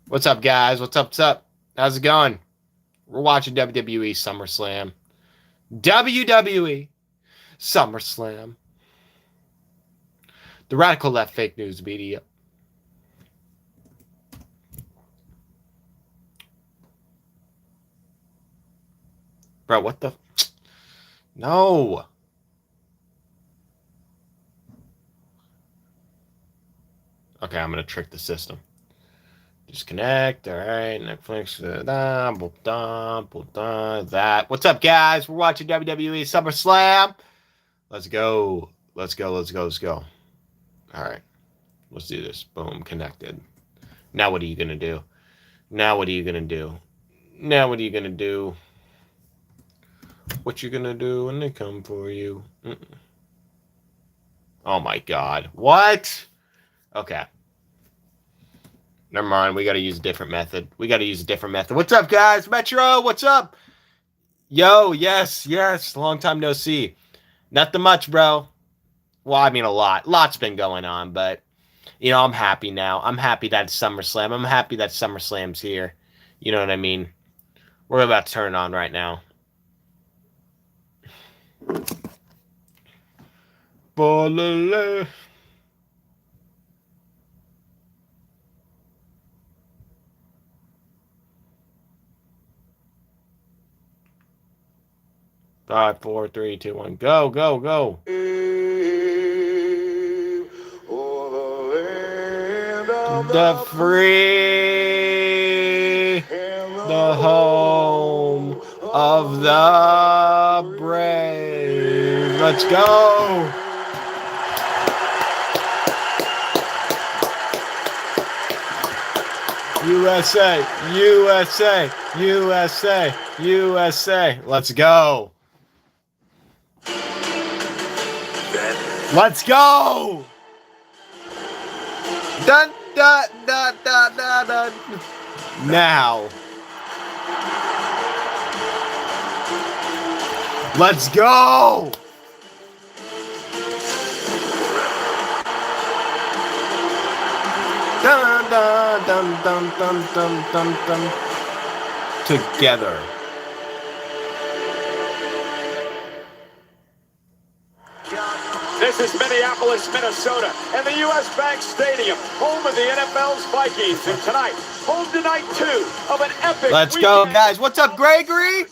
What's up, guys? What's up? What's up? How's it going? We're watching WWE SummerSlam. WWE SummerSlam. The radical left fake news media. Bro, what the? No. Okay, I'm going to trick the system. Disconnect. All right. Netflix. That. What's up, guys? We're watching WWE SummerSlam. Let's go. Let's go. Let's go. Let's go. All right. Let's do this. Boom. Connected. Now what are you going to do? Now what are you going to do? Now what are you going to do? What you going to do when they come for you? Oh, my God. What? Okay. Never mind. We got to use a different method. What's up, guys? Metro, what's up? Yo, yes. Long time no see. Nothing much, bro. Well, I mean, a lot. Lots been going on, but, you know, I'm happy now. I'm happy that it's SummerSlam. I'm happy that SummerSlam's here. You know what I mean? We're about to turn it on right now. Bolele. Five, 4, 3, 2, 1. Go, go, go. The free, the home of the brave. Let's go. USA, USA, USA, USA. Let's go. Let's go. Dun, dun, dun, dun, dun, dun. Now. Let's go. Dun, dun, dun, dun, dun, dun, dun, dun. Together. This is Minneapolis, Minnesota, and the U.S. Bank Stadium, home of the NFL's Vikings. And tonight, home to night 2 of an epic. Let's go, guys. What's up, Gregory?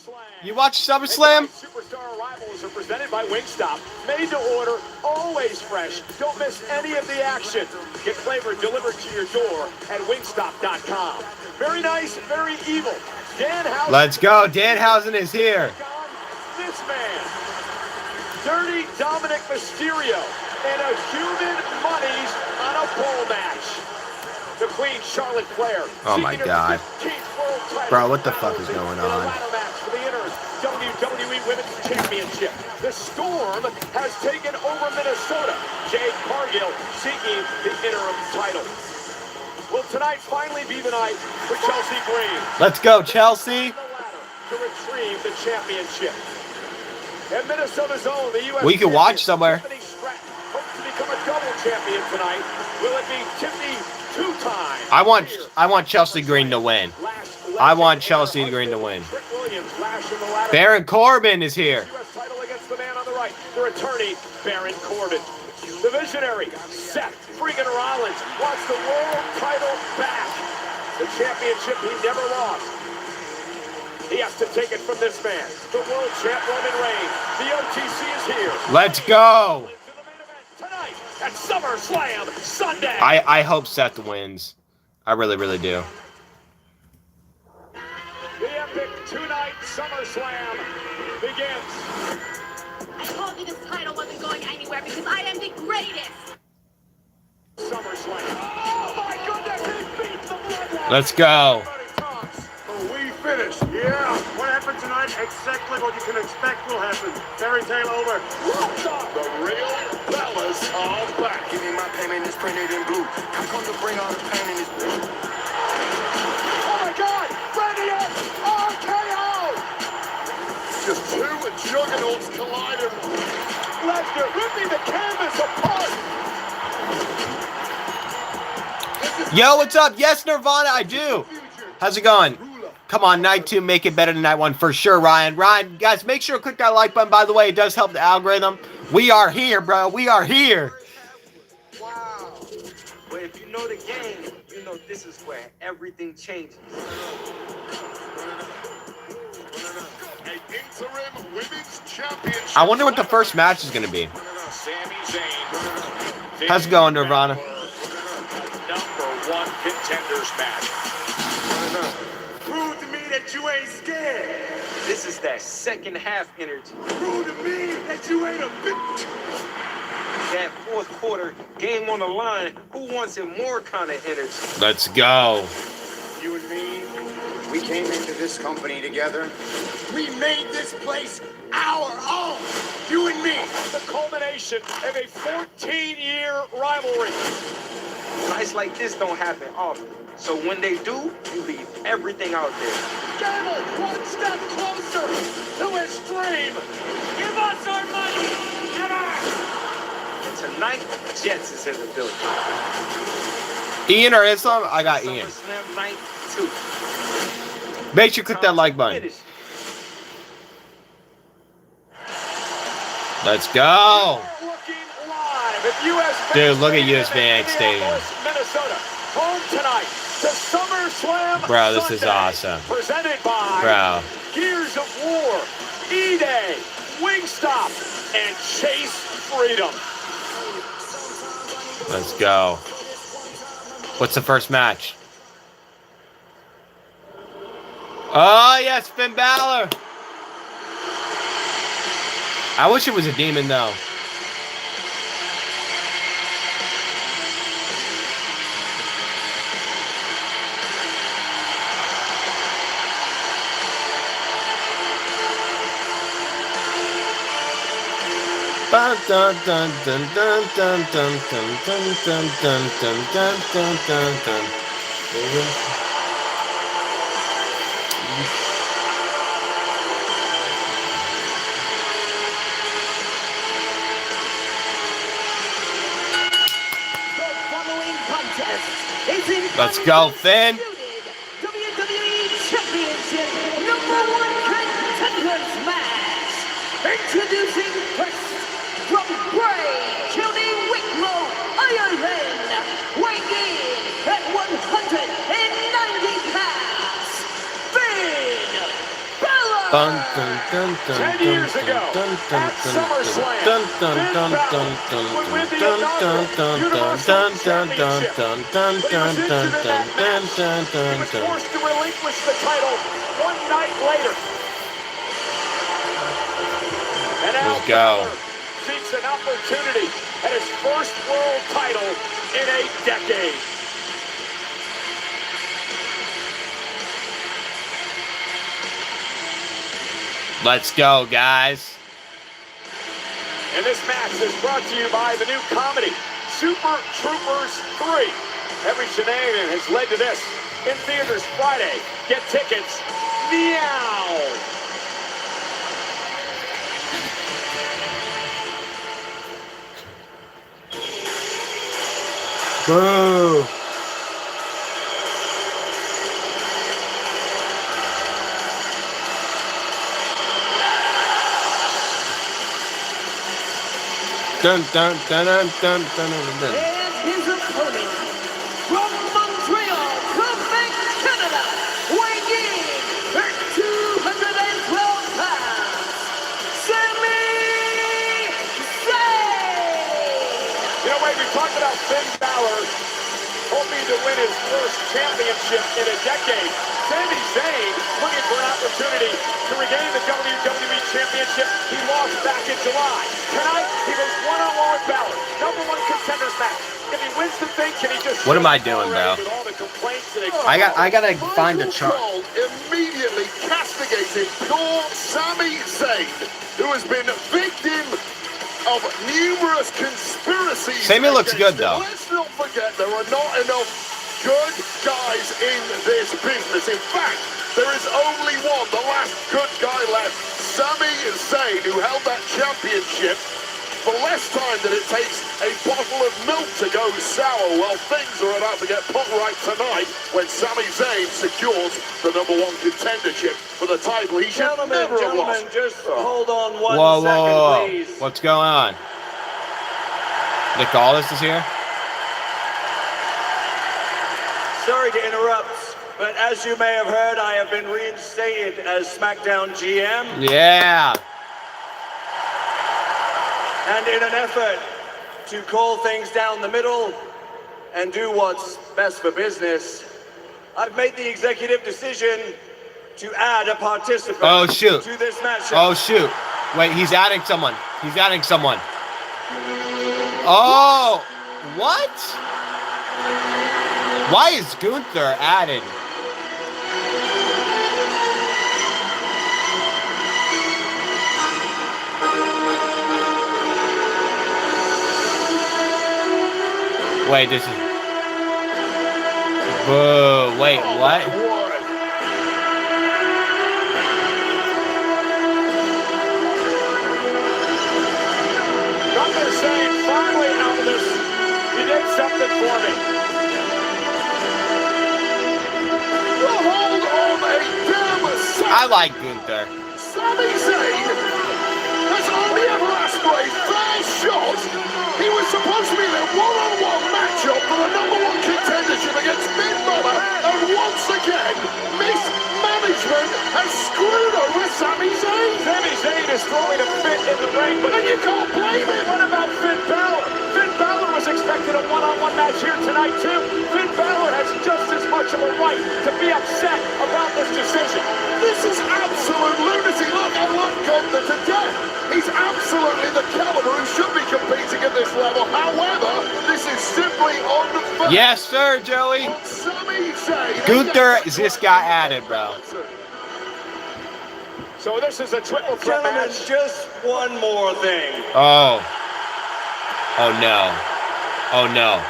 You watch SummerSlam? Superstar arrivals are presented by Wingstop. Made to order, always fresh. Don't miss any of the action. Get flavor delivered to your door at wingstop.com. Very nice, very evil. Danhausen. Let's go. Danhausen is here. This man. Dirty Dominic Mysterio and a human monies on a pole match. The Queen Charlotte Flair. Oh my God. Bro, what the fuck is going on? For the WWE Women's Championship. The Storm has taken over Minnesota. Jade Cargill seeking the interim title. Will tonight finally be the night for Chelsea Green? Let's go, Chelsea. To retrieve the championship. And Minnesota's own, the U.S. We can watch somewhere. Hopes to become a double champion tonight. Will it be Tiffany two-time? I want Chelsea Green to win. I want Chelsea Green to win. Baron Corbin is here. U.S. title against the man on the right, their attorney, Baron Corbin. The visionary, Seth freaking Rollins, wants the world title back. The championship he never lost. He has to take it from this man, the world champ Roman Reigns. The OTC is here. Let's go. Tonight at SummerSlam Sunday. I hope Seth wins. I really, really do. The epic two-night SummerSlam begins. I told you this title wasn't going anywhere because I am the greatest. SummerSlam. Oh my goodness, he beat the bloodline. Let's go. We finished. Yeah. What happened tonight? Exactly what you can expect will happen. Fairy tale over. What's up? The real fellas are back. Give me my payment is printed in blue. I come to bring all the pain in this. Oh my God! Randy RKO! Just two juggernauts colliding. Lesnar ripping the canvas apart. Yo, what's up? Yes, Nirvana, I do. How's it going? Come on, night 2, make it better than night 1 for sure, Ryan. Ryan, guys, make sure to click that like button. By the way, it does help the algorithm. We are here, bro. We are here. Wow. But if you know the game, you know this is where everything changes. An interim women's championship. I wonder what the first match is going to be. Sami Zayn. How's it going, Nirvana? #1 contenders match. Prove to me that you ain't scared. This is that second half energy. Prove to me that you ain't a bitch. That fourth quarter, game on the line, who wants it more kind of energy? Let's go. You and me, we came into this company together. We made this place our own. You and me. The culmination of a 14-year rivalry. Nights like this don't happen often. So when they do, you leave everything out there. Gable, one step closer to his dream. Give us our money. And tonight, Jets is in the building. Ian or Islam? I got Ian. SummerSlam night 2. Make sure you click that like button. Finish. Let's go. Looking live at US Dude, look at US Bank Stadium. Minnesota. Home tonight to SummerSlam. Bro, this is Sunday. awesome. Presented by Bro. Gears of War, E-Day, Wingstop, and Chase Freedom. Let's go. What's the first match? Oh, yes, Finn Balor. I wish it was a demon, though. Dun dun dun dun dun dun dun dun dun dun dun dun dun dun dun. The following contest is in Let's go, Finn. WWE Championship #1 contenders match. Introducing first from Bray, County Wicklow, Ireland, weighing in at 190 pounds, Finn Balor. Dun dun dun dun 10 years dun ago, dun dun at SummerSlam, dun dun Finn dun Balor dun dun would win the dun dun dun inaugural dun dun Universal dun dun Championship. dun But he dun was dun injured in dun that dun match. dun He was dun. forced to relinquish the title one night later. And now Let's go. Balor seeks an opportunity at his first world title in a decade. Let's go, guys. And this match is brought to you by the new comedy, Super Troopers 3. Every shenanigan has led to this. In theaters Friday. Get tickets now. Boo. Dun dun dun dun dun dun dun. And his opponent from Montreal, Quebec, Canada, weighing in at 212 pounds, Sami Zayn. You know, Wade, we talked about Finn Balor hoping to win his first championship in a decade. Sami Zayn looking for an opportunity to regain the WWE Championship he lost back in July. Tonight, he goes one-on-one with Balor. #1 contenders match. If he wins the thing, can he just... What am I doing, bro? With all the complaints and I gotta find a chart. Michael Cole immediately castigated poor Sami Zayn, who has been a victim of numerous conspiracies. Sami looks good, against him. though. Let's not forget there are not enough good guys in this business. In fact, there is only one, the last good guy left, Sami Zayn, who held that championship for less time than it takes a bottle of milk to go sour. Well, things are about to get put right tonight when Sami Zayn secures the #1 contendership for the title. He should never have lost. Just hold on one Whoa, second, whoa, whoa. please. What's going on? Nick Aldis is here? Sorry to interrupt, but as you may have heard, I have been reinstated as SmackDown GM. Yeah. And in an effort to call things down the middle and do what's best for business, I've made the executive decision to add a participant Oh, shoot. to this matchup. Oh, shoot. Wait, he's adding someone. He's adding someone. Oh, what? Why is Gunther added? Wait, this is... Boo, wait, what? Gunther saying, finally, Aldis, you did something for me. Hold on a damn second. I like Gunther. Sami Zayn has only ever asked for a fair shot. He was supposed to be in a one-on-one matchup for the #1 contendership against Finn Balor, and once again, mismanagement has screwed over Sami Zayn. Sami Zayn is throwing a fit in the ring, but And you can't blame him. what about Finn Balor? Finn Balor was expecting a one-on-one match here tonight, too. Finn Balor has just as much of a right to be upset about this decision. This is absolute lunacy. Look, I love Gunther to death. He's absolutely the caliber who should be competing at this level. However, this is simply unfair. Yes, sir, Joey. Sami Zayn. Gunther just got added, bro. So this is a triple threat Gentlemen, match. just one more thing. Oh. Oh, no. Oh, no.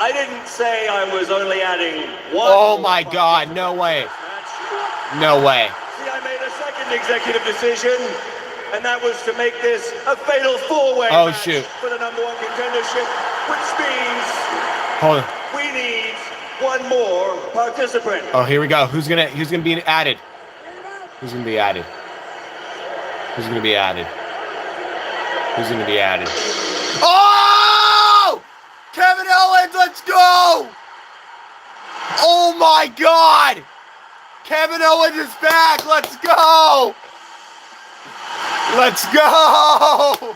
I didn't say I was only adding one. Oh, more my God. No way. match. No way. See, I made a second executive decision, and that was to make this a fatal four-way Oh, match shoot. for the #1 contendership, which means Hold on. we need one more participant. Oh, here we go. Who's gonna be added? Who's gonna be added? Who's gonna be added? Who's gonna be added? Oh! Kevin Owens, let's go! Oh my God! Kevin Owens is back. Let's go! Let's go!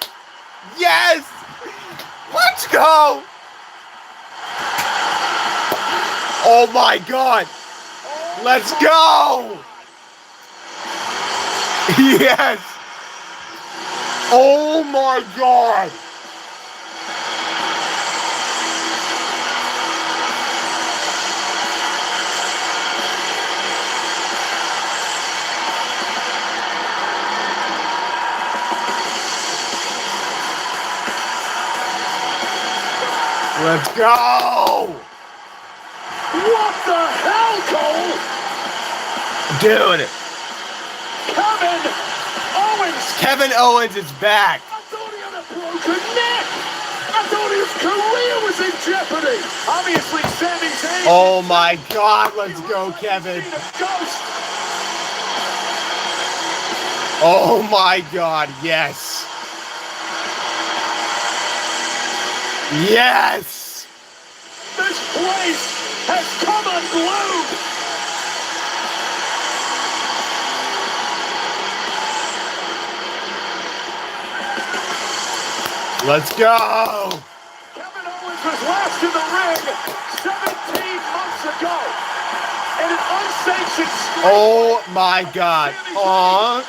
Yes! Let's go! Oh my God! Let's go! Yes! Oh my God! Let's go! What the hell, Cole? Dude, Kevin Kevin Owens. Owens is back. I thought he had a broken neck. I thought his career was in jeopardy. Obviously, Sami Zayn. Oh my God, let's go, Kevin. Seen a ghost. Oh my God, yes. Yes! This place has come unglued. Let's go! Kevin Owens was last in the ring 17 months ago in an unsanctioned streak. Oh my God. Aw,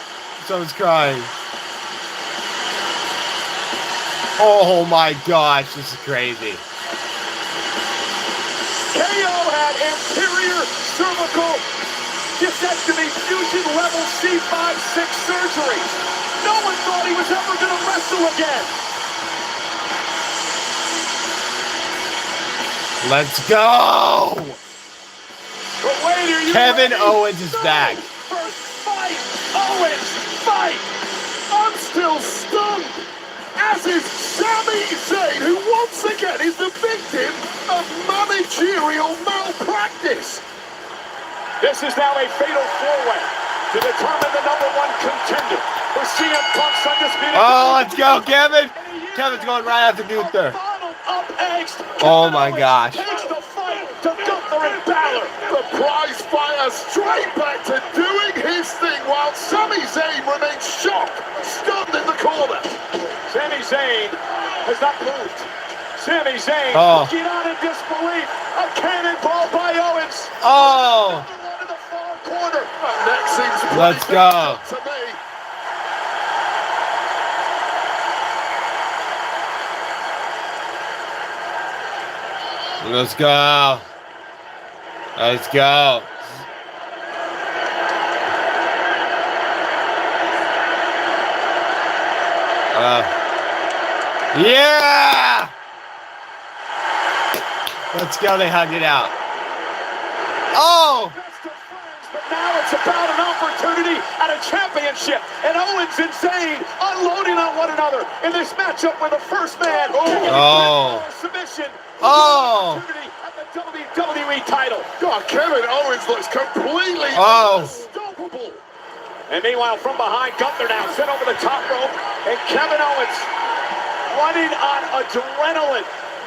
someone's crying. Oh my gosh, this is crazy. KO had anterior cervical discectomy fusion level C5-6 surgery. No one thought he was ever going to wrestle again. Let's go! But wait, are you Kevin ready? Owens is No! back. First fight! Owens, fight! I'm still stunned. as is Sami Zayn, who once again is the victim of managerial malpractice. This is now a fatal four-way to determine the #1 contender for CM Punk's undisputed. Oh, let's go, Kevin. Kevin's going right after Gunther. Oh my gosh. Takes the fight to Gunther and Balor. The prize fighter straight back to doing his thing while Sami Zayn remains shocked, stunned in the corner. Sami Zayn has not moved. Sami Zayn looking on in disbelief. A cannonball by Owens. Oh. In the far corner. That neck seems pretty Let's go. to me. Let's go. Let's go. Yeah! Let's go. They hugged it out. Oh! But now it's about an opportunity at a championship. And Owens and Zayn unloading on one another in this matchup where the first man submission. Oh! Opportunity at the WWE title. God, Kevin Owens looks completely unstoppable. And meanwhile, from behind, Gunther now sent over the top rope. And Kevin Owens running on adrenaline.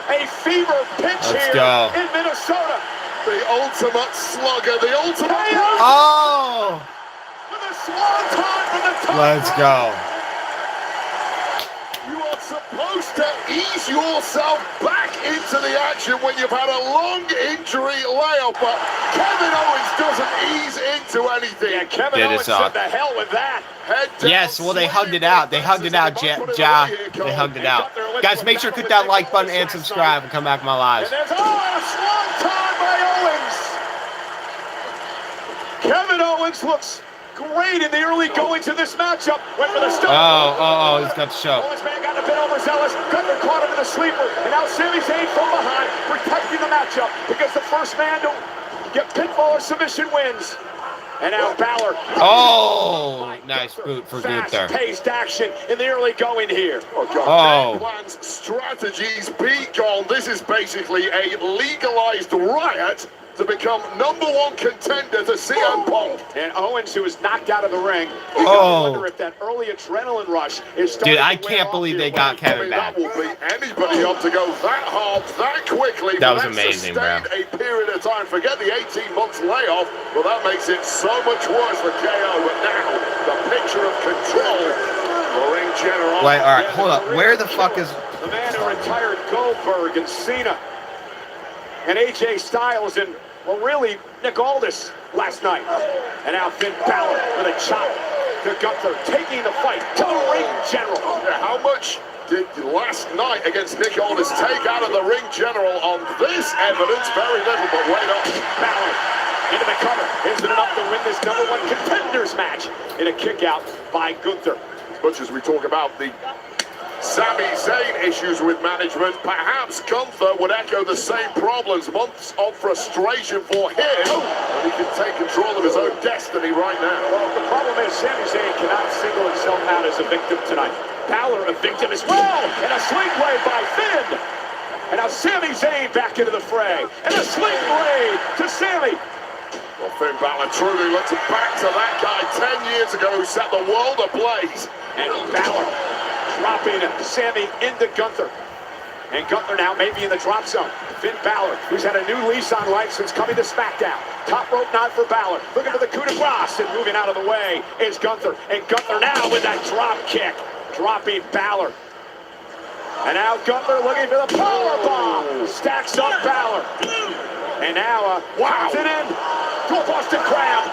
A fever pitch here in Minnesota. The ultimate slugger, the ultimate... Oh! With a swanton from the top. Let's go. You are supposed to ease yourself back into the action when you've had a long injury layoff, but Kevin Owens doesn't ease into anything. Yeah, Kevin Owens said the hell with that. Yes, well, they hugged it out. They hugged it out, They hugged it out. Guys, make sure to click that like button and subscribe and come back to my lives. And there's a swanton by Owens. Kevin Owens looks great in the early goings of this matchup. Went for the stone. Oh, he's got the show. Owens man got a bit overzealous. Gunther caught him in the sleeper. And now Sami Zayn from behind, protecting the matchup because the first man to get pinfall or submission wins. And now Balor. Oh, nice boot for Gunther. Fast-paced action in the early going here. Plans, strategies, be gone. This is basically a legalized riot to become #1 contender to CM Punk. And Owens, who is knocked out of the ring, you gotta wonder if that early adrenaline rush is starting. Dude, I can't believe they got Kevin back. That will beat anybody up to go that hard, that quickly. That was amazing, bro. A period of time. Forget the 18 months layoff. Well, that makes it so much worse for KO. But now, the picture of control. The ring general. Wait, all right, hold up. Where the fuck is... The man who retired Goldberg and Cena and AJ Styles and, well, really, Nick Aldis last night. And now Finn Balor with a chop to Gunther, taking the fight to the ring general. Yeah, how much did last night against Nick Aldis take out of the ring general on this evidence? Very little, but wait up. Balor into the cover. Is it enough to win this #1 contenders match? In a kick out by Gunther. As much as we talk about the Sami Zayn issues with management, perhaps Gunther would echo the same problems. Months of frustration for him, and he can take control of his own destiny right now. Well, the problem is Sami Zayn cannot single himself out as a victim tonight. Balor a victim as well, and a sling blade by Finn. And now Sami Zayn back into the fray, and a sling blade to Sami. Well, Finn Balor truly looks back to that guy 10 years ago who set the world ablaze. And Balor dropping Sami into Gunther. And Gunther now maybe in the drop zone. Finn Balor, who's had a new lease on life since coming to SmackDown. Top rope knot for Balor. Looking for the coup de grace, and moving out of the way is Gunther. And Gunther now with that drop kick, dropping Balor. And now Gunther looking for the powerbomb. Stacks up Balor. And now, wow, it in. Two-busted crab.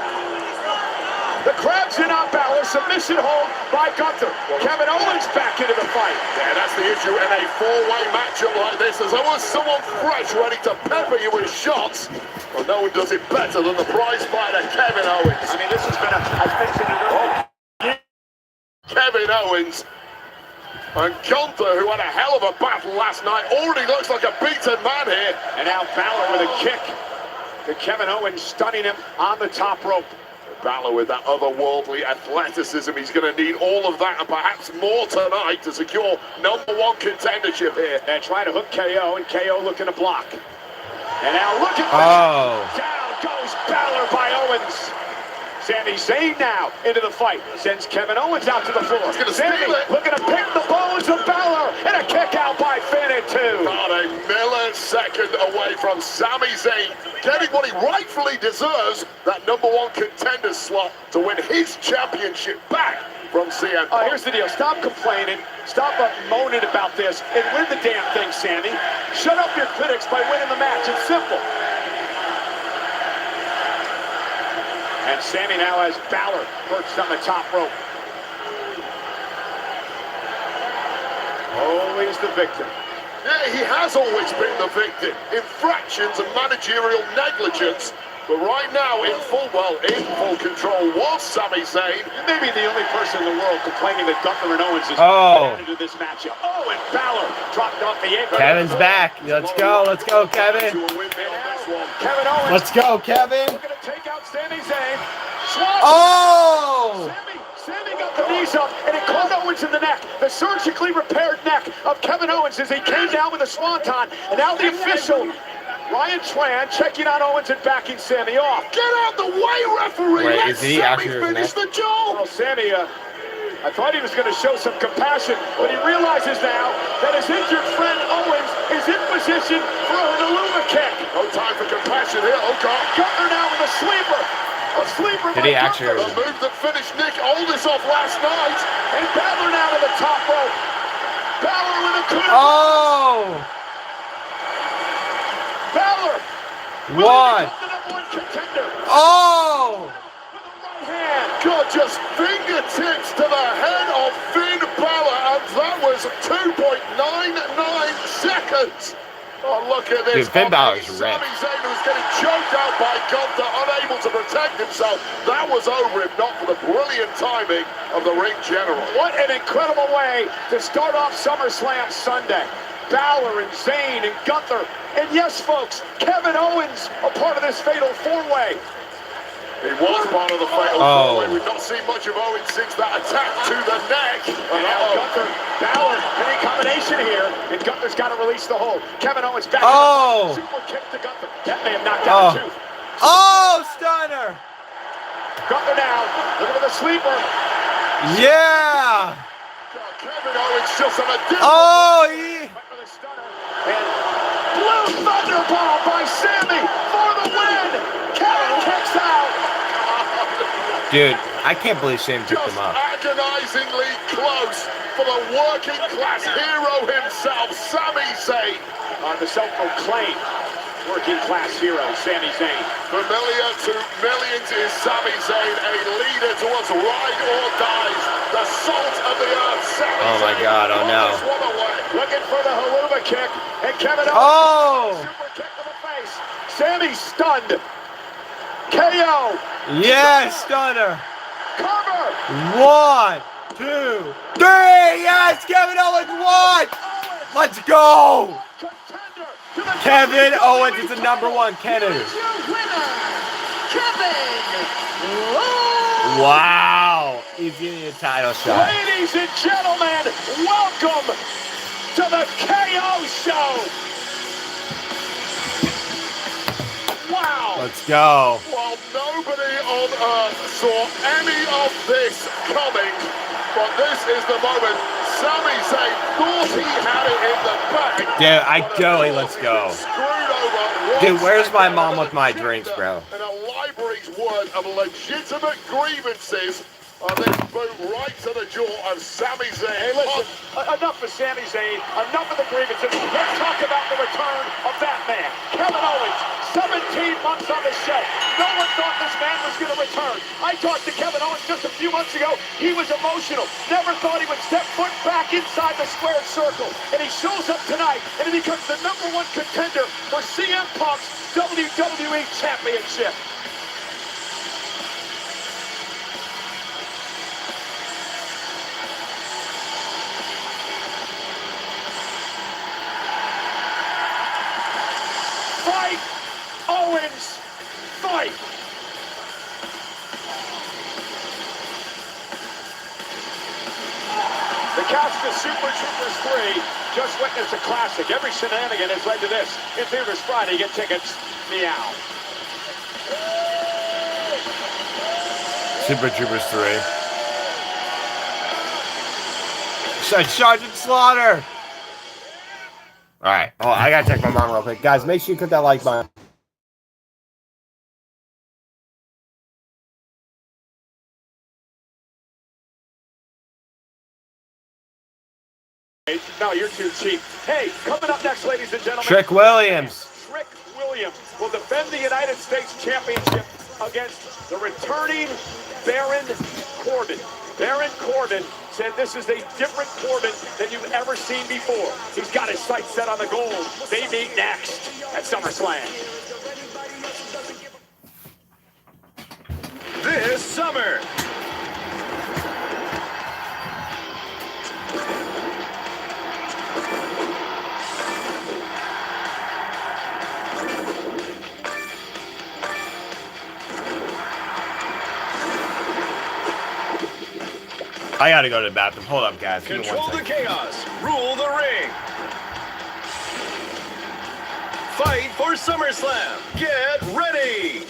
The crab's in on Balor. Submission hold by Gunther. Kevin Owens back into the fight. Yeah, that's the issue in a four-way matchup like this. There's always someone fresh ready to pepper you with shots. Well, no one does it better than the prize fighter, Kevin Owens. I mean, this has been I've mentioned it earlier. Kevin Owens. And Gunther, who had a hell of a battle last night, already looks like a beaten man here. And now Balor with a kick to Kevin Owens, stunning him on the top rope. Balor with that otherworldly athleticism. He's going to need all of that and perhaps more tonight to secure #1 contendership here. And trying to hook KO, and KO looking to block. And now look at Oh. down goes Balor by Owens. Sami Zayn now into the fight. Sends Kevin Owens out to the floor. He's gonna Sami steal it. looking to pick the bones of Balor. And a kick out by Finn at 2. Not a millisecond away from Sami Zayn getting what he rightfully deserves, that #1 contender slot to win his championship back from CM Punk. Here's the deal. Stop complaining. Stop moaning about this and win the damn thing, Sami. Shut up your critics by winning the match. It's simple. And Sami now has Balor perched on the top rope. Always the victim. Yeah, he has always been the victim. Infractions and managerial negligence. But right now, in full control was Sami Zayn. Maybe the only person in the world complaining that Gunther and Owens is into this matchup. Oh, and Balor dropped off the apron. Kevin's back. Let's go, Kevin. Kevin Owens. Let's go, Kevin. Looking to take out Sami Zayn. Swap. Oh! Sami got the knees up, and it caught Owens in the neck. The surgically repaired neck of Kevin Owens as he came down with a swanton. And now the official, Ryan Tran, checking on Owens and backing Sami off. Get out the way, referee! Wait, Let is he Sami actually finish the job! Well, Sami, I thought he was going to show some compassion, but he realizes now that his injured friend Owens is in position for an Aluma kick. No time for compassion here, oh God. Gunther now with a sleeper. A sleeper Did by he actually? Gunther. A move that finished Nick Aldis off last night. And Balor now to the top rope. Balor with a coup. Oh! Balor. One. The #1 contender. Oh! With the right hand. God, just fingertips to the head of Finn Balor, and that was 2.99 seconds. Oh, look at this. Dude, Finn Balor's Sami ripped. Zayn was getting choked out by Gunther, unable to protect himself. That was over if not for the brilliant timing of the ring general. What an incredible way to start off SummerSlam Sunday. Balor and Zayn and Gunther. And yes, folks, Kevin Owens, a part of this fatal four-way. He was part of the fatal four-way. We've not seen much of Owens since that attack to the neck. And now Gunther, Balor, any combination here, and Gunther's got to release the hold. Kevin Owens back. Oh! Super kick to Gunther. That may have knocked out a tooth. Oh, stunner! Gunther now, looking for the sleeper. Yeah! Kevin Owens just on a different... Oh, yeah! Went for the stunner. And blue thunderball by Sami for the win. Kevin kicks out. Dude, I can't believe Shane picked Just him up. agonizingly close for the working class hero himself, Sami Zayn. The self-proclaimed working class hero, Sami Zayn. Familiar to millions is Sami Zayn, a leader towards ride or dies. The salt of the earth, Sami Oh my Zayn. God, oh no. Looking for the Helluva kick, and Kevin Owens. Oh! Super kick to the face. Sami stunned. KO. Yes, stunner! Cover. 1, 2, 3! Yes, Kevin Owens won! Let's go! Contender to the Kevin Owens is the #1 contender. Your winner, Kevin Owens. Wow! He's getting a title shot. Ladies and gentlemen, welcome to the KO Show. Wow. Let's go. Well, nobody on earth saw any of this coming, but this is the moment Sami Zayn thought he had it in the bag. Dude, I totally let's go. Dude, where's my mom with my drinks, bro? And a library's worth of legitimate grievances are then boot right to the jaw of Sami Zayn. Hey, listen, enough of Sami Zayn, enough of the grievances. Let's talk about the return of that man, Kevin Owens. 17 months on the show. No one thought this man was going to return. I talked to Kevin Owens just a few months ago. He was emotional. Never thought he would step foot back inside the squared circle. And he shows up tonight, and he becomes the #1 contender for CM Punk's WWE Championship. Fight! Owens, fight! Couch to Super Troopers 3. Just witnessed a classic. Every shenanigan has led to this. In theaters Friday. Get tickets. Meow. Super Troopers 3. Sergeant Slaughter. All right. Oh, I gotta check my mom real quick, guys. Make sure you click that like button. No, you're too cheap. Hey, coming up next, ladies and gentlemen. Trick Williams. Trick Williams will defend the United States Championship against the returning Baron Corbin. Baron Corbin said this is a different Corbin than you've ever seen before. He's got his sights set on the gold. They meet next at SummerSlam. This summer, I gotta go to the bathroom. Hold up, guys. Give me control one the second. chaos, rule the ring. Fight for SummerSlam. Get ready.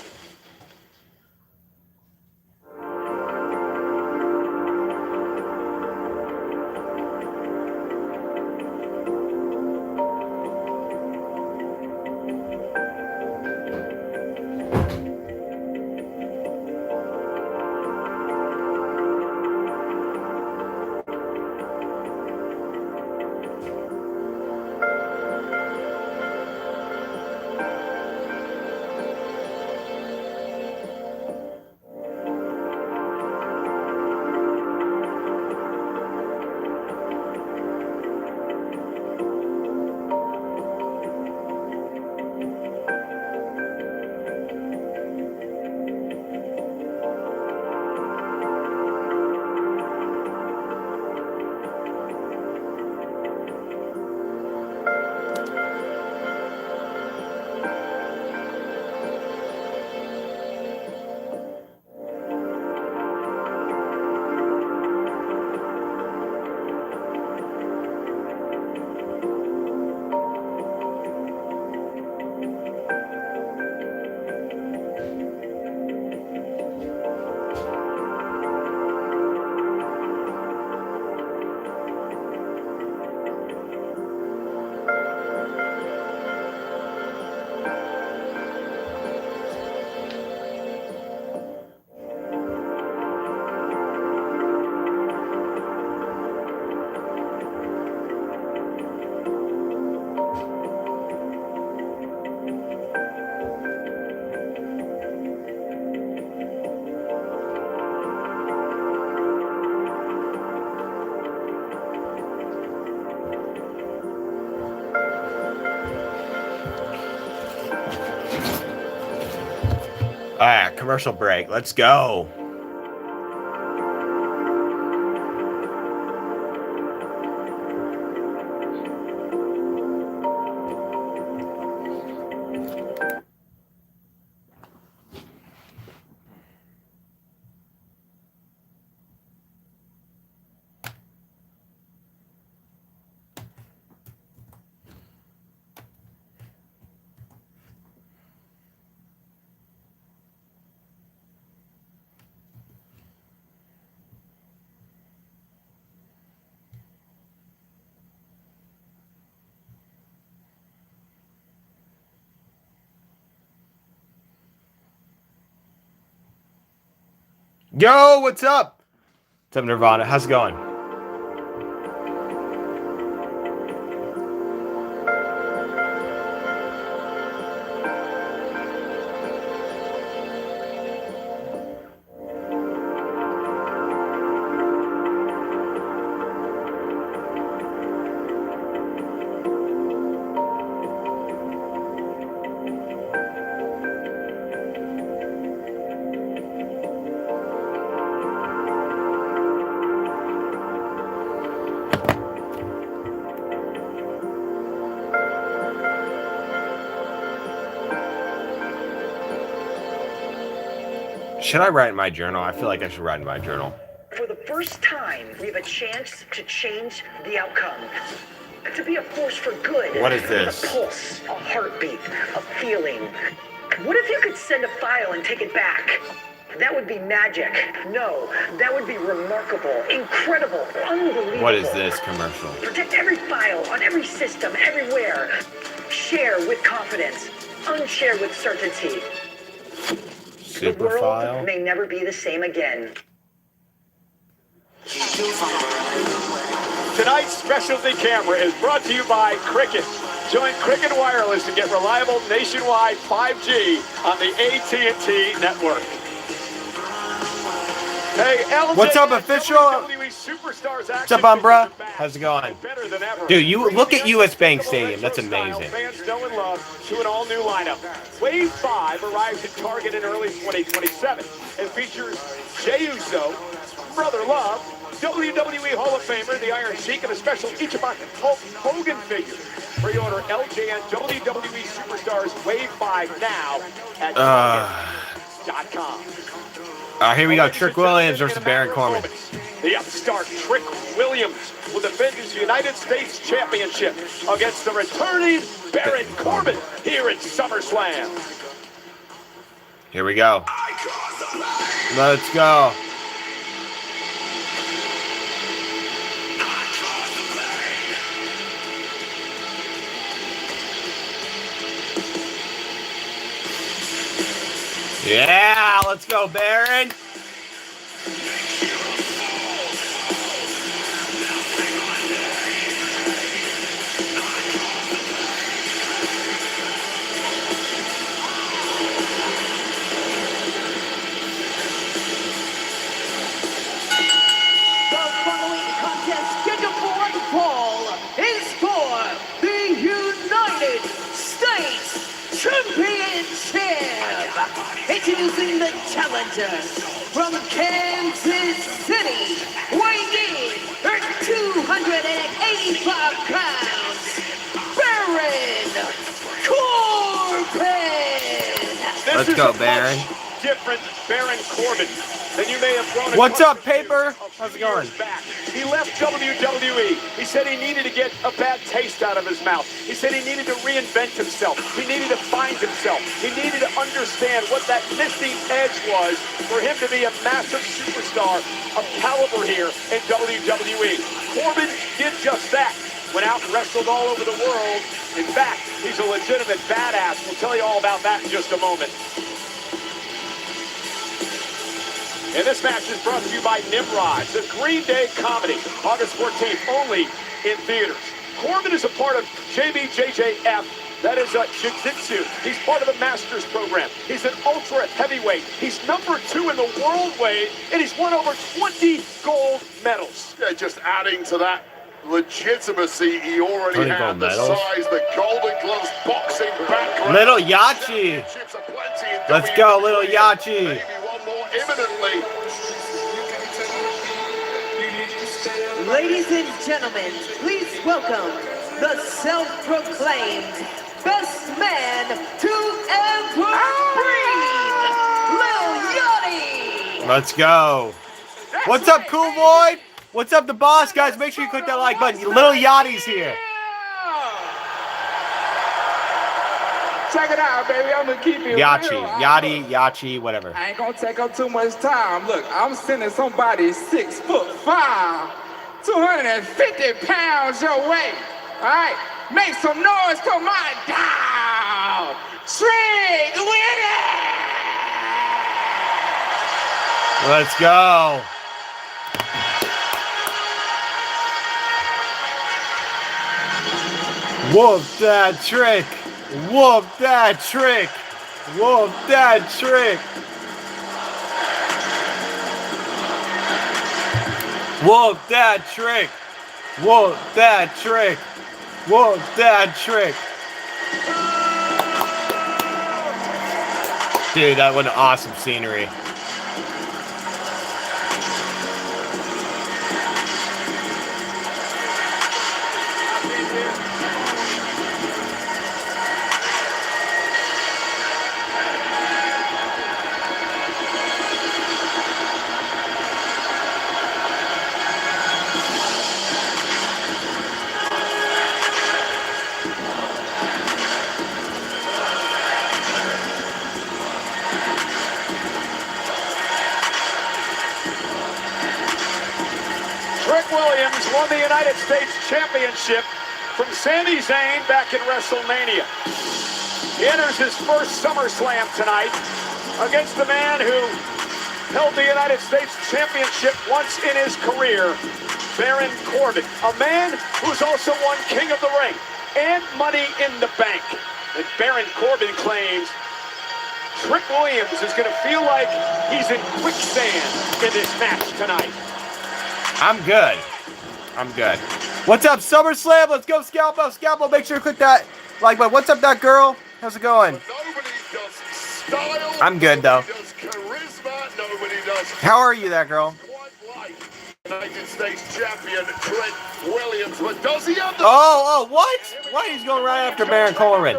All right, commercial break. Let's go. Yo, what's up? What's up, Nirvana? How's it going? Should I write in my journal? I feel like I should write in my journal. For the first time we have a chance to change the outcome. To be a force for good. What is this? A pulse, a heartbeat, a feeling. What if you could send a file and take it back? That would be magic. No, that would be remarkable, incredible, unbelievable. What is this commercial? Protect every file on every system, everywhere. Share with confidence. Unshare with certainty. Super the world file? may never be the same again. Tonight's specialty camera is brought to you by Cricket. Join Cricket Wireless to get reliable nationwide 5G on the AT&T network. Hey, LJ, what's up, official? WWE Superstars What's up, Umbra? How's it going? better than ever. Dude, you look at US Bank Stadium. That's amazing. Fans know and love to an all-new lineup. Wave 5 arrives at Target in early 2027 and features Jey Uso, Brother Love, WWE Hall of Famer, the Iron Sheik, and a special Ichiban Hulk Hogan figure. Pre-order LJ and WWE Superstars Wave 5 now at Target.com. Here we go. Trick Williams versus Baron Corbin. The upstart Trick Williams will defend his United States Championship against the returning Baron Corbin here at SummerSlam. Here we go. Let's go. Yeah, let's go, Baron. The following contest scheduled for the fall is for the United States Championship. Introducing the challengers from Kansas City, weighing in at 285 pounds, Baron Corbin. Let's go, Baron. Different Baron Corbin than you may have grown. What's up, Paper? How's it going? He left WWE. He said he needed to get a bad taste out of his mouth. He said he needed to reinvent himself. He needed to find himself. He needed to understand what that missing edge was for him to be a massive superstar of caliber here in WWE. Corbin did just that. Went out and wrestled all over the world. In fact, he's a legitimate badass. We'll tell you all about that in just a moment. And this match is brought to you by Nimrod, the Green Day comedy, August 14th, only in theaters. Corbin is a part of JBJJF, that is Jiu-Jitsu. He's part of the Masters program. He's an ultra heavyweight. He's number 2 in the world weight, and he's won over 20 gold medals. Yeah, just adding to that legitimacy he already had, the medals. size, the Golden Gloves boxing background. Little Yachi. Let's go, Little Yachi. Maybe one more imminently. Ladies and gentlemen, please welcome the self-proclaimed best man to ever breathe, Lil Yachty. Let's go. What's up, Cool Boy? What's up, the boss? Guys, make sure you click that like button. Little Yachty's here. Check it out, baby. I'm gonna keep it Yachi, real. Yachi, whatever. I ain't gonna take up too much time. Look, I'm sending somebody 6'5", 250 pounds your way. All right, make some noise for my dog, Trick Williams. Let's go. Whoop that trick. Whoop that trick. Whoop that trick. Whoop that trick. Whoop that trick. Whoop that trick. Dude, that was awesome scenery. Trick Williams won the United States Championship from Sami Zayn back in WrestleMania. He enters his first SummerSlam tonight against the man who held the United States Championship once in his career, Baron Corbin. A man who's also won King of the Ring and Money in the Bank. And Baron Corbin claims Trick Williams is going to feel like he's in quicksand in this match tonight. I'm good. I'm good. What's up, SummerSlam? Let's go, Scalpo. Scalpo, make sure to click that like button. What's up, that girl? How's it going? I'm good, though. How are you, that girl? United States champion Trick Williams, but does he have the... Oh, what? Why he's going right after Baron Corbin?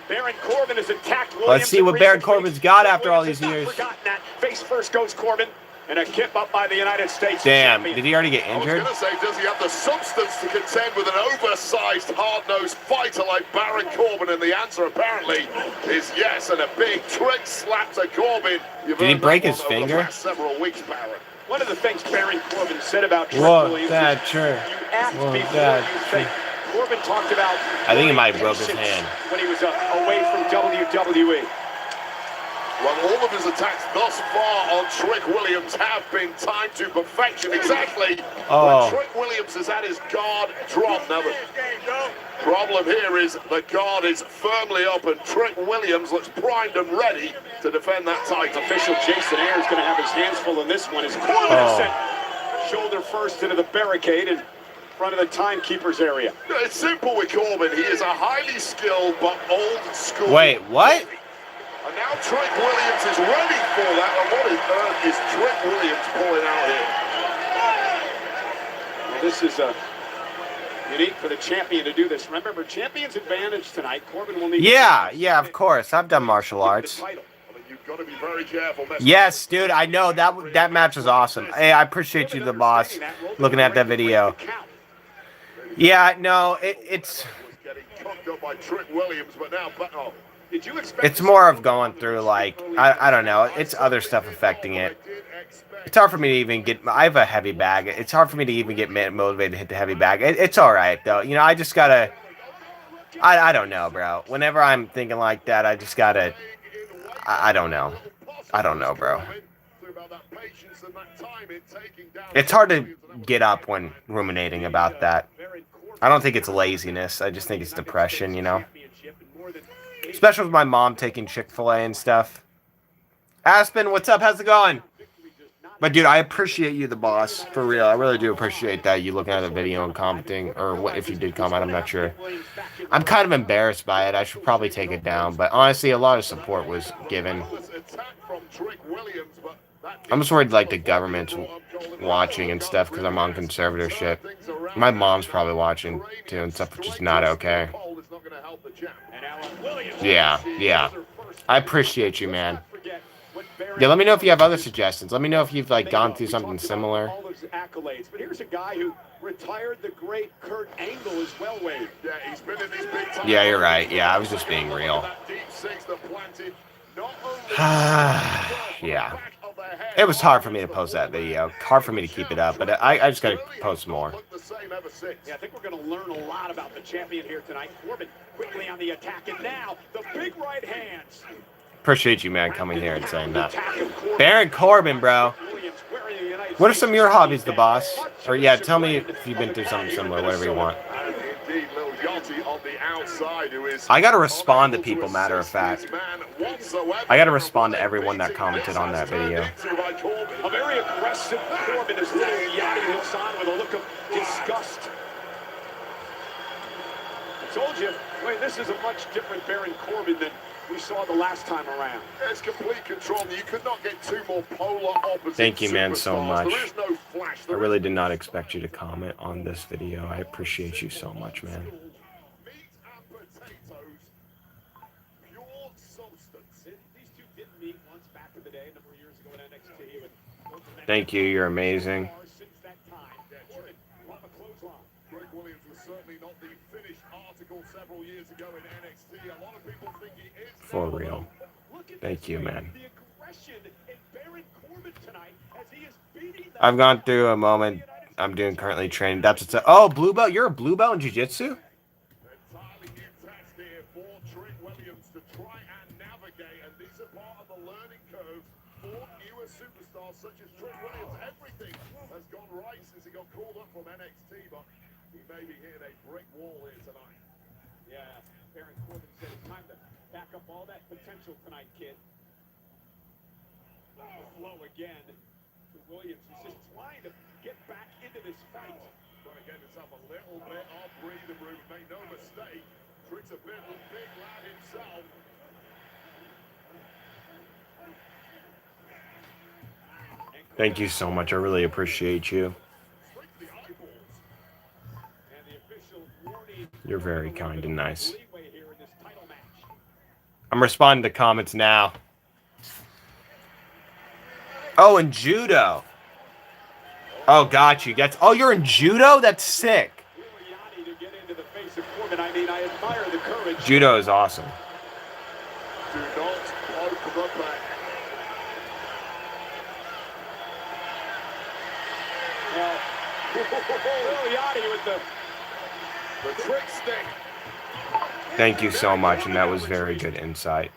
Baron Corbin has attacked Williams. Let's see what Baron Corbin's got after all these years. Face first goes Corbin, and a kip up by the United States Damn, champion. did he already get injured? I was going to say, does he have the substance to contend with an oversized, hard-nosed fighter like Baron Corbin? And the answer apparently is yes, and a big Trick slap to Corbin. Did he break his finger? Several weeks, Baron. One of the things Baron Corbin said about Trick Williams that true? You act before you think. Corbin talked about I think he might have broke his hand when he was away from WWE. Well, all of his attacks thus far on Trick Williams have been timed to perfection. Exactly when Trick Williams has had his guard dropped. Now, the problem here is the guard is firmly up, and Trick Williams looks primed and ready to defend that title. Official Jason Ayers is going to have his hands full in this one. As Corbin is sent shoulder first into the barricade in front of the timekeeper's area. It's simple with Corbin. He is a highly skilled but old school. Wait, what? And now Trick Williams is ready for that. And what on earth is Trick Williams pulling out here? Well, this is unique for the champion to do this. Remember, champion's advantage tonight. Corbin will need. Yeah, of course. I've done martial arts. You've got to be very careful. Yes, dude, I know that match was awesome. Hey, I appreciate you, the boss, looking at that video. Yeah, no, it's. Getting cooked up by Trick Williams, but now. It's more of going through, like, I don't know. It's other stuff affecting it. It's hard for me to even get... I have a heavy bag. It's hard for me to even get motivated to hit the heavy bag. It's all right, though. You know, I just got to... I don't know, bro. Whenever I'm thinking like that, I just got to... I don't know. I don't know, bro. It's hard to get up when ruminating about that. I don't think it's laziness. I just think it's depression, you know? Especially with my mom taking Chick-fil-A and stuff. Aspen, what's up? How's it going? But, dude, I appreciate you, the boss. For real. I really do appreciate that. You looking at the video and commenting. Or what, if you did comment, I'm not sure. I'm kind of embarrassed by it. I should probably take it down. But, honestly, a lot of support was given. I'm just worried, like, the government's watching and stuff because I'm on conservatorship. My mom's probably watching, too, and stuff, which is not okay. Yeah. I appreciate you, man. Yeah, let me know if you have other suggestions. Let me know if you've, like, gone through something similar. But here's a guy who retired the great Kurt Angle as well, Wade. Yeah, you're right. Yeah, I was just being real. Yeah. It was hard for me to post that video. Hard for me to keep it up, but I just got to post more. Yeah, I think we're going to learn a lot about the champion here tonight. Corbin quickly on the attack, and now the big right hands. Appreciate you, man, coming here and saying that. Baron Corbin, bro. What are some of your hobbies, the boss? Or, yeah, tell me if you've been through something similar, whatever you want. I gotta respond to people, matter of fact. I gotta respond to everyone that commented on that video. A very aggressive Corbin as little Yachty looks on with a look of disgust. I told you, wait, this is a much different Baron Corbin than we saw the last time around. It's complete control. You could not get two more polar opposites. Thank you, man, so much. There is no flash. I really did not expect you to comment on this video. I appreciate you so much, man. Thank you. You're amazing. For real. Thank you, man. I've gone through a moment I'm doing currently training. That's what's up. Oh, blue belt. You're a blue belt in jiu-jitsu? Entirely new test here for Trick Williams to try and navigate, and these are part of the learning curves for newer superstars such as Trick Williams. Everything has gone right since he got called up from NXT, but he may be hitting a brick wall here tonight. Yeah, Baron Corbin said it's time to back up all that potential tonight, kid. Low again. Williams is just trying to get back into this fight. Trying to get himself a little bit of breathing room. Make no mistake, Trick's a bit of a big lad himself. Thank you so much. I really appreciate you. You're very kind and nice. I'm responding to comments now. Oh, in judo. Oh, got you. Oh, you're in judo? That's sick. Judo is awesome. Do not poke the back. Now, Lil with the trick stick. Thank you so much, and that was very good insight.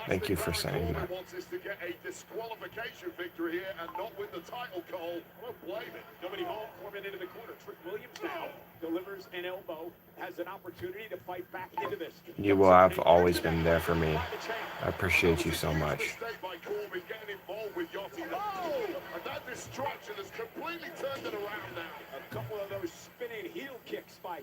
Thank you for saying that. Wants us to get a disqualification victory here and not win the title, Cole. I don't blame it. Nobody home, Corbin into the corner. Trick Williams now delivers an elbow, has an opportunity to fight back into this. You will have always been there for me. I appreciate you so much. Mistake by Corbin getting involved with Yachty. And that distraction has completely turned it around now. A couple of those spinning heel kicks by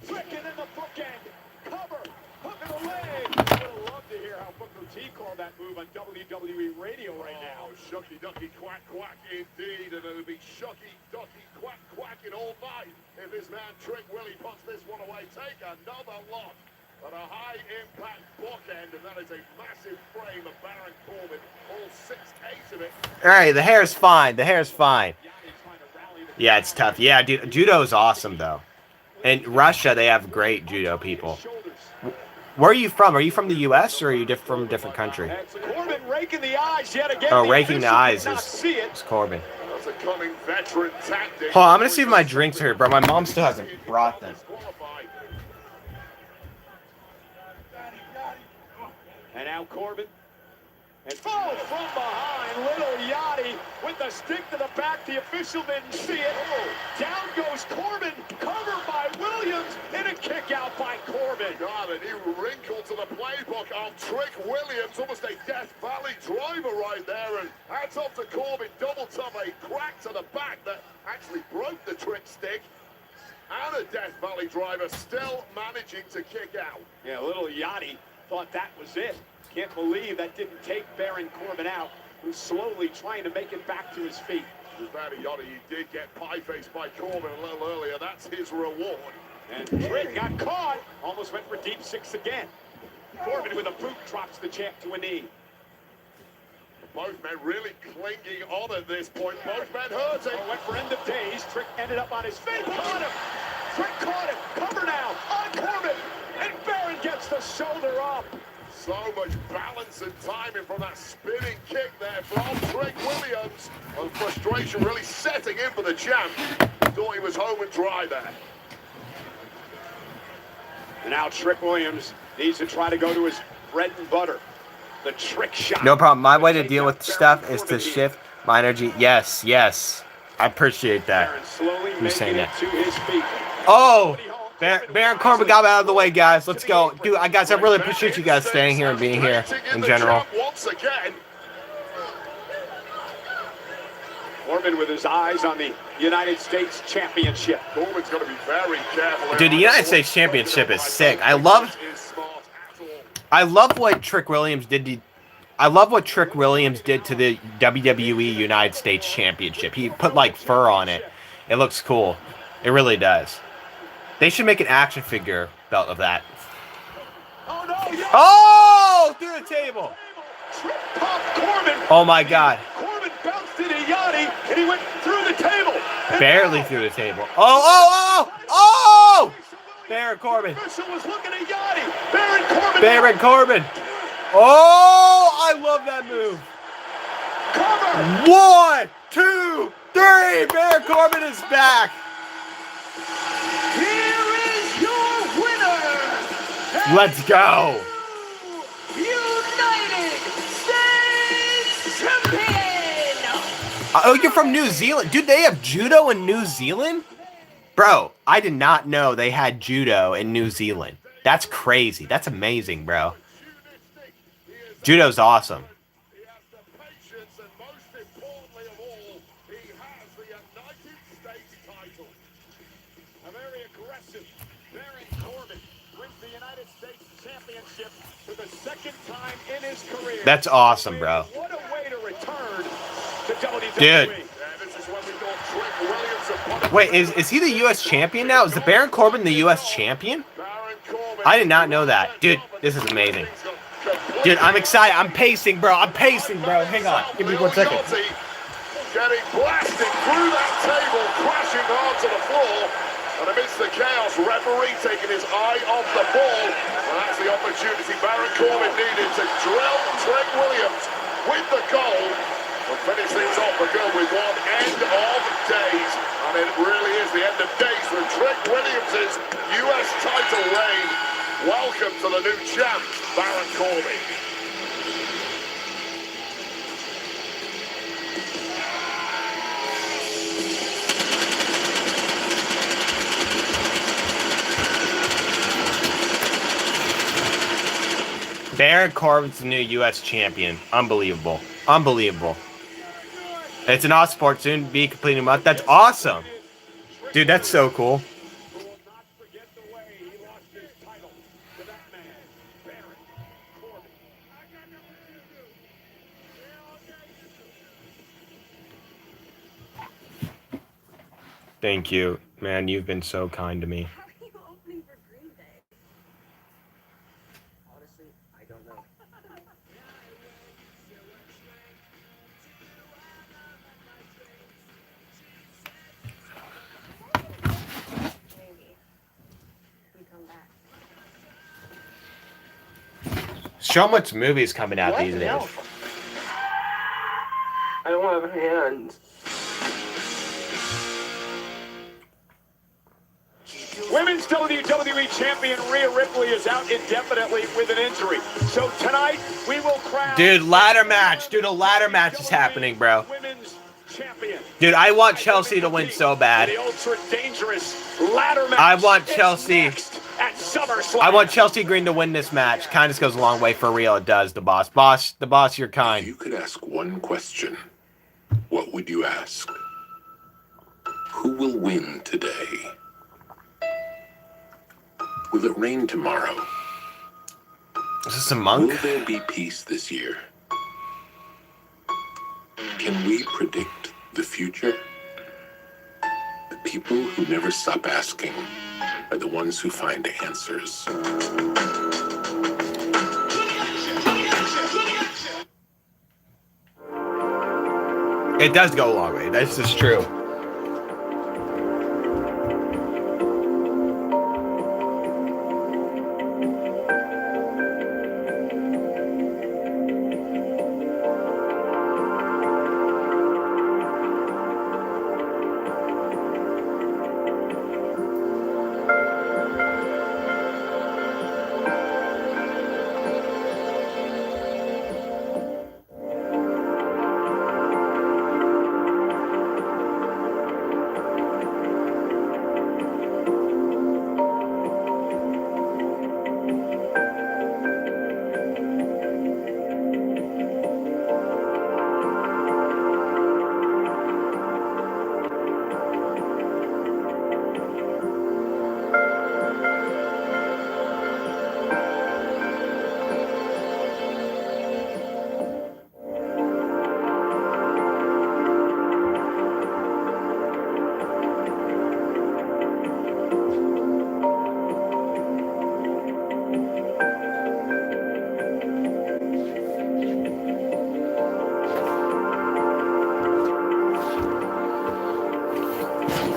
Trick, and then the bookend. Cover. Hook in the leg. I would love to hear how Booker T called that move on WWE radio right now. Shucky ducky quack quack indeed, and it'll be shucky ducky quack quacking all night if this man Trick Willie puts this one away. Take another lock at a high impact bookend, and that is a massive frame of Baron Corbin, all 6/8 of it. All right, the hair's fine. The hair's fine. Yeah, it's tough. Yeah, dude, judo is awesome though. In Russia, they have great judo people. Where are you from? Are you from the U.S. or are you from a different country? Corbin raking the eyes yet again. Oh, raking the eyes is Corbin. That's a coming veteran tactic. Hold on, I'm gonna see if my drinks are here, bro. My mom still hasn't brought them. And now Corbin. And from behind, Little Yachty with the stick to the back. The official didn't see it. Down goes Corbin, covered by Williams, and a kick out by Corbin. God, a new wrinkle to the playbook of Trick Williams. Almost a Death Valley driver right there. And hats off to Corbin. Double top, a crack to the back that actually broke the Trick stick. And a Death Valley driver still managing to kick out. Yeah, Little Yachty thought that was it. Can't believe that didn't take Baron Corbin out, who's slowly trying to make it back to his feet. Baron Yachty, he did get pie-faced by Corbin a little earlier. That's his reward. And Trick got caught. Almost went for deep six again. Corbin with a boot drops the champ to a knee. Both men really clinging on at this point. Both men hurting. Went for end of days. Trick ended up on his feet. Caught him. Trick caught him. Cover now on Corbin. And Baron gets the shoulder up. So much balance and timing from that spinning kick there from Trick Williams. And frustration really setting in for the champ. Thought he was home and dry there. And now Trick Williams needs to try to go to his bread and butter. The trick shot. No problem. My way to deal with stuff is to shift my energy. Yes, yes. I appreciate that. Who's saying that? Oh! Baron Corbin got out of the way, guys. Let's go. Dude, guys, I really appreciate you guys staying here and being here in general. Once again. Corbin with his eyes on the United States Championship. Corbin's going to be very careful. Dude, the United States Championship is sick. I love what Trick Williams did. I love what Trick Williams did to the WWE United States Championship. He put like fur on it. It looks cool. It really does. They should make an action figure belt of that. Oh, no, yes. Oh, through the table. Corbin. Oh my God. Corbin bounced into Yachty, and he went through the table. Barely through the table. Oh! Baron Corbin. Was looking at Yachty. Baron Corbin. Oh, I love that move. Cover. 1, 2, 3. Baron Corbin is back. Here is your winner. Let's go. United States Champion. Oh, you're from New Zealand. Dude, they have judo in New Zealand? Bro, I did not know they had judo in New Zealand. That's crazy. That's amazing, bro. Judo's awesome. He has the patience, and most importantly of all, he has the United States title. A very aggressive Baron Corbin wins the United States Championship for the 2nd time in his career. That's awesome, bro. What a way to return to WWE. Dude. And this is when we go Trick Williams of Wait, is he the U.S. champion now? Is the Baron Corbin the U.S. champion? I did not know that. Dude, this is amazing. Dude, I'm excited. I'm pacing, bro. I'm pacing, bro. Hang on. Give me 1 second. Getting blasted through that table, crashing hard to the floor. And amidst the chaos, referee taking his eye off the ball. And that's the opportunity Baron Corbin needed to drill Trick Williams with the goal. And finish things off for good with one end of days. And it really is the end of days for Trick Williams' US title reign. Welcome to the new champ, Baron Corbin. Baron Corbin's the new U.S. champion. Unbelievable. Unbelievable. It's an awesome sport, soon to be completing a month. That's awesome. Dude, that's so cool. Thank you. Man, you've been so kind to me. So much movies coming out these days. No. I don't have hands. Women's WWE Champion Rhea Ripley is out indefinitely with an injury. So tonight, we will crown... Dude, ladder match. Dude, a ladder match is happening, bro. Women's Champion. Dude, I want Chelsea to win so bad. The ultra-dangerous ladder match. I want Chelsea... at SummerSlam. I want Chelsea Green to win this match. Kindness goes a long way for real. It does, the boss. The boss, you're kind. If you could ask one question, what would you ask? Who will win today? Will it rain tomorrow? Is this a monk? Will there be peace this year? Can we predict the future? The people who never stop asking are the ones who find answers. It does go a long way. This is true.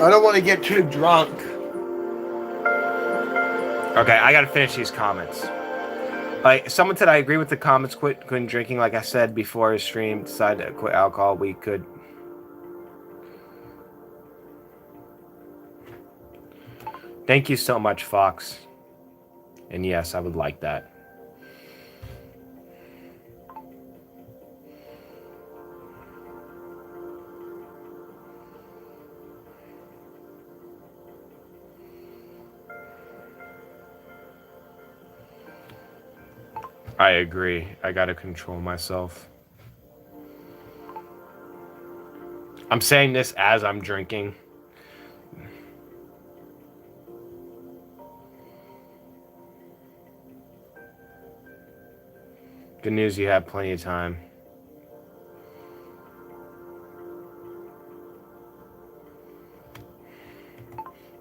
I don't want to get too drunk. Okay, I gotta finish these comments. Someone said I agree with the comments. Quitting drinking, like I said before his stream. Decided to quit alcohol. We could. Thank you so much, Fox. And yes, I would like that. I agree. I gotta control myself. I'm saying this as I'm drinking. Good news, you have plenty of time.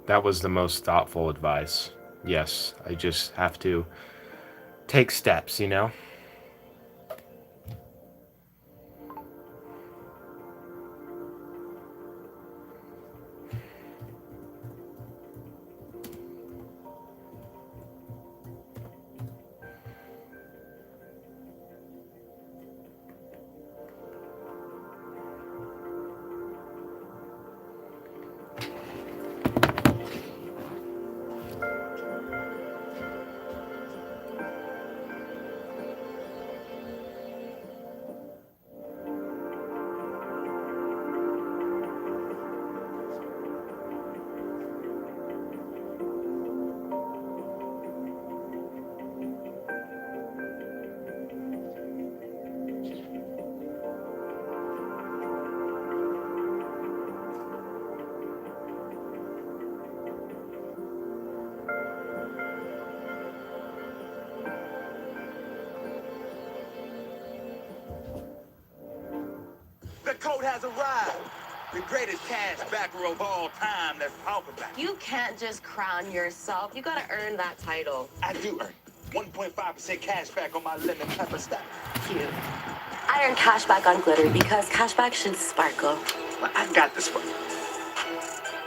That was the most thoughtful advice. Yes, I just have to take steps, you know? The coat has arrived. The greatest cash backer of all time. Let's talk about it. You can't just crown yourself. You gotta earn that title. I do earn 1.5% cash back on my lemon pepper stuff. Cute. I earn cash back on glitter because cash back should sparkle. Well, I got the sparkle.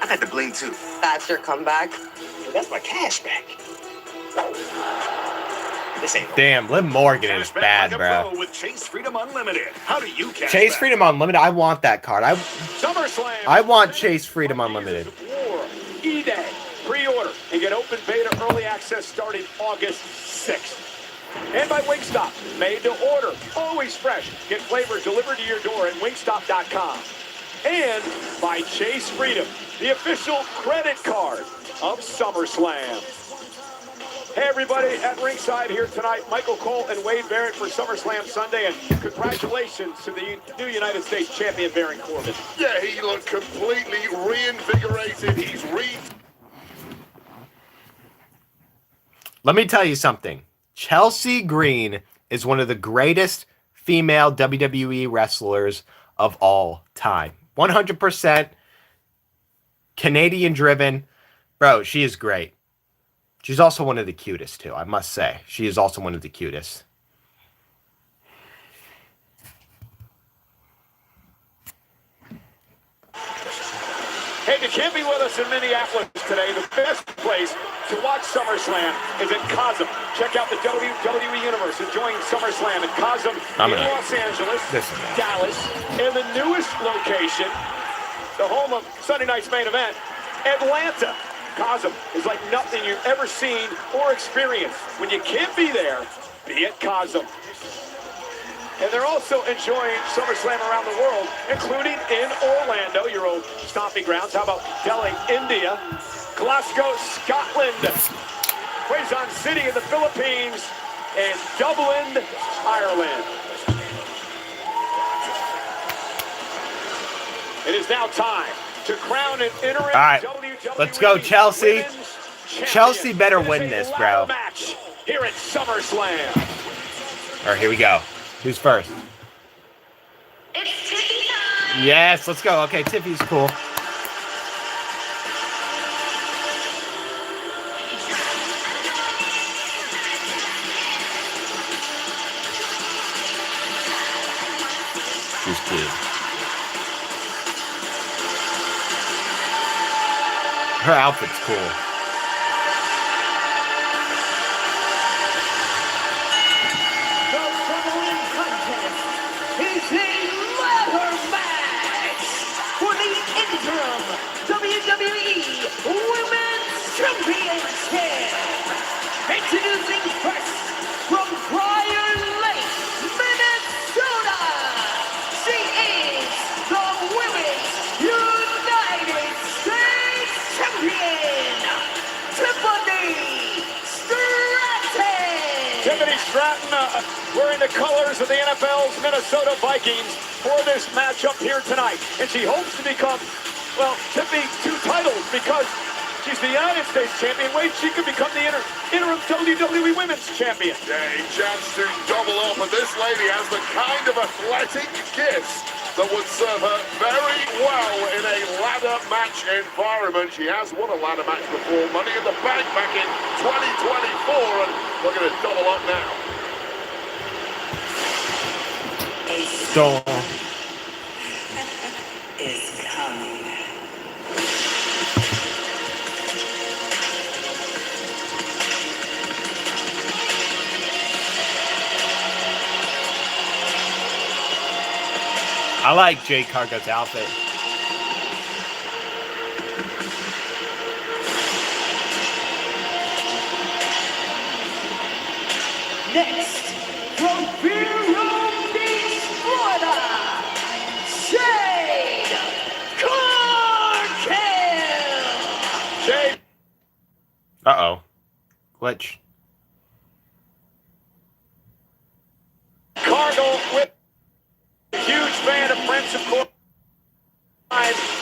I got the bling too. That's your comeback. That's my cash back. This ain't Damn, Liv Morgan is bad, like bro. with Chase Freedom Unlimited. How do you cash Chase back? Freedom Unlimited. I want that card. SummerSlam. I want Chase Freedom Unlimited. War. E-Day. Pre-order and get open beta early access starting August 6th. And by Wingstop. Made to order. Always fresh. Get flavor delivered to your door at wingstop.com. And by Chase Freedom, the official credit card of SummerSlam. Hey, everybody, at ringside here tonight, Michael Cole and Wade Barrett for SummerSlam Sunday, and congratulations to the new United States champion, Baron Corbin. Yeah, he looked completely reinvigorated. He's Let me tell you something. Chelsea Green is one of the greatest female WWE wrestlers of all time. 100% Canadian driven. Bro, she is great. She's also one of the cutest, too, I must say. She is also one of the cutest. Hey, you can't be with us in Minneapolis today. The best place to watch SummerSlam is at Cosm. Check out the WWE Universe enjoying SummerSlam at Cosm in Los Angeles, Dallas, and the newest location, the home of Sunday night's main event, Atlanta. Cosm is like nothing you've ever seen or experienced. When you can't be there, be at Cosm. And they're also enjoying SummerSlam around the world, including in Orlando, your old stomping grounds. How about Delhi, India, Glasgow, Scotland, Quezon City in the Philippines, and Dublin, Ireland. It is now time to crown an interim WWE Let's go, Chelsea. Chelsea better win this, bro. Match here at SummerSlam. All right, here we go. Who's first? It's Tiffy time. Yes, let's go. Okay, Tiffy's cool. She's cute. Her outfit's cool. Is a ladder match for the interim WWE Women's Championship. Championship. Introducing first from Briar Lake, Minnesota. She is the Women's United States Champion, Tiffany Stratton. Tiffany Stratton wearing the colors of the NFL's Minnesota Vikings for this matchup here tonight. And she hopes to become, well, Tiffany 2 titles because she's the United States champion. Wait, she could become the interim WWE Women's Champion. Yeah, a chance to double up, and this lady has the kind of athletic gifts that would serve her very well in a ladder match environment. She has won a ladder match before, Money in the Bank back in 2024, and we're going to double up now. Storm is coming. I like Jade Cargill's outfit. Next, from Vero Beach, Florida, Jade Cargill. Jade. Uh-oh. Glitch. Cargill with a huge fan of Prince of Court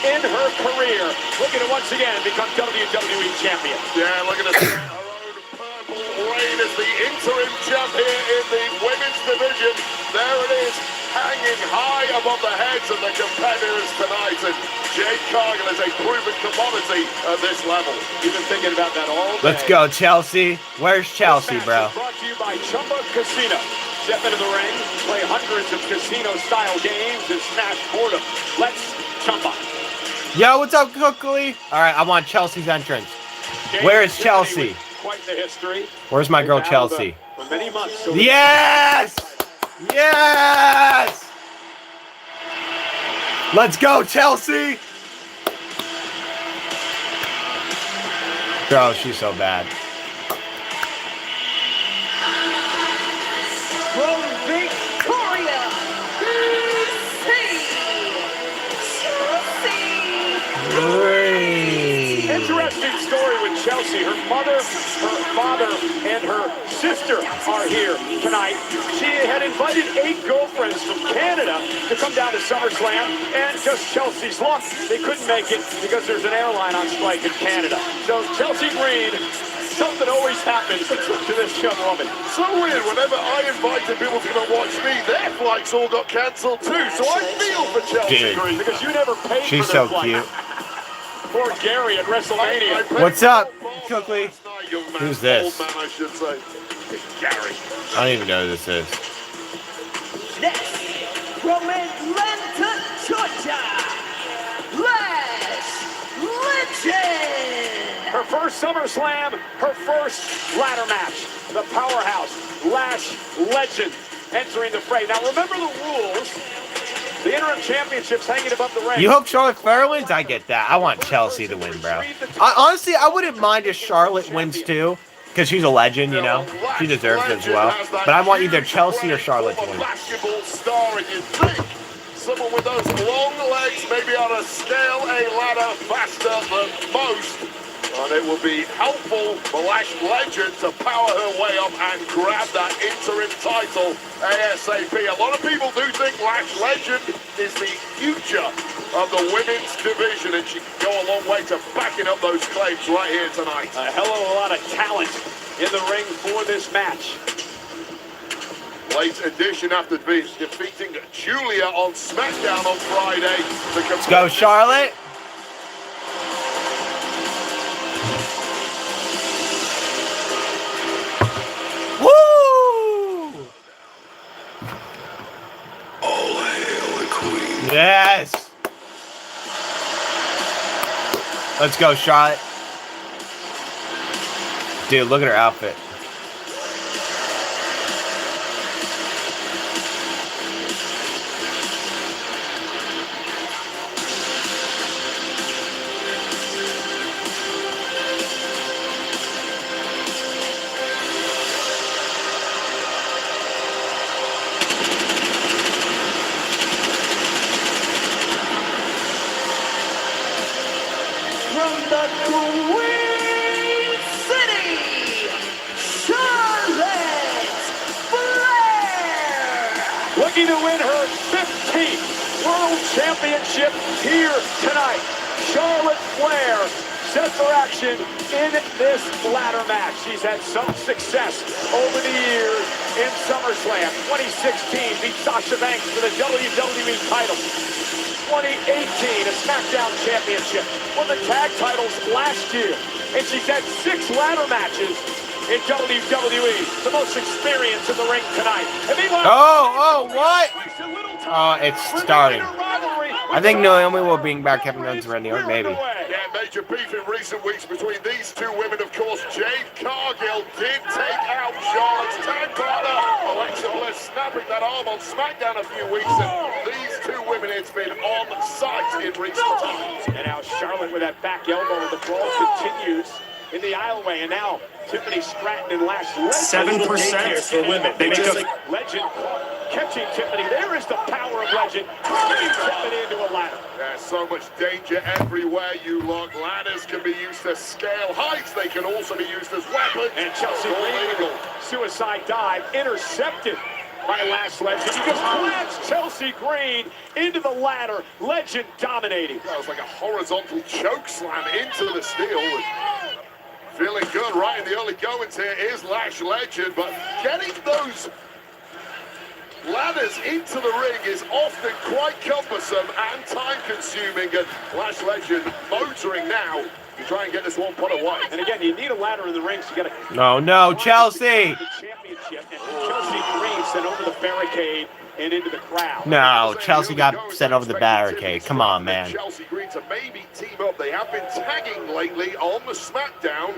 in her career. Looking to once again become WWE champion. Yeah, look at this. Her own purple reign as the interim champ here in the women's division. There it is, hanging high above the heads of the competitors tonight. And Jade Cargill is a proven commodity at this level. You've been thinking about that all day. Let's go, Chelsea. Where's Chelsea, bro? Brought to you by Chumba Casino. Step into the ring, play hundreds of casino-style games, and smash boredom. Let's Chumba. Yo, what's up, Cookley? All right, I want Chelsea's entrance. Where is Chelsea? Quite the history. Where's my girl, Chelsea? For many months. So Yes! Yes! Let's go, Chelsea! Bro, she's so bad. From Victoria, BC, Chelsea. Interesting story with Chelsea. Her mother, her father, and her sister are here tonight. She had invited 8 girlfriends from Canada to come down to SummerSlam, and just Chelsea's luck, they couldn't make it because there's an airline on strike in Canada. So Chelsea Green, something always happens to this young woman. So weird, whenever I invited people to come and watch me, their flights all got cancelled too. So I feel for Chelsea Green. Because you never paid She's for their so flight. cute. Poor Gary at WrestleMania. What's up, Cookley? Who's this? Old man, I should say. Gary. I don't even know who this is. Next, from Atlanta, Georgia, Lash Legend. Her first SummerSlam, her first ladder match. The powerhouse, Lash Legend, entering the fray. Now remember the rules. The interim championship's hanging above the ring. You hope Charlotte Flair wins? I get that. I want Chelsea to win, bro. Honestly, I wouldn't mind if Charlotte wins too, because she's a legend, you know. She deserves it as well. But I want either Chelsea or Charlotte to win. Basketball star, and you think someone with those long legs may be able to scale a ladder faster than most. And it will be helpful for Lash Legend to power her way up and grab that interim title ASAP. A lot of people do think Lash Legend is the future of the women's division, and she can go a long way to backing up those claims right here tonight. A hell of a lot of talent in the ring for this match. Late addition after defeating Julia on SmackDown on Friday. Let's go, Charlotte. Woo! All hail the queen. Yes. Let's go, Charlotte. Dude, look at her outfit. looking to win her 15th World Championship here tonight. Charlotte Flair set for action in this ladder match. She's had some success over the years in SummerSlam. 2016 beat Sasha Banks for the WWE title. 2018, a SmackDown championship. Won the tag titles last year. And she's had 6 ladder matches in WWE. The most experience in the ring tonight. And meanwhile, what? Oh, it's starting. I think Naomi will bring back Kevin Owens and Randy Orton, maybe. Yeah, major beef in recent weeks between these two women. Of course, Jade Cargill did take out Charlotte's tag partner, Alexa Bliss, snapping that arm on SmackDown a few weeks. And these two women, it's been on site in recent times. And now Charlotte with that back elbow. The brawl continues in the aisleway. And now Tiffany Stratton and Lash Legend. 7% for women. They make a Legend catching Tiffany. There is the power of Legend. Turning Tiffany into a ladder. There's so much danger everywhere you look. Ladders can be used to scale heights. They can also be used as weapons. And Chelsea Green, suicide dive, intercepted by Lash Legend. He just plants Chelsea Green into the ladder. Legend dominating. That was like a horizontal choke slam into the steel. Feeling good right in the early goings here is Lash Legend, but getting those ladders into the ring is often quite cumbersome and time-consuming, and Lash Legend motoring now to try and get this one put away. And again, you need a ladder in the ring to get a... No, Chelsea! The championship, and Chelsea Green sent over the barricade and into the crowd. No, Chelsea got sent over the barricade. Come on, man. Chelsea Green to maybe team up. They have been tagging lately on the SmackDown,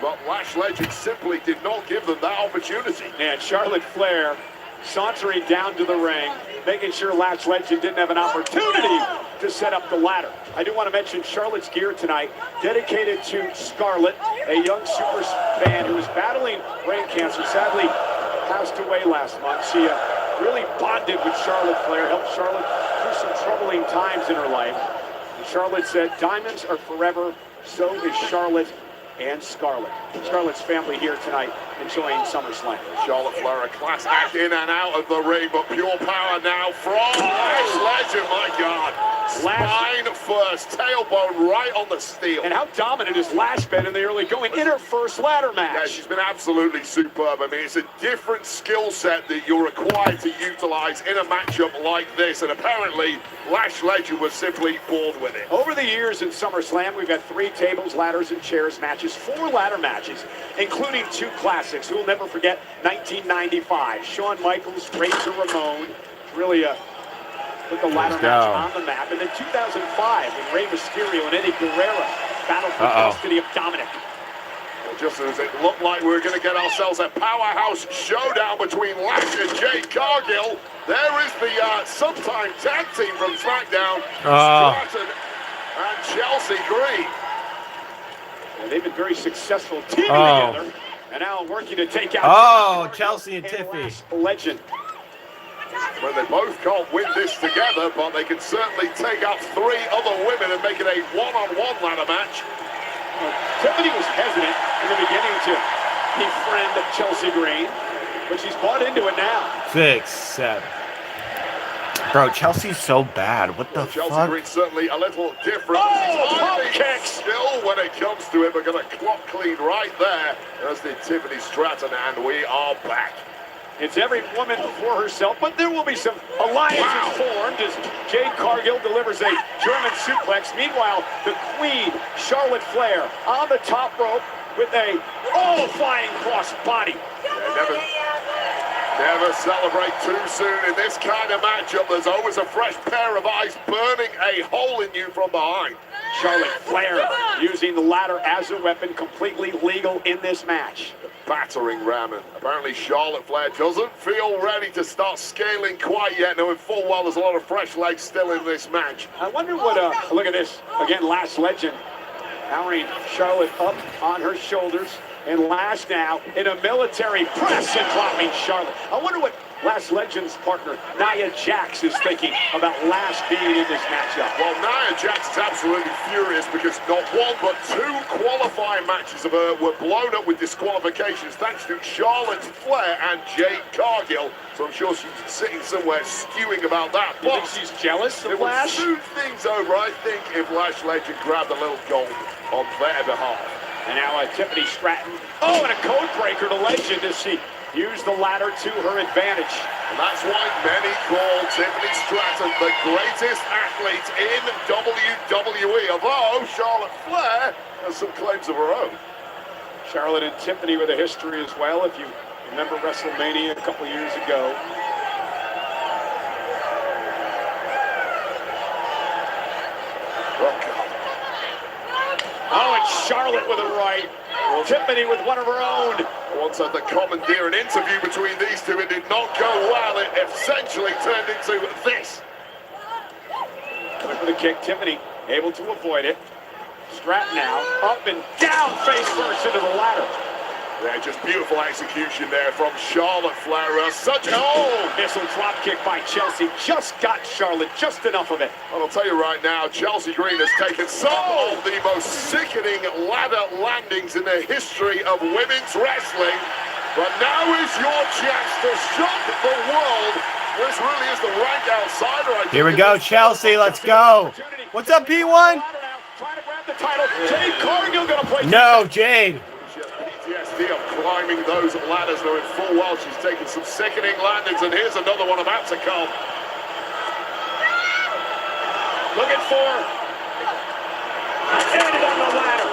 but Lash Legend simply did not give them that opportunity. And Charlotte Flair sauntering down to the ring, making sure Lash Legend didn't have an opportunity to set up the ladder. I do want to mention Charlotte's gear tonight, dedicated to Scarlett, a young super fan who was battling brain cancer. Sadly, passed away last month. She really bonded with Charlotte Flair, helped Charlotte through some troubling times in her life. And Charlotte said, "Diamonds are forever, so is Charlotte and Scarlett." Scarlett's family here tonight enjoying SummerSlam. Charlotte Flair, a class act in and out of the ring, but pure power now from Lash Legend, my God. Spine first, tailbone right on the steel. And how dominant has Lash been in the early going in her first ladder match? Yeah, she's been absolutely superb. I mean, it's a different skill set that you're required to utilize in a matchup like this, and apparently Lash Legend was simply born with it. Over the years in SummerSlam, we've got 3 tables, ladders, and chairs matches, 4 ladder matches, including 2 classics. Who will never forget 1995? Shawn Michaels, Razor Ramon, really put the ladder match on the map. And then 2005, when Rey Mysterio and Eddie Guerrero battled for custody of Dominic. Well, just as it looked like we were going to get ourselves a powerhouse showdown between Lash and Jade Cargill, there is the sometime tag team from SmackDown, Stratton and Chelsea Green. And they've been very successful teaming together, and now working to take out Chelsea and Tiffany. Legend. Well, they both can't win this together, but they can certainly take out 3 other women and make it a one-on-one ladder match. Tiffany was hesitant in the beginning to befriend Chelsea Green, but she's bought into it now. 6, 7. Bro, Chelsea's so bad. What the Chelsea fuck? Green's certainly a little different. Pump kick! Still, when it comes to it, we're going to clock clean right there. As did Tiffany Stratton, and we are back. It's every woman for herself, but there will be some alliances formed as Jade Cargill delivers a German suplex. Meanwhile, the Queen, Charlotte Flair, on the top rope with a flying cross body. Never celebrate too soon in this kind of matchup. There's always a fresh pair of eyes burning a hole in you from behind. Charlotte Flair using the ladder as a weapon, completely legal in this match. Battering ram, and apparently Charlotte Flair doesn't feel ready to start scaling quite yet, knowing full well there's a lot of fresh legs still in this match. I wonder what, look at this, again, Lash Legend, powering Charlotte up on her shoulders, and Lash now in a military press and dropping Charlotte. I wonder what Lash Legend's partner, Nia Jax, is thinking about Lash being in this matchup. Well, Nia Jax is absolutely furious because not one but two qualifying matches of her were blown up with disqualifications thanks to Charlotte Flair and Jade Cargill. So I'm sure she's sitting somewhere stewing about that. You think she's jealous of Lash? It would smooth things over, I think, if Lash Legend grabbed a little gold on their behalf. And now Tiffany Stratton. Oh, and a code breaker to Legend as she used the ladder to her advantage. And that's why many call Tiffany Stratton the greatest athlete in WWE, although Charlotte Flair has some claims of her own. Charlotte and Tiffany with a history as well, if you remember WrestleMania a couple years ago. Oh, and Charlotte with a right. Tiffany with one of her own. Once at the commandeer, an interview between these two, it did not go well. It essentially turned into this. Went for the kick. Tiffany able to avoid it. Stratton now up and down face first into the ladder. Yeah, just beautiful execution there from Charlotte Flair. Missile drop kick by Chelsea. Just got Charlotte, just enough of it. And I'll tell you right now, Chelsea Green has taken some of the most sickening ladder landings in the history of women's wrestling. But now is your chance to shock the world. This really is the rank outsider. Here we go, Chelsea. Let's go. What's up, P1? Trying to grab the title. Jade Cargill gonna play. No, Jade. PTSD of climbing those ladders, knowing full well she's taken some sickening landings, and here's another one about to come. Looking for ended on the ladder.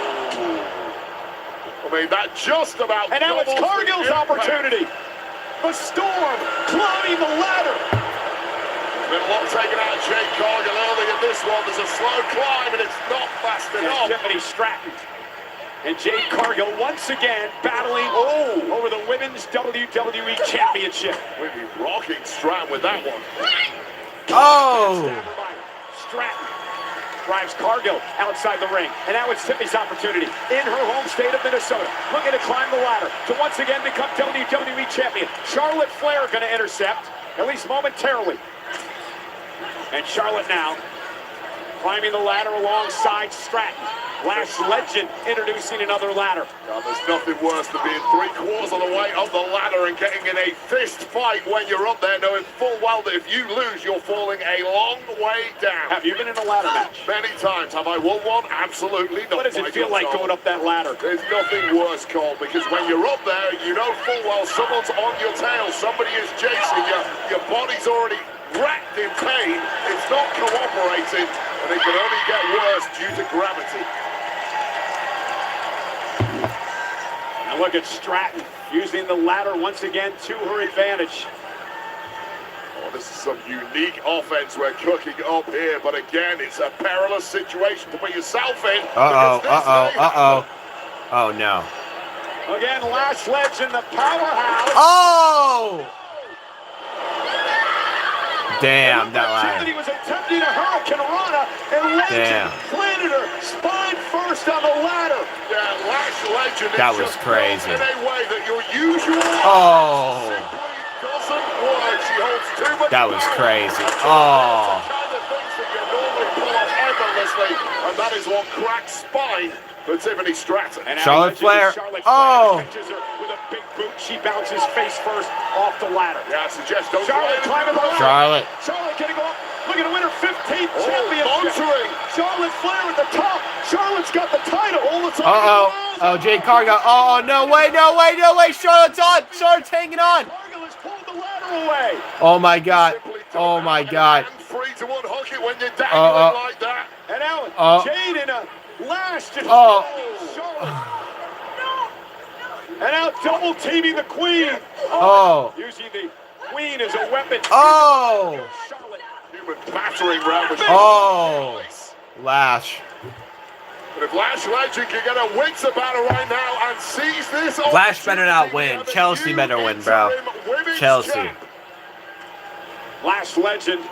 I mean, that just about. And now it's Cargill's opportunity. The Storm climbing the ladder. Been a lot taken out of Jade Cargill early in this one. There's a slow climb, and it's not fast enough. Tiffany Stratton. And Jade Cargill once again battling over the Women's WWE Championship. We'll be rocking Stratton with that one. Oh! Stratton drives Cargill outside the ring. And now it's Tiffany's opportunity in her home state of Minnesota. Looking to climb the ladder to once again become WWE Champion. Charlotte Flair going to intercept, at least momentarily. And Charlotte now climbing the ladder alongside Stratton. Lash Legend introducing another ladder. Now, there's nothing worse than being 3/4 of the way up the ladder and getting in a fist fight when you're up there, knowing full well that if you lose, you're falling a long way down. Have you been in a ladder match? Many times. Have I won one? Absolutely not. What does it feel like going up that ladder? There's nothing worse, Cole, because when you're up there, you know full well someone's on your tail, somebody is chasing you, your body's already wrapped in pain, it's not cooperating, and it can only get worse due to gravity. And look at Stratton using the ladder once again to her advantage. Oh, this is some unique offense we're cooking up here, but again, it's a perilous situation to put yourself in. Oh, no. Again, Lash Legend, the powerhouse. Oh! Damn, that ladder. He was attempting a Hurricane Rana, and Legend planted her spine first on the ladder. Yeah, Lash Legend that was crazy. In a way that your usual simply doesn't work. She holds too much that was power. Crazy. Oh. The kind of things that you normally pull off effortlessly, and that is what cracks spine for Tiffany Stratton. And Charlotte Flair. Oh. Catches her with a big boot. She bounces face first off the ladder. Yeah, I suggest don't Charlotte climbing the ladder. Charlotte gonna go up. Looking to win her 15th championship. Charlotte Flair at the top. Charlotte's got the title all the time. Oh, Jade Cargill. Oh, no way. Charlotte's on. Charlotte's hanging on. Cargill has pulled the ladder away. Oh, my God. Oh, my God. Free to unhook it when you're dangling like that. And now Jade in a Lash just and now double teaming the Queen. Using the Queen as a weapon. Charlotte. Human battering round the Lash. But if Lash Legend can get a wits about her right now and seize this, Lash better not win. Chelsea better win, bro. Chelsea. Lash Legend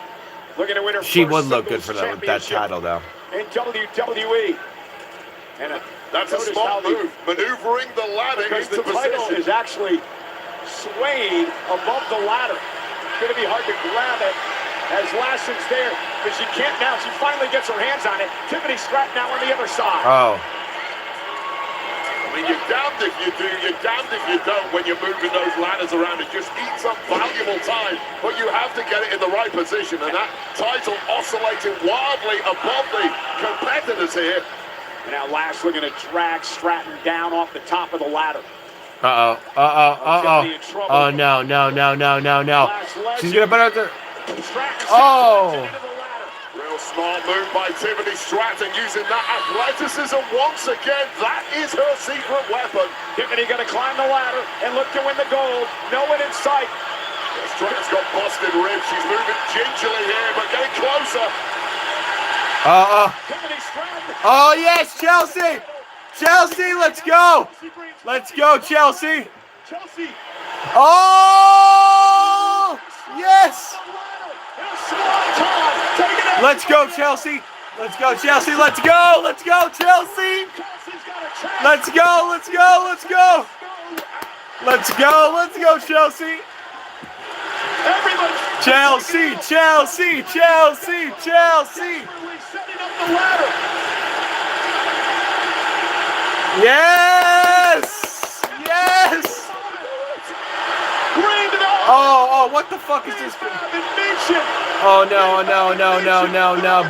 looking to win her. She would look good for that title, though. In WWE. And that's a smart move, maneuvering the ladder because into the title position. is actually swaying above the ladder. going to be hard to grab it as Lashley's there, but she can't now. She finally gets her hands on it. Tiffany Stratton now on the other side. Oh. I mean, you're damned if you do, you're damned if you don't when you're moving those ladders around. It just eats up valuable time, but you have to get it in the right position, and that title oscillating wildly above the competitors here. And now Lashley going to drag Stratton down off the top of the ladder. Uh-oh. Oh, no. She's going to put her there. Oh. Real smart move by Tiffany Stratton, using that athleticism once again. That is her secret weapon. Tiffany going to climb the ladder and look to win the gold. No one in sight. Stratton's got busted ribs. She's moving gingerly here, but getting closer. Oh, yes, Chelsea. Chelsea, let's go. Let's go, Chelsea. Oh, yes. Let's go, Chelsea. Let's go, Chelsea. Let's go. Let's go, Chelsea. Let's go. Let's go. Let's go. Let's go. Let's go, Chelsea. Chelsea. Chelsea. Chelsea. Chelsea. Yes. Yes. Oh, what the fuck is this? Oh, no.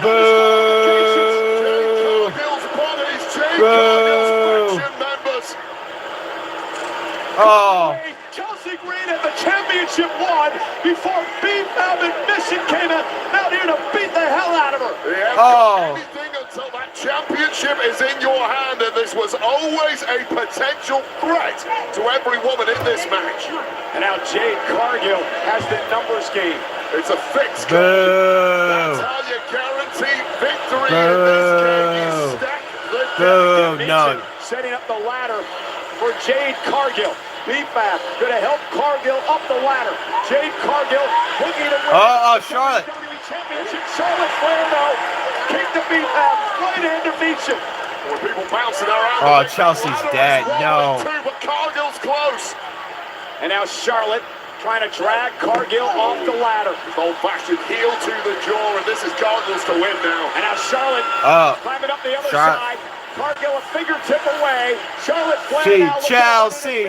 Boo. Boo. Oh. Chelsea Green at the championship won before B-Fab and Mission came out here to beat the hell out of her. Yeah, anything until that championship is in your hand, and this was always a potential threat to every woman in this match. And now Jade Cargill has the numbers game. It's a fix. Boo. That's how you guarantee victory in this game. You stack the deck. No. Setting up the ladder for Jade Cargill. B-Fab going to help Cargill up the ladder. Jade Cargill looking to win. Oh, Charlotte. WWE Championship. Charlotte Flair, though. Kick to B-Fab. Right into Misha. People bouncing around. Oh, Chelsea's dead. No. But Cargill's close. And now Charlotte trying to drag Cargill off the ladder. Old-fashioned heel to the jaw, and this is Cargill's to win now. And now Charlotte climbing up the other side. Cargill a fingertip away. Charlotte Flair now. Chelsea.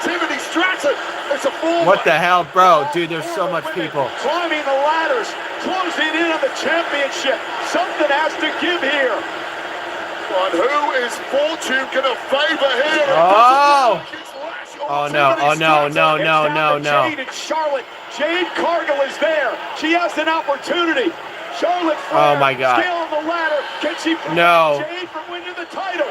Tiffany Stratton. It's a full. What the hell, bro? Dude, there's so much people. Climbing the ladders, closing in on the championship. Something has to give here. And who is fortune gonna favor here? Oh no. Jade and Charlotte. Jade Cargill is there. She has an opportunity. Charlotte Flair, oh my God. Still on the ladder. Can she no. Jade from winning the title?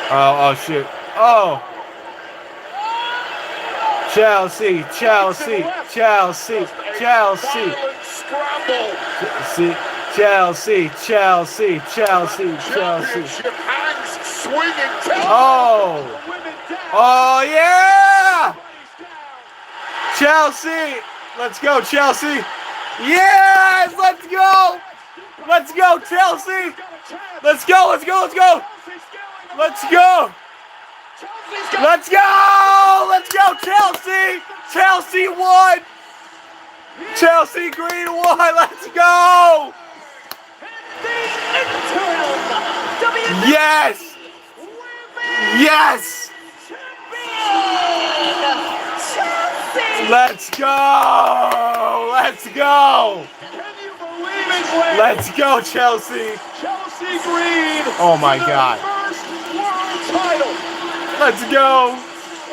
Oh shit. Oh. Chelsea. Scramble. Chelsea. Championship hangs swinging. Oh yeah! Chelsea! Let's go, Chelsea! Yes! Let's go! Let's go, Chelsea! Let's go! Let's go! Chelsea! Chelsea won! Chelsea Green won! Let's go! Yes! Yes! Let's go! Let's go! Let's go, Chelsea! Chelsea Green! Oh my God! First world title! Let's go!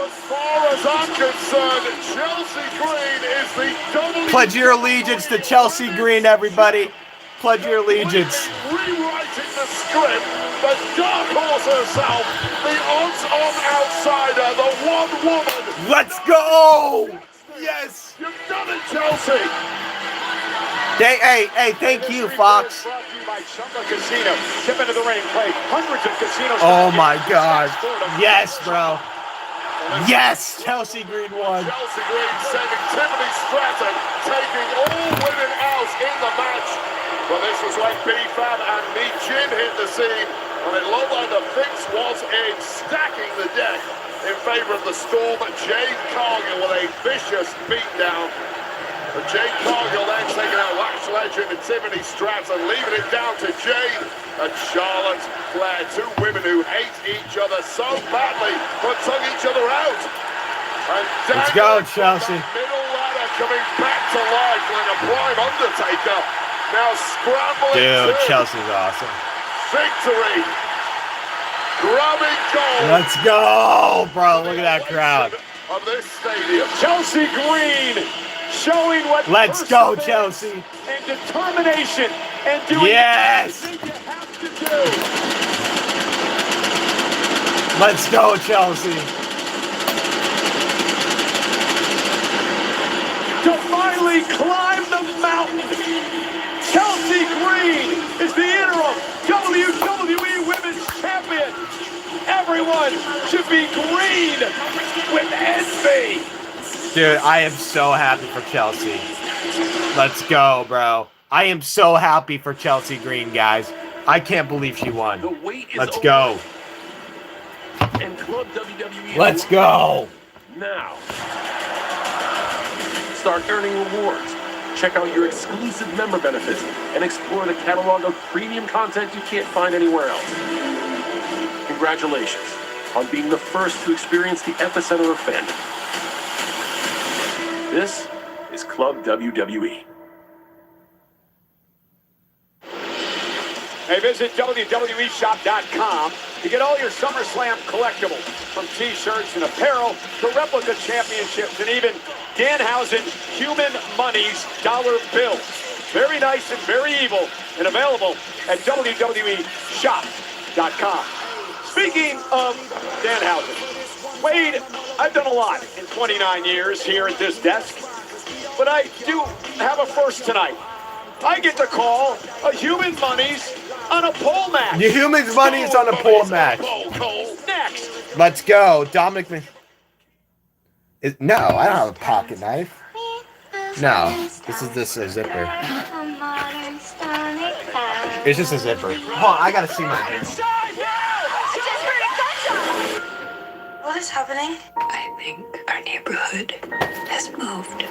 As far as I'm concerned, Chelsea Green is the WWE. Pledge your allegiance to Chelsea Green, everybody. Pledge your allegiance. Rewriting the script, the dark horse herself, the odds-on outsider, the one woman. Let's go! Yes! You've done it, Chelsea! Hey, thank you, Fox. Oh my God. Yes, bro. Yes, Chelsea Green won. Chelsea Green sending Tiffany Stratton, taking all women out in the match. But this was when B-Fab and Me Jin hit the scene, and it looked like the fix was in, stacking the deck in favor of the Storm. Jade Cargill with a vicious beatdown. But Jade Cargill then taking out Lash Legend and Tiffany Stratton, leaving it down to Jade and Charlotte Flair, two women who hate each other so badly but took each other out. And let's go, Chelsea. Middle ladder coming back to life like a prime Undertaker. Now scrambling. Dude, Chelsea's awesome. Victory. Grabbing gold. Let's go, bro. Look at that crowd. Of this stadium. Chelsea Green showing what. Let's go, Chelsea. And determination and doing yes. everything you have to do. Let's go, Chelsea. To finally climb the mountain. Chelsea Green is the interim WWE Women's Champion. Everyone should be green with envy. Dude, I am so happy for Chelsea. Let's go, bro. I am so happy for Chelsea Green, guys. I can't believe she won. Let's go. And Club WWE. Let's go. Now, start earning rewards. Check out your exclusive member benefits and explore the catalog of premium content you can't find anywhere else. Congratulations on being the first to experience the epicenter of fandom. This is Club WWE. Hey, visit WWEshop.com to get all your SummerSlam collectibles, from T-shirts and apparel to replica championships and even Danhausen Human Money's dollar bills. Very nice and very evil, and available at WWEshop.com. Speaking of Danhausen, Wade, I've done a lot in 29 years here at this desk, but I do have a first tonight. I get to call a Human Money's on a pole match. The Human Money's on a pole match. Next. Let's go. Dominic. No, I don't have a pocket knife. No, this is a zipper. It's just a zipper. Hold on, I gotta see my hands. What is happening? I think our neighborhood has moved.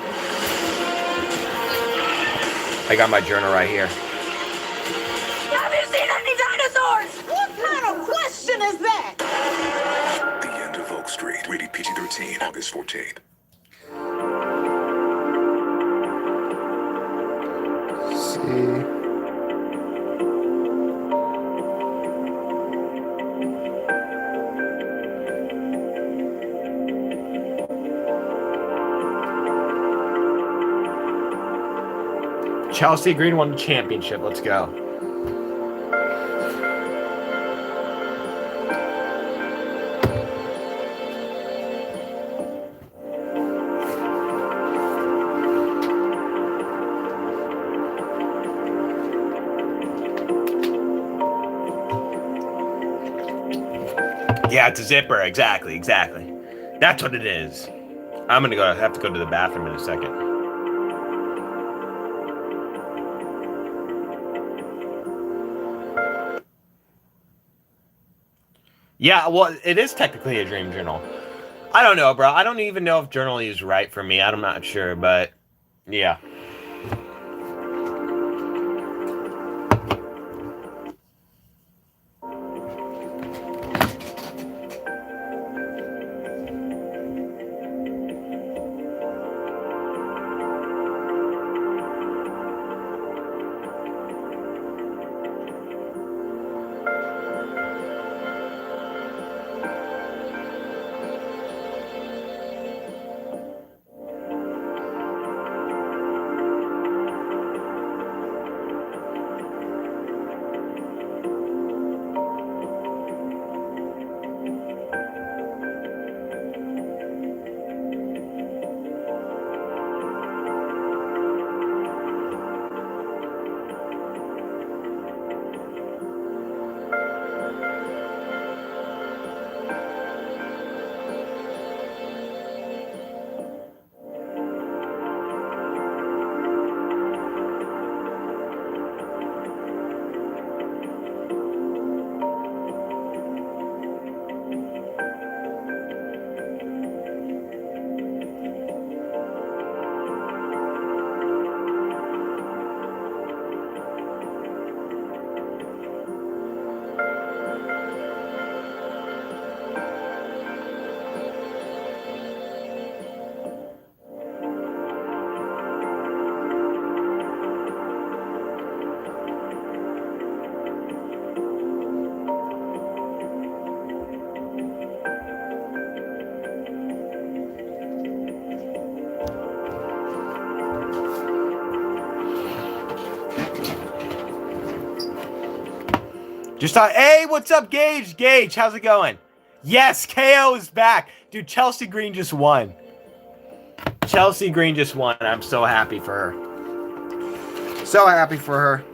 I got my journal right here. Have you seen any dinosaurs? What kind of question is that? The End of Oak Street, rated PG-13, August 14th. See. Chelsea Green won the championship. Let's go. Yeah, it's a zipper. Exactly. That's what it is. I'm gonna have to go to the bathroom in a second. Yeah, well, it is technically a dream journal. I don't know, bro. I don't even know if journaling is right for me. I'm not sure, but yeah. Just thought, hey, what's up, Gage? Gage, how's it going? Yes, KO is back. Dude, Chelsea Green just won. Chelsea Green just won. I'm so happy for her. So happy for her.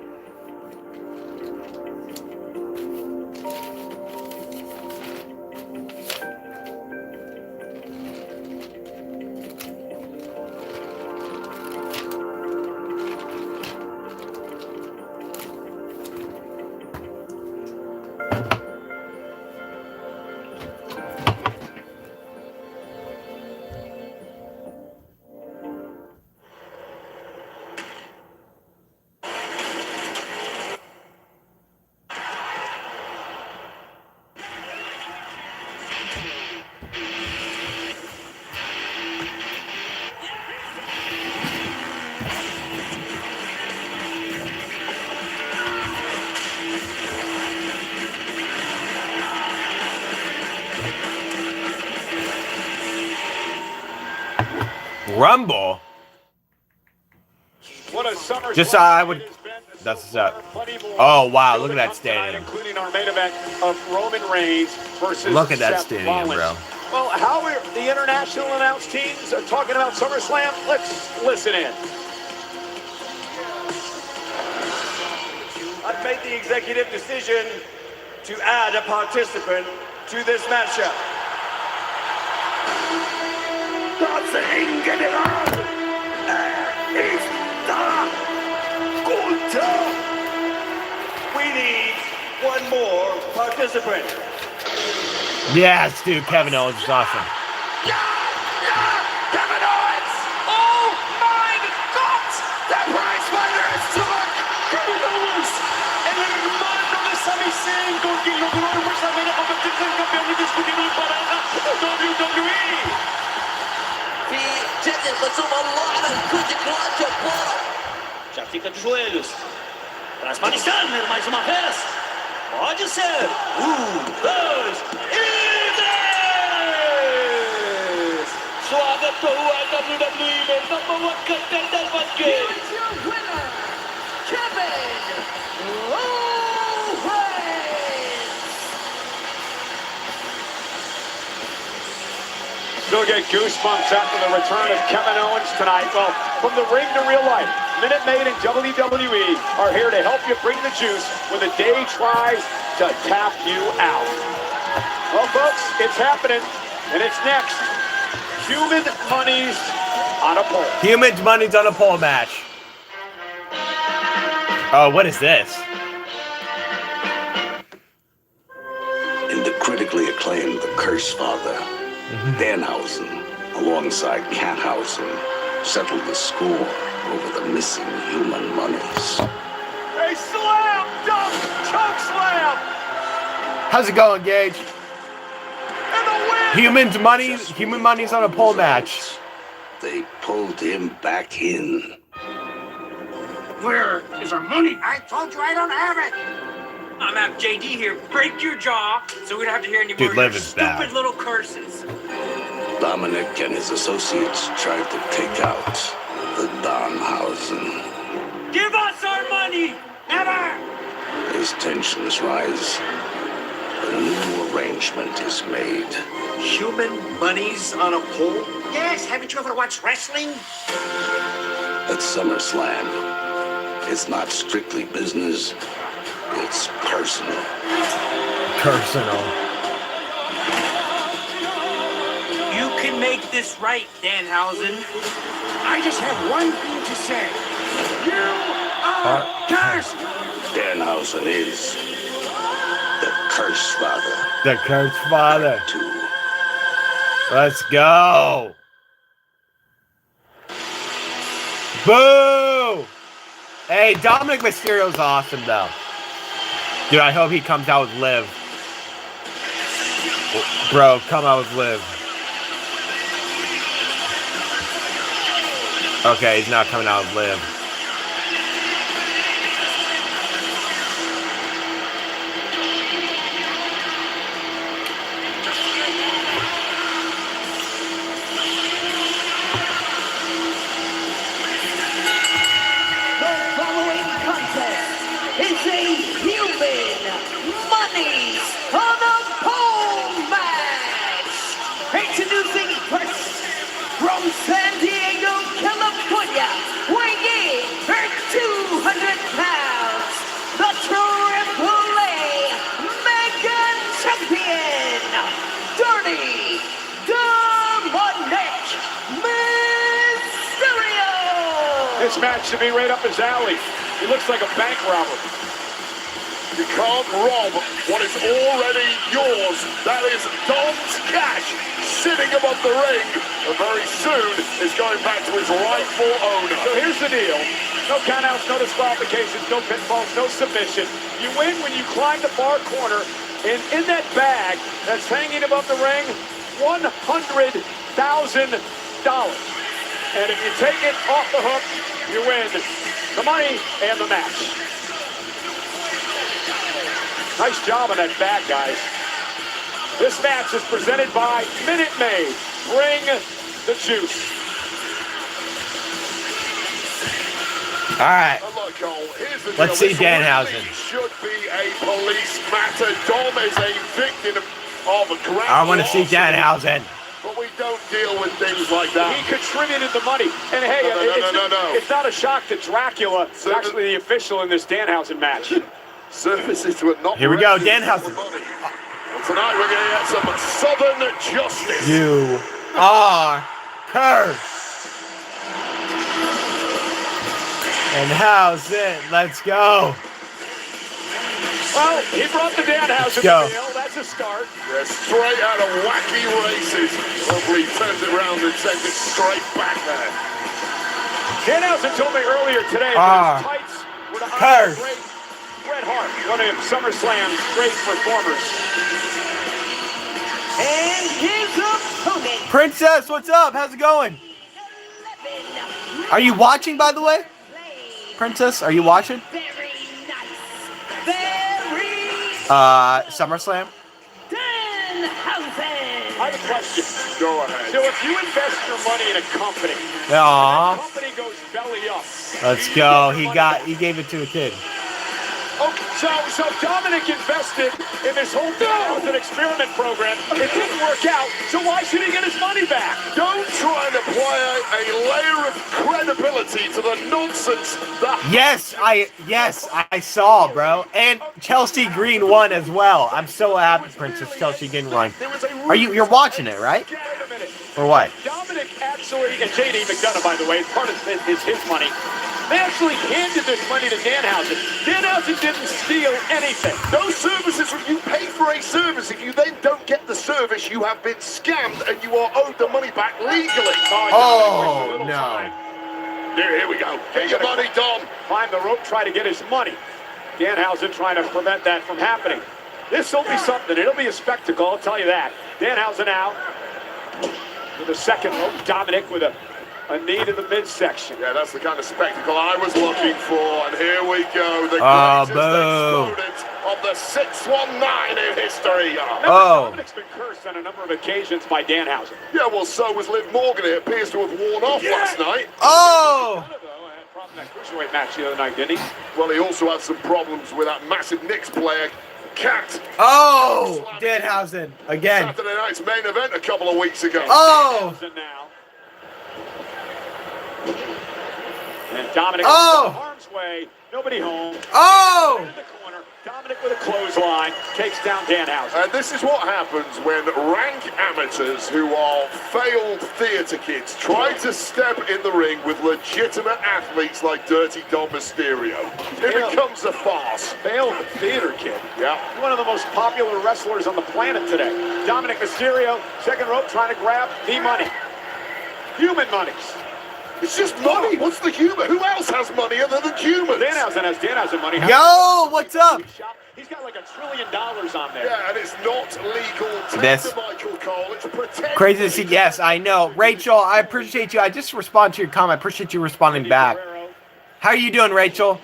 Rumble. What a summer Just I would. That's oh wow! Look at that stadium. Including our main event of Roman Reigns versus Look at that Seth stadium, Rollins. bro. Well, how are the international announced teams are talking about SummerSlam? Let's listen in. I've made the executive decision to add a participant to this matchup. We need one more participant. Yes, dude, Kevin Owens is awesome. Kevin Owens! Oh my God! The prize fighter is back! Kevin Owens! El hermano de Sami Zayn, con quien logró en WrestleMania convertirse en campeón indiscutible en pareja WWE. في جد خصومة اللعنة كنت كلاش بورا. Já fica de joelhos. Traz para Stanley mais uma vez. Pode ser. 1, 2 e 3. Swagat to WWE number 1 contender for game. Here's your winner, Kevin Owens. Still get goosebumps after the return of Kevin Owens tonight. Well, from the ring to real life, Minute Maid and WWE are here to help you bring the juice when the day tries to tap you out. Well, folks, it's happening, and it's next. Human Money's on a pole. Human Money's on a pole match. Oh, what is this? In the critically acclaimed The Curse Father, Danhausen, alongside Cathausen, settled the score over the missing human monies. A slam dunk choke slam. How's it going, Gage? Human Money's on a pole match. They pulled him back in. Where is our money? I told you I don't have it. I'm at JD here. Break your jaw, so we don't have to hear any Dude, more Liv of your is stupid bad. little curses. Dominic and his associates tried to take out the Danhausen. Give us our money! Never! As tensions rise, a new arrangement is made. Human Money's on a pole? Yes, haven't you ever watched wrestling? At SummerSlam, it's not strictly business, it's personal. Personal. You can make this right, Danhausen. I just have one thing to say. You are cursed! Danhausen is the Curse Father. The Curse Father. Let's go. Boo! Hey, Dominic Mysterio's awesome, though. Dude, I hope he comes out with Liv. Bro, come out with Liv. Okay, he's not coming out with Liv. The following contest is a Human Rey Dominic Mysterio! This match should be right up his alley. He looks like a bank robber. You can't rob what is already yours. That is Dom's cash sitting above the ring. And very soon is going back to its rightful owner. So here's the deal. No countouts, no disqualifications, no pinfalls, no submission. You win when you climb the far corner, and in that bag that's hanging above the ring, $100,000. And if you take it off the hook, you win the money and the match. Nice job on that bag, guys. This match is presented by Minute Maid. Bring the juice. All right. Let's see Danhausen. Should be a police matter. Dom is a victim of a grand I want to see Danhausen. But we don't deal with things like that. He contributed the money. And hey, it's not a shock that Dracula is actually the official in this Danhausen match. Services were not. Here we go, Danhausen. Tonight we're going to get some Southern justice. You are cursed. And Hausen, let's go. Well, he brought the Danhausen deal. That's a start. Yeah, straight out of Wacky Races. Hopefully he turns it around and sends it straight back there. Danhausen told me earlier today that his tights were to honor great Bret Hart, one of SummerSlam's great performers. And his opponent. Princess, what's up? How's it going? Are you watching, by the way? Princess, are you watching? Very nice. Very SummerSlam? Danhausen. I have a question. Go ahead. So if you invest your money in a company, Aww. and the company goes belly up. Let's go. He gave it to a kid. Oh, so Dominic invested in this whole Danhausen experiment program. It didn't work out, so why should he get his money back? Don't try and apply a layer of credibility to the nonsense that... Yes, I saw, bro. And Chelsea Green won as well. I'm so happy Princess Chelsea Green won. You're watching it, right? Or what? Dominic actually, and J.D. McDonough, by the way, part of his money. They actually handed this money to Danhausen. Danhausen didn't steal anything. No services. You pay for a service. If you then don't get the service, you have been scammed and you are owed the money back legally. Oh, no. Here we go. Get your money, Dom. Climb the rope, try to get his money. Danhausen trying to prevent that from happening. This will be something. It'll be a spectacle, I'll tell you that. Danhausen out with the second rope. Dominic with a knee to the midsection. Yeah, that's the kind of spectacle I was looking for. And here we go. The greatest exponent of the 619 in history. Dominic's been cursed on a number of occasions by Danhausen. Yeah, well, so was Liv Morgan. It appears to have worn off last night. Oh! Problem in that cruiserweight match the other night, didn't he? Well, he also had some problems with that massive Knicks player, Cat. Oh! Danhausen again. Saturday night's main event a couple of weeks ago. Oh! And Dominic harm's way, nobody home. Oh! In the corner, Dominic with a clothesline takes down Danhausen. And this is what happens when rank amateurs who are failed theater kids try to step in the ring with legitimate athletes like Dirty Dom Mysterio. It becomes a farce. Failed theater kid. Yeah. One of the most popular wrestlers on the planet today. Dominic Mysterio, second rope, trying to grab the money. Human monies. It's just money. What's the humor? Who else has money other than humans? Danhausen has Danhausen money. Yo, what's up? He's got like $1 trillion on there. Yeah, and it's not legal. This Michael Cole. It's pretend. crazy to see. Yes, I know. Rachel, I appreciate you. I just respond to your comment. I appreciate you responding back. How are you doing, Rachel?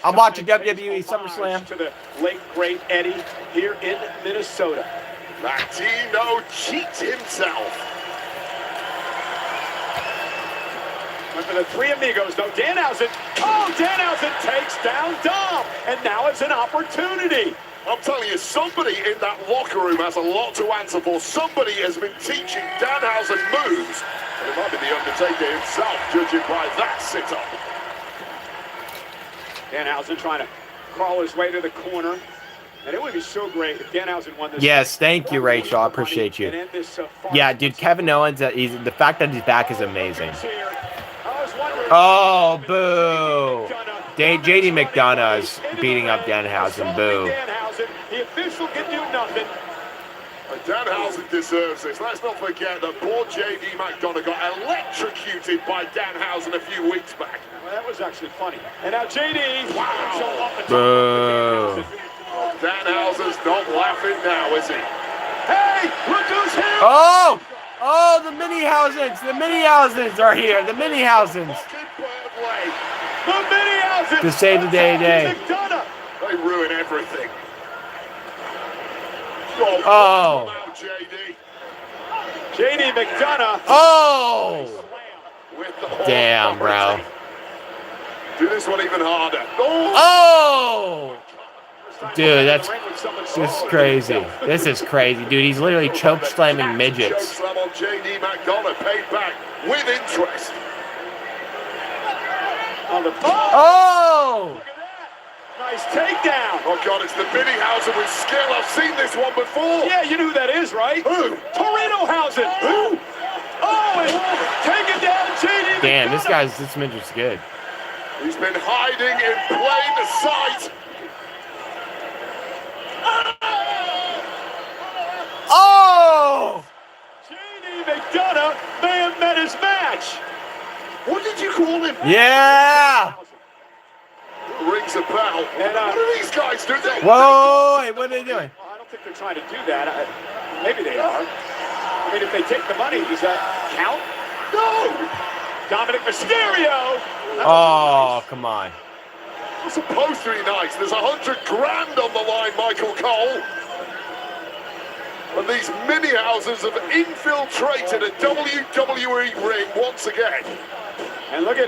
I'm watching WWE SummerSlam. To the late great Eddie here in Minnesota. Latino cheats himself. And for the three amigos, though, Danhausen, Danhausen takes down Dom, and now it's an opportunity. I'm telling you, somebody in that locker room has a lot to answer for. Somebody has been teaching Danhausen moves, and it might be the Undertaker himself, judging by that sit-up. Danhausen trying to crawl his way to the corner. And it would be so great if Danhausen won this. Yes, thank you, Rachel. I appreciate you. Yeah, dude, Kevin Owens, the fact that he's back is amazing. Oh, boo. JD McDonough is beating up Danhausen. Boo. The official can do nothing. Danhausen deserves this. Let's not forget that poor J.D. McDonough got electrocuted by Danhausen a few weeks back. Well, that was actually funny. And now J.D. Wow. Boo. Danhausen's not laughing now, is he? Hey, look who's here! Oh! Oh, the mini-Housens! The mini-Housens are here! The mini-Housens! The mini-Housens! To save the day today. They ruin everything. Oh! J.D. McDonough. Oh! Damn, bro. Do this one even harder. Oh! Dude, this is crazy. This is crazy, dude. He's literally choke slamming midgets. Choke slam on J.D. McDonough, paid back with interest. Oh! Nice takedown. Oh God, it's the Mini-Hausen with skill. I've seen this one before. Yeah, you know who that is, right? Who? Torino-Hausen. Who? Oh, and taking down J.D. Damn, this midget's good. He's been hiding in plain sight. Oh! J.D. McDonough may have met his match. What did you call him? Yeah! Rings a bell. And, what do these guys do? Whoa! Wait, what are they doing? Well, I don't think they're trying to do that. Maybe they are. I mean, if they take the money, does that count? No! Dominic Mysterio! Oh, come on. It's supposed to be nice. There's $100 grand on the line, Michael Cole. And these Mini-Housens have infiltrated a WWE ring once again. And look at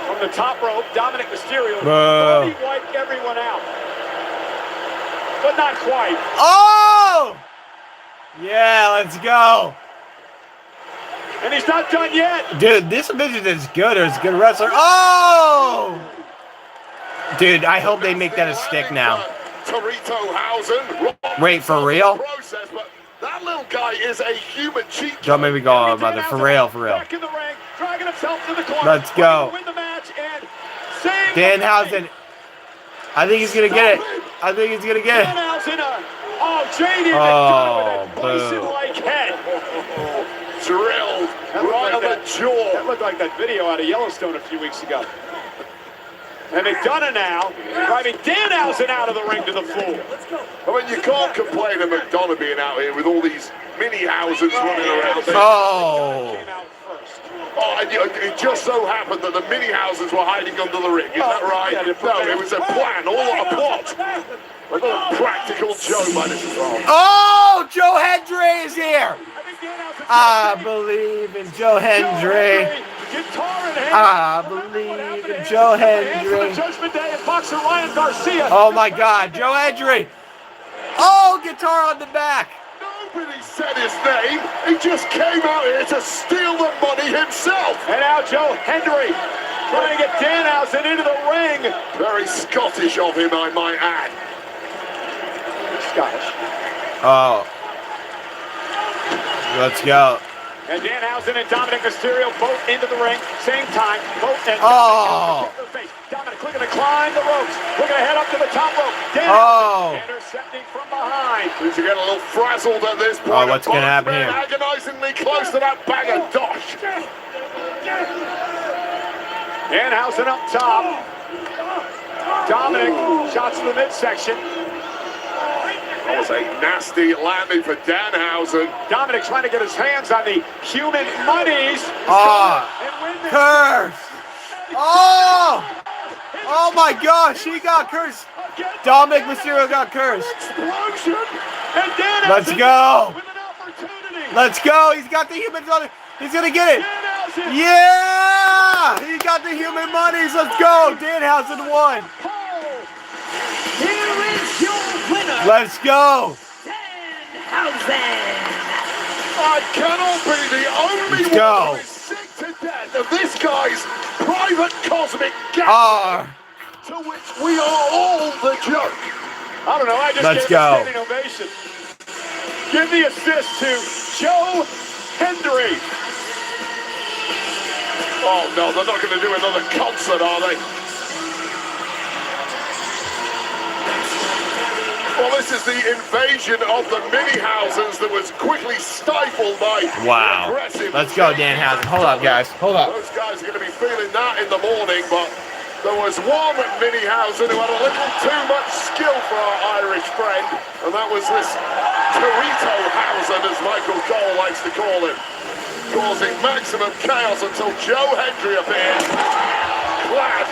from the top rope, Dominic Mysterio. He wiped everyone out. But not quite. Oh! Yeah, let's go. And he's not done yet. Dude, this midget is good. Or is a good wrestler. Oh! Dude, I hope they make that a stick now. Torito-Hausen. Wait, for real? Process, but that little guy is a human cheat. Don't make me go on, mother. For real, for real. Back in the ring, dragging himself to the corner. Let's go. Win the match and save Danhausen. I think he's gonna get it. I think he's gonna get it. Danhausen. Oh, J.D. Oh, bison-like head. Drilled right on the jaw. That looked like that video out of Yellowstone a few weeks ago. And McDonough now driving Danhausen out of the ring to the floor. I mean, you can't complain of McDonough being out here with all these Mini-Housens running around. Oh! Oh, and it just so happened that the Mini-Housens were hiding under the ring. Is that right? No, it was a plan, all a plot. Like a practical joke by this well. Oh, Joe Hendry is here. I believe in Joe Hendry. I believe in Joe Hendry. Oh my God, Joe Hendry. Oh, guitar on the back. Nobody said his name. He just came out here to steal the money himself. And now Joe Hendry trying to get Danhausen into the ring. Very Scottish of him, I might add. Scottish. Oh. Let's go. And Danhausen and Dominic Mysterio both into the ring, same time, both and Dominic looking to climb the ropes, looking to head up to the top rope. Danhausen intercepting from behind. Seems to get a little frazzled at this point. Oh, what's going to happen here? Agonizingly close to that bag of dosh. Danhausen up top. Dominic shots to the midsection. That was a nasty landing for Danhausen. Dominic trying to get his hands on the human monies. Curse! Oh! Oh my gosh, he got cursed. Dominic Mysterio got cursed. Let's go. Let's go. He's got the humans on it. He's gonna get it. Yeah! He got the human monies. Let's go. Danhausen won. Here is your winner. Let's go. Danhausen. I cannot be the only one who is sick to death of this guy's private cosmic gap. To which we are all the joke. I don't know, I just Let's gave go. a standing ovation. Give the assist to Joe Hendry. Oh no, they're not going to do another concert, are they? Well, this is the invasion of the mini-houses that was quickly stifled by Wow. aggressive... Let's go, Danhausen. Hold up, guys. Hold up. Those guys are going to be feeling that in the morning, but there was one mini-housen who had a little too much skill for our Irish friend, and that was this Torito-housen, as Michael Cole likes to call him, causing maximum chaos until Joe Hendry appeared, clad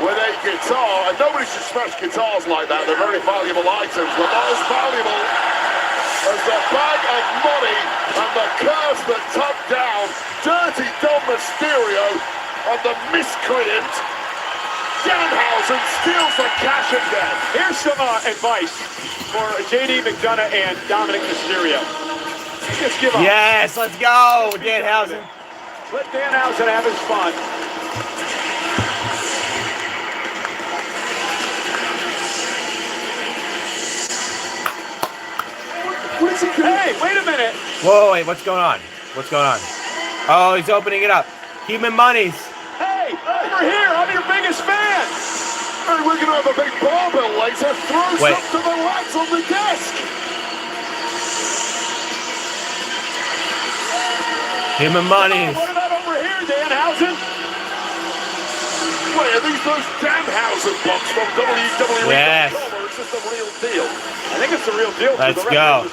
with a guitar, and nobody should smash guitars like that. They're very valuable items, but not as valuable as the bag of money and the curse that tugged down Dirty Dom Mysterio, and the miscreant Danhausen steals the cash again. Here's some advice for JD McDonough and Dominic Mysterio. Just give up. Yes, let's go, Danhausen. Let Danhausen have his fun. Hey, wait a minute. Whoa, wait, what's going on? What's going on? Oh, he's opening it up. Human monies. Hey, over here, I'm your biggest fan. Hey, we're going to have a big barbell later. Throw Wait. some to the lads on the desk. Human monies. What about over here, Danhausen? Wait, are these those Danhausen blocks from WWE? Yes. Or is this the real deal? I think it's the real deal. Let's the go.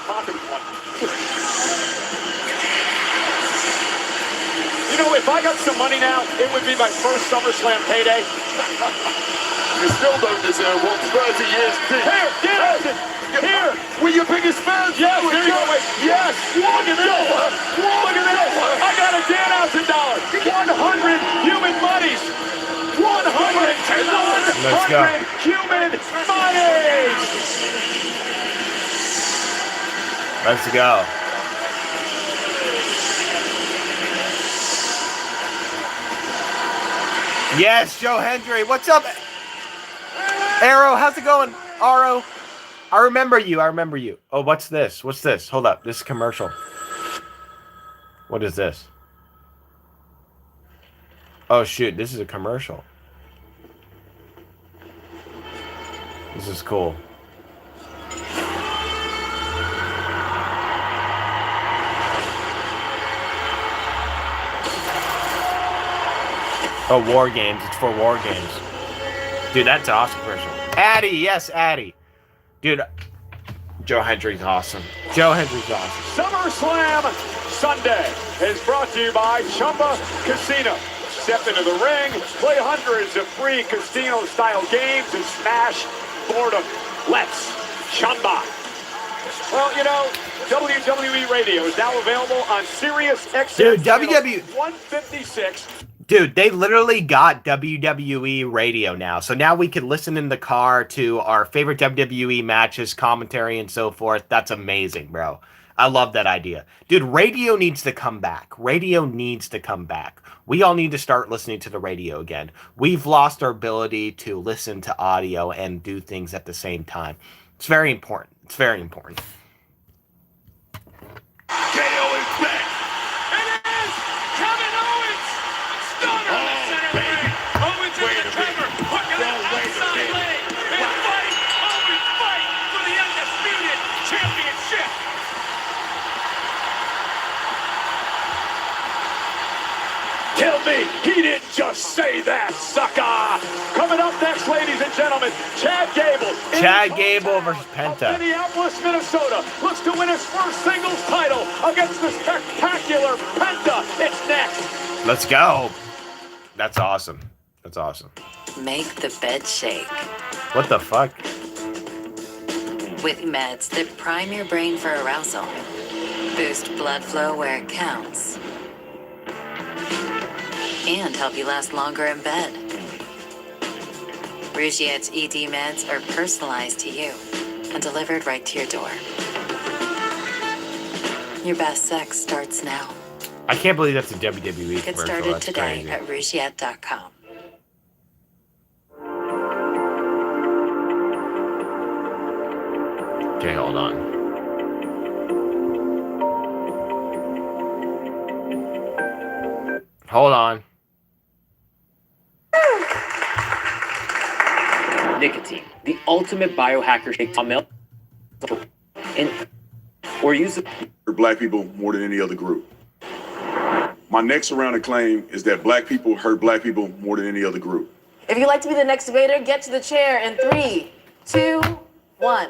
You know, if I got some money now, it would be my first SummerSlam payday. You still don't deserve one 30 years deep. Here, Danhausen. Here. We're your biggest fans. Yes, here you go. Wait. Yes. Look at this. Look at this. I got a Danhausen dollar. 100 human monies. 100 human monies. Let's go. Yes, Joe Hendry. What's up? Arrow, how's it going? Aro. I remember you. I remember you. Oh, what's this? What's this? Hold up. This is commercial. What is this? Oh, shoot. This is a commercial. This is cool. Oh, War Games. It's for War Games. Dude, that's an awesome commercial. Addy. Yes, Addy. Dude, Joe Hendry's awesome. Joe Hendry's awesome. SummerSlam Sunday is brought to you by Chumba Casino. Step into the ring, play hundreds of free casino-style games, and smash boredom. Let's Chumba. Well, you know, WWE Radio is now available on Sirius XM. Dude, WWE 156. Dude, they literally got WWE Radio now. So now we can listen in the car to our favorite WWE matches, commentary, and so forth. That's amazing, bro. I love that idea. Dude, radio needs to come back. Radio needs to come back. We all need to start listening to the radio again. We've lost our ability to listen to audio and do things at the same time. It's very important. It's very important. KO is back. It is Kevin Owens. Stunner in the center ring. Owens in the cover. Hooking it outside lane. And fight. Owens fight for the undisputed championship. Tell me he didn't just say that, sucker. Coming up next, ladies and gentlemen, Chad Gable. Chad Gable versus Penta. Minneapolis, Minnesota looks to win his first singles title against the spectacular Penta. It's next. Let's go. That's awesome. That's awesome. Make the bed shake. What the fuck? With meds that prime your brain for arousal. Boost blood flow where it counts. And help you last longer in bed. Rougette's ED meds are personalized to you and delivered right to your door. Your best sex starts now. I can't believe that's a WWE Get commercial. started That's today crazy. at Rougette.com. Okay, hold on. Hold on. Nicotine, the ultimate biohacker shake to milk, or use it. Black people more than any other group. My next surrounding claim is that black people hurt black people more than any other group. If you'd like to be the next debater, get to the chair in 3, 2, 1.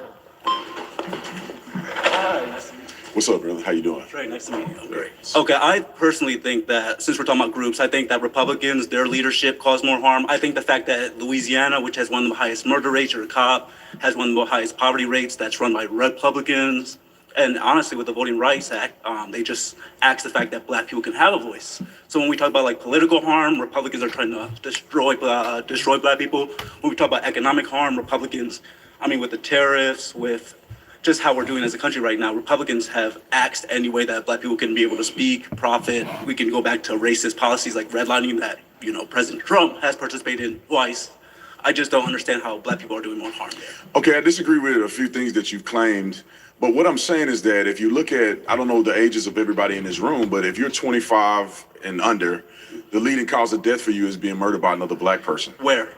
What's up, brother? How you doing? Great, nice to meet you. Great. Okay, I personally think that, since we're talking about groups, I think that Republicans, their leadership caused more harm. I think the fact that Louisiana, which has one of the highest murder rates, or Cobb, has one of the highest poverty rates, that's run by Republicans. And honestly, with the Voting Rights Act, they just axed the fact that black people can have a voice. So when we talk about like political harm, Republicans are trying to destroy black people. When we talk about economic harm, Republicans, I mean, with the tariffs, with just how we're doing as a country right now, Republicans have axed any way that black people can be able to speak, profit. We can go back to racist policies like redlining that, you know, President Trump has participated in twice. I just don't understand how black people are doing more harm there. Okay, I disagree with a few things that you've claimed. But what I'm saying is that if you look at, I don't know the ages of everybody in this room, but if you're 25 and under, the leading cause of death for you is being murdered by another black person. Where?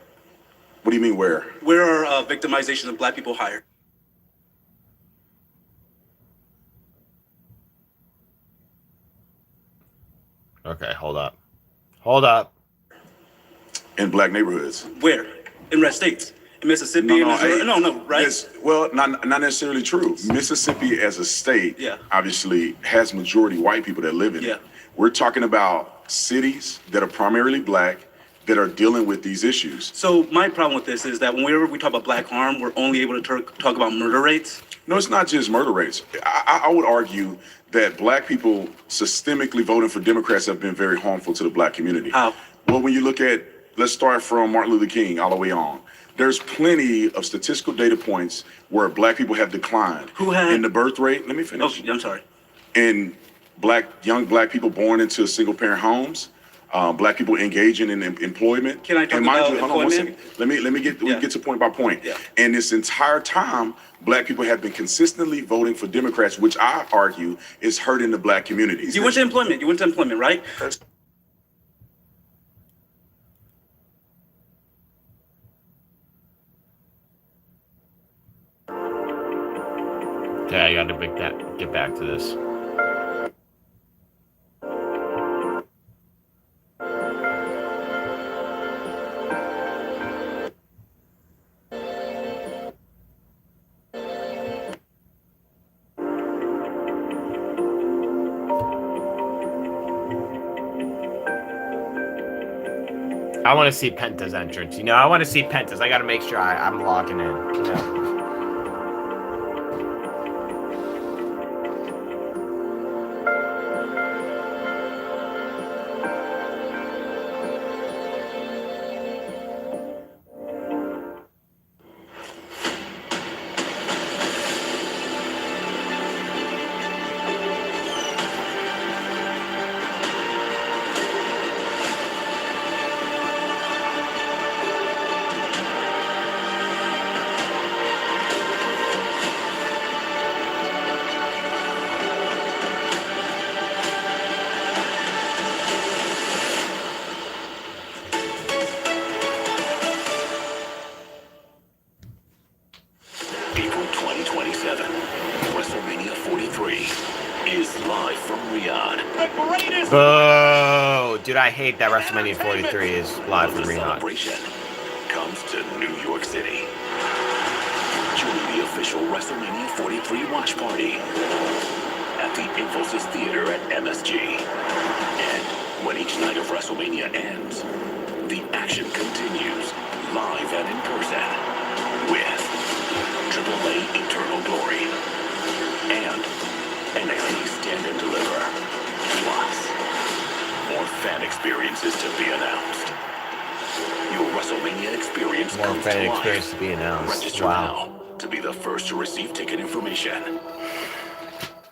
What do you mean where? Where are victimizations of black people higher? Okay, hold up. Hold up. In black neighborhoods. Where? In red states. In Mississippi? Right? Yes, well, not necessarily true. Mississippi as a state, obviously has majority white people that live in it. We're talking about cities that are primarily black that are dealing with these issues. So my problem with this is that whenever we talk about black harm, we're only able to talk about murder rates. No, it's not just murder rates. I would argue that black people systemically voting for Democrats have been very harmful to the black community. How? Well, when you look at, let's start from Martin Luther King all the way on. There's plenty of statistical data points where black people have declined. Who had? In the birth rate, let me finish. Oh, I'm sorry. In young black people born into single parent homes, black people engaging in employment. Can I talk about hold on one employment? second. Let me get to point by point. Yeah. And this entire time, black people have been consistently voting for Democrats, which I argue is hurting the black communities. You went to employment, right? Yeah, I gotta get back to this. I want to see Penta's entrance. You know, I want to see Penta's. I got to make sure I'm logging in. You know? April 2027, WrestleMania 43 is live from Riyadh. Oh, dude, I hate that WrestleMania 43 is live from Riyadh. Celebration comes to New York City. Join the official WrestleMania 43 watch party at the Infosys Theater at MSG. And when each night of WrestleMania ends, the action continues live and in person with AAA Eternal Glory and NXT Stand and Deliver. Plus, more fan experiences to be announced. Your WrestleMania experience More comes fan to life. experience to be announced. Register Wow. now to be the first to receive ticket information.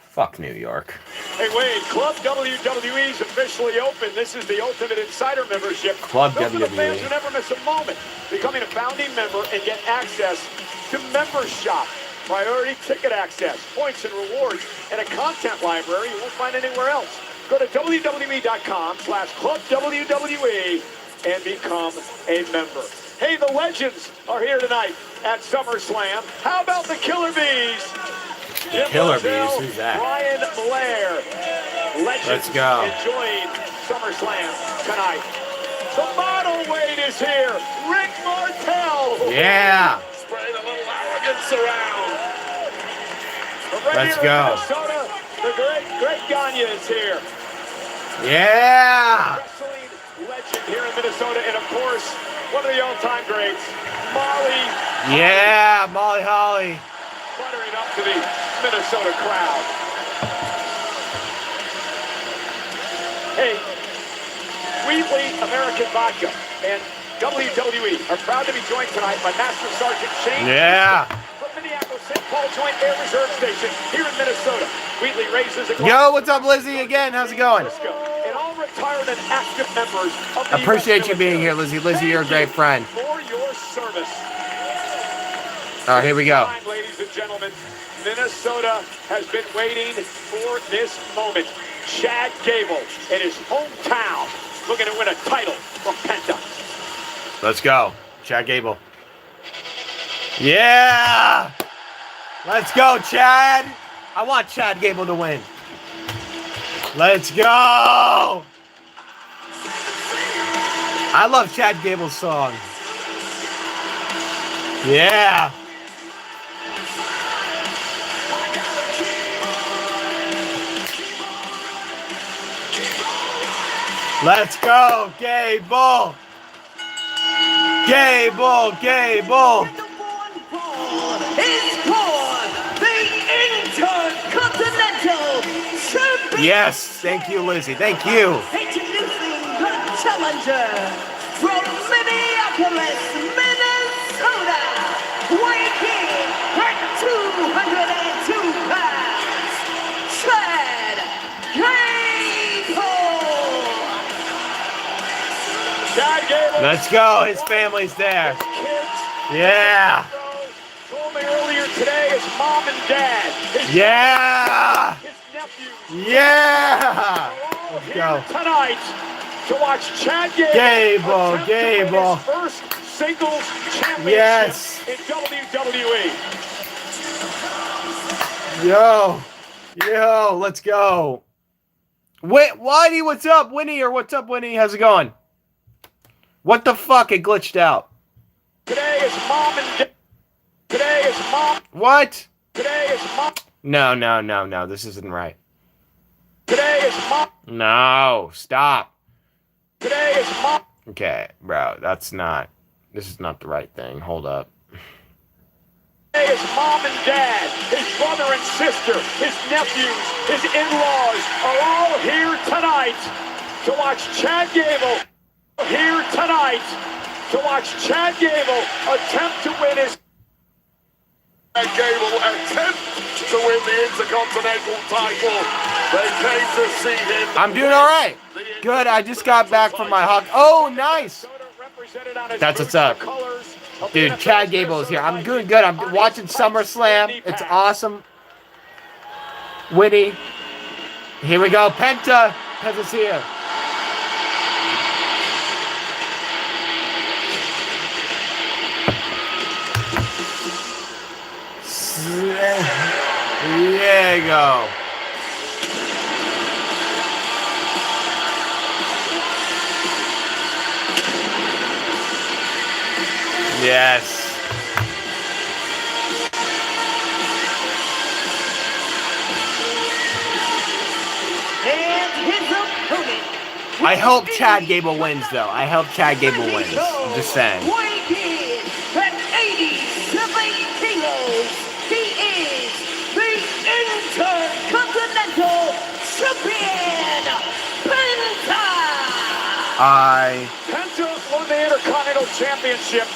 Fuck New York. Hey, Wade, Club WWE is officially open. This is the Ultimate Insider membership. Club Those are the fans WWE. who never miss a moment. Becoming a founding member and get access to Members Shop. priority ticket access, points and rewards, and a content library you won't find anywhere else. Go to WWE.com/ClubWWE and become a member. Hey, the Legends are here tonight at SummerSlam. How about the Killer Bees? Killer Bees? Who's that? Brian Blair. Legends Let's go. enjoying SummerSlam tonight. The model weight is here. Rick Martel. Yeah. Spraying a little arrogance around. From right Let's here go. in Minnesota, the great Gagne is here. Yeah. Wrestling legend here in Minnesota, and of course, one of the all-time greats, Molly. Yeah, Molly Holly. Buttering up to the Minnesota crowd. Hey, Wheatley American Vodka and WWE are proud to be joined tonight by Master Sergeant Shane. Yeah. From Minneapolis St. Paul Joint Air Reserve Station here in Minnesota. Wheatley raises a glass. Yo, what's up, Lizzie? Again, how's it going? And all retired and active members of the Appreciate US you being here, Lizzie. Lizzie, you're a great friend. for your service. All right, here we go. Time, ladies and gentlemen, Minnesota has been waiting for this moment. Chad Gable in his hometown looking to win a title from Penta. Let's go. Chad Gable. Yeah. Let's go, Chad. I want Chad Gable to win. Let's go. I love Chad Gable's song. Yeah. Let's go, Gable. Gable, Gable. Is for the Intercontinental Champion. Yes, thank you, Lizzie. Thank you. Introducing the challenger from Minneapolis, Minnesota, weighing in at 202 pounds, Chad Gable. Chad Gable. Let's go. His family's there. Yeah. Told me earlier today, his mom and dad. Yeah. His nephew. Yeah. Let's go. Tonight to watch Chad Gable. Gable. His first singles championship Yes. in WWE. Yo, let's go. Wait, Whitey, what's up, Winnie? Or what's up, Winnie? How's it going? What the fuck? It glitched out. Today is mom and dad. Today is mom. What? Today is mom. No. This isn't right. Today is mom. No, stop. Today is mom. Okay, bro, this is not the right thing. Hold up. Today is mom and dad, his brother and sister, his nephews, his in-laws are all here tonight to watch Chad Gable. Here tonight to watch Chad Gable attempt to win his. Chad Gable attempt to win the Intercontinental title. They came to see him. I'm doing all right. Good. I just got back from my hug. Oh, nice. That's what's up. Dude, Chad Gable is here. I'm doing good. I'm watching SummerSlam. It's awesome. Winnie. Here we go. Penta. Penta's here. There you go. Yes. And his opponent. I hope Chad Gable wins, though. I hope Chad Gable wins. I'm just saying. Weighing in at 87 kilos, he is the Intercontinental Champion, Penta. Penta won the Intercontinental Championship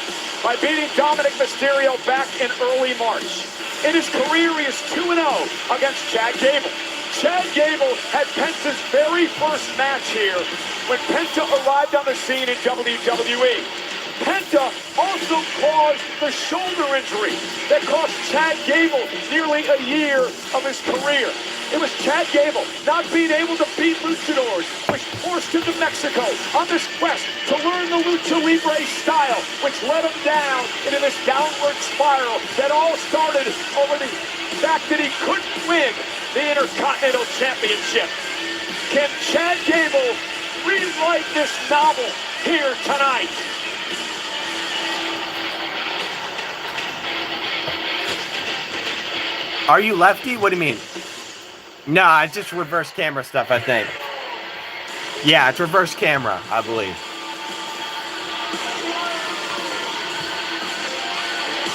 by beating Dominic Mysterio back in early March. In his career, he is 2-0 against Chad Gable. Chad Gable had Penta's very first match here when Penta arrived on the scene in WWE. Penta also caused the shoulder injury that cost Chad Gable nearly a year of his career. It was Chad Gable not being able to beat luchadors, which forced him to Mexico on this quest to learn the lucha libre style, which led him down into this downward spiral that all started over the fact that he couldn't win the Intercontinental Championship. Can Chad Gable rewrite this novel here tonight? Are you lefty? What do you mean? No, it's just reverse camera stuff, I think. Yeah, it's reverse camera, I believe.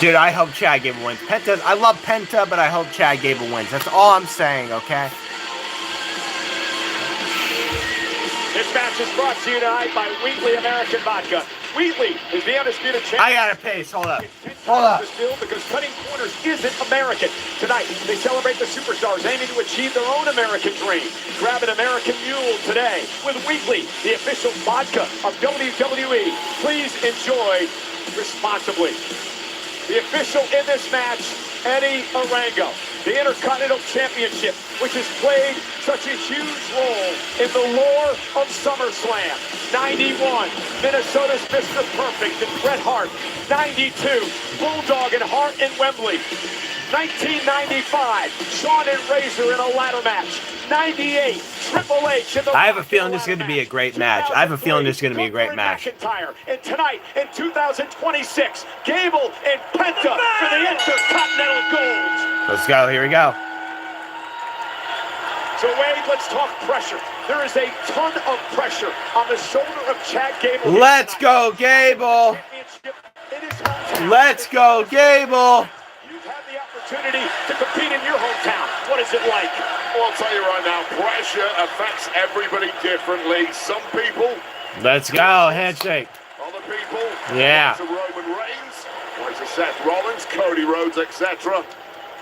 Dude, I hope Chad Gable wins. Penta, I love Penta, but I hope Chad Gable wins. That's all I'm saying, okay? This match is brought to you tonight by Wheatley American Vodka. Wheatley is the undisputed champion. I got a pace. Hold up. Hold up. Because cutting corners isn't American. Tonight, they celebrate the superstars aiming to achieve their own American dream. Grab an American Mule today with Wheatley, the official vodka of WWE. Please enjoy responsibly. The official in this match, Eddie Arango. The Intercontinental Championship, which has played such a huge role in the lore of SummerSlam. 91, Minnesota's Mr. Perfect and Bret Hart. 92, Bulldog and Hart in Wembley. 1995, Shawn and Razor in a ladder match. 98, Triple H in the I have a feeling this is going to be a great match. I have a feeling this is going to be a great match. McIntyre. And tonight, in 2026, Gable and Penta for the Intercontinental Gold. Let's go. Here we go. So, Wade, let's talk pressure. There is a ton of pressure on the shoulder of Chad Gable. Let's go, Gable. Let's go, Gable. You've had the opportunity to compete in your hometown. What is it like? Well, I'll tell you right now, pressure affects everybody differently. Some people... Let's go. Handshake. Other people... Yeah. Like Roman Reigns, like Seth Rollins, Cody Rhodes, etc.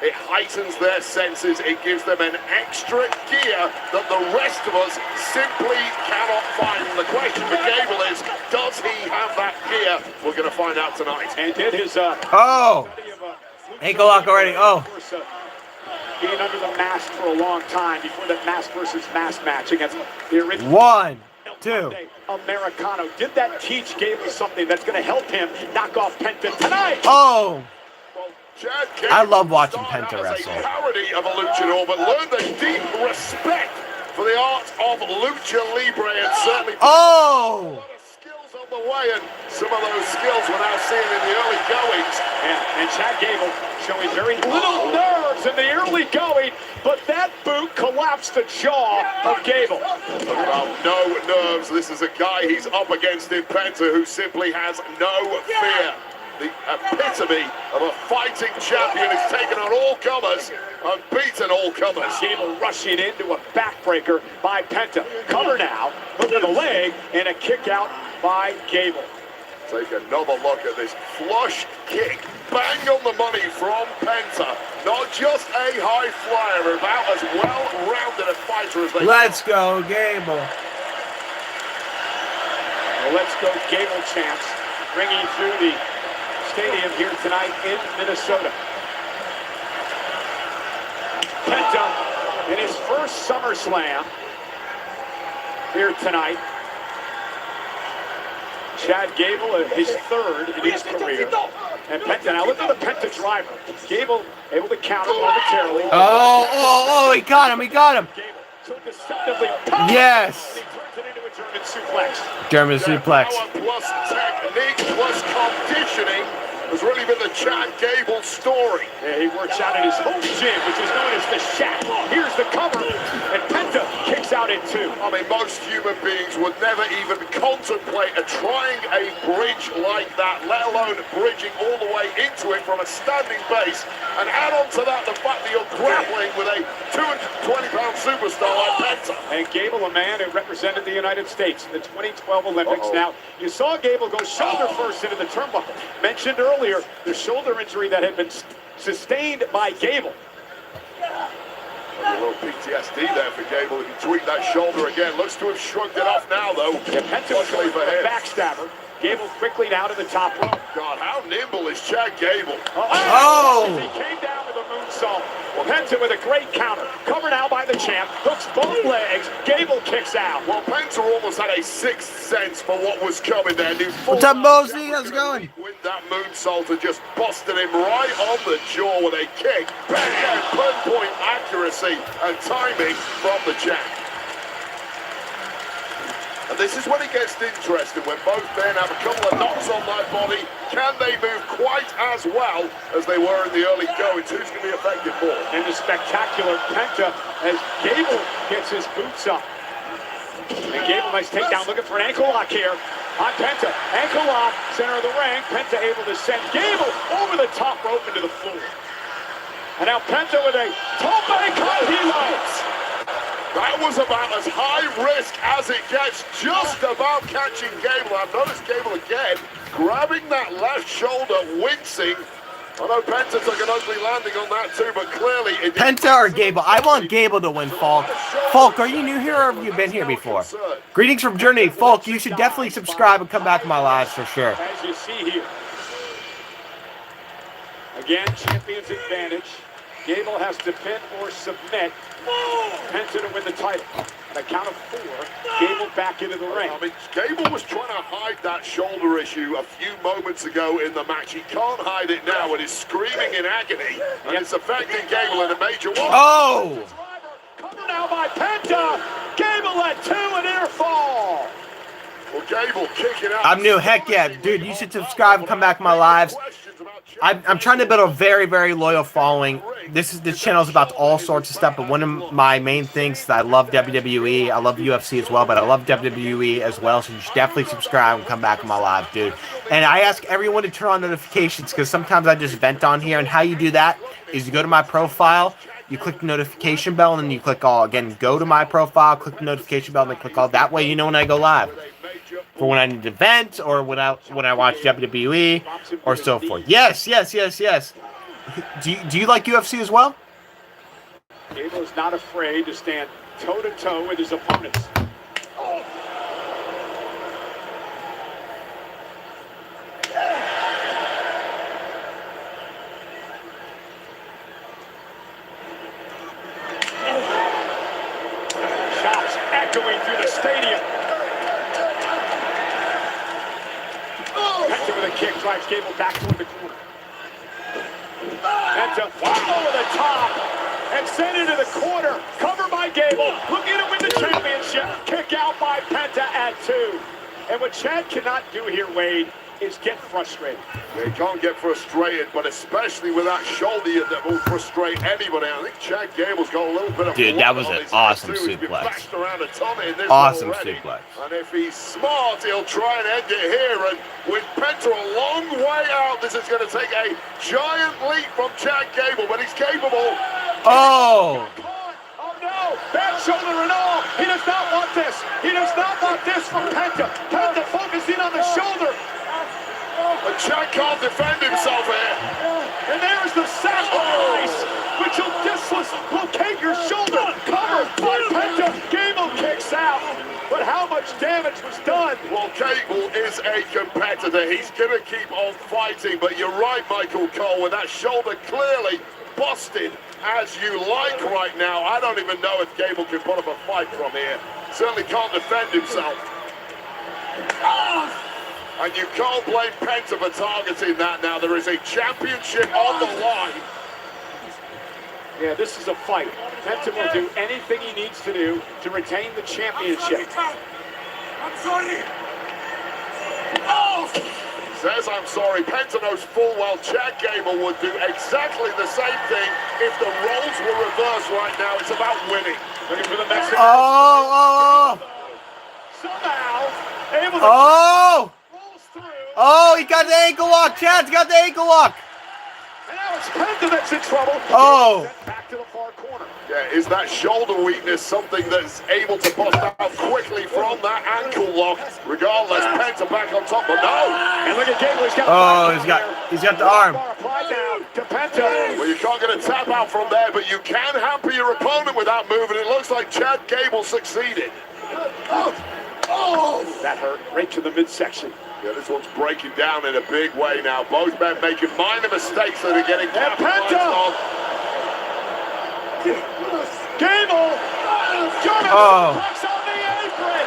It heightens their senses. It gives them an extra gear that the rest of us simply cannot find. And the question for Gable is, does he have that gear? We're going to find out tonight. And did his... Oh! Ankle lock already. Oh. Being under the mask for a long time before that mask versus mask match against the original... 1, 2. Americano. Did that teach Gable something that's going to help him knock off Penta tonight? Oh! Chad I love watching Penta wrestle. A parody of a luchador, but learned a deep respect for the art of lucha libre and certainly a lot of skills on the way, and some of those skills we're now seeing in the early goings. Yeah, and Chad Gable showing very little nerves in the early going, but that boot collapsed the jaw of Gable. Well, no nerves. This is a guy he's up against in Penta who simply has no fear. The epitome of a fighting champion has taken on all comers and beaten all comers. Gable rushing into a backbreaker by Penta. Cover now, hook of the leg, and a kick out by Gable. Take another look at this flush kick. Bang on the money from Penta. Not just a high flyer, about as well-rounded a fighter as they Let's go, Gable. Well, let's go, Gable champs. Ringing through the stadium here tonight in Minnesota. Penta in his first SummerSlam here tonight. Chad Gable, his third in his career. And Penta, now look at the Penta driver. Gable able to counter momentarily. Oh, he got him, Gable so deceptively powerful. Yes. He turns it into a German suplex. German suplex. Power plus technique plus conditioning has really been the Chad Gable story. Yeah, he works out in his home gym, which is known as the Shack. Here's the cover, and Penta kicks out in 2. I mean, most human beings would never even contemplate trying a bridge like that, let alone bridging all the way into it from a standing base. And add on to that the fact that you're grappling with a 220-pound superstar like Penta. And Gable, a man who represented the United States in the 2012 Olympics. Now, you saw Gable go shoulder first into the turnbuckle. Mentioned earlier, the shoulder injury that had been sustained by Gable. A little PTSD there for Gable. He tweaked that shoulder again. Looks to have shrugged it off now, though. Yeah, Penta was going for a backstabber. Gable quickly down to the top rope. God, how nimble is Chad Gable? Oh! He came down with a moonsault. Penta with a great counter. Covered now by the champ. Hooks both legs. Gable kicks out. Well, Penta almost had a sixth sense for what was coming there. What's up, Mosey? How's it going? With that moonsault and just busted him right on the jaw with a kick. Bang, pinpoint accuracy and timing from the champ. And this is when it gets interesting, when both men have a couple of knocks on their body. Can they move quite as well as they were in the early goings? Who's going to be effective more? And the spectacular Penta as Gable gets his boots up. And Gable nice takedown, looking for an ankle lock here on Penta. Ankle lock, center of the ring. Penta able to send Gable over the top rope into the floor. And now Penta with a tope con hilo. That was about as high risk as it gets, just about catching Gable. I've noticed Gable again, grabbing that left shoulder, wincing. I know Penta took an ugly landing on that too, but clearly it didn't. Penta or Gable? I want Gable to win, Falk. Falk, are you new here or have you been here before? Greetings from Germany. Falk, you should definitely subscribe and come back to my lives for sure. As you see here. Again, champion's advantage. Gable has to pin or submit. Penta to win the title. On a count of 4, Gable back into the ring. I mean, Gable was trying to hide that shoulder issue a few moments ago in the match. He can't hide it now, and he's screaming in agony, and it's affecting Gable in a major way. Oh! Covered now by Penta. Gable at 2, a near fall. Well, Gable kicking out. I'm new. Heck yeah. Dude, you should subscribe and come back to my lives. I'm trying to build a very, very loyal following. This channel is about all sorts of stuff, but one of my main things is that I love WWE. I love UFC as well, but I love WWE as well, so you should definitely subscribe and come back to my live, dude. And I ask everyone to turn on notifications, because sometimes I just vent on here, and how you do that is you go to my profile, you click the notification bell, and then you click all. Again, go to my profile, click the notification bell, and then click all. That way you know when I go live. For when I need to vent, or when I watch WWE, or so forth. Yes. Do you like UFC as well? Gable is not afraid to stand toe-to-toe with his opponents. Shots echoing through the stadium. Penta with a kick drives Gable back toward the corner. Penta over the top and sent into the corner. Covered by Gable. Looking to win the championship. Kick out by Penta at 2. And what Chad cannot do here, Wade, is get frustrated. Yeah, he can't get frustrated, but especially with that shoulder that will frustrate anybody. I think Chad Gable's got a little bit of... Dude, that was an awesome suplex. Awesome suplex. And if he's smart, he'll try and end it here. And with Penta a long way out, this is going to take a giant leap from Chad Gable, but he's capable. Oh! Oh no! Bad shoulder and all! He does not want this! He does not want this from Penta! Penta focusing on the shoulder! And Chad can't defend himself here. And there's the sacrifice, which will dislocate your shoulder. Covered by Penta. Gable kicks out. But how much damage was done? Well, Gable is a competitor. He's going to keep on fighting. But you're right, Michael Cole, with that shoulder clearly busted as you like right now. I don't even know if Gable can put up a fight from here. Certainly can't defend himself. And you can't blame Penta for targeting that now. There is a championship on the line. Yeah, this is a fight. Penta will do anything he needs to do to retain the championship. I'm sorry. Oh! Says I'm sorry. Penta knows full well Chad Gable would do exactly the same thing if the roles were reversed right now. It's about winning. Looking for the Mexican. Somehow able to Oh, he got the ankle lock. Chad's got the ankle lock. And now it's Penta that's in trouble. Oh. Back to the far corner. Yeah, is that shoulder weakness something that's able to bust out quickly from that ankle lock? Regardless, Penta back on top, but no. And look at Gable. He's got the arm. Applied down to Penta. Well, you can't get a tap out from there, but you can hamper your opponent with that move, and it looks like Chad Gable succeeded. That hurt right to the midsection. Yeah, this one's breaking down in a big way now. Both men making minor mistakes that are getting capitalized on. Gable! Oh. On the apron!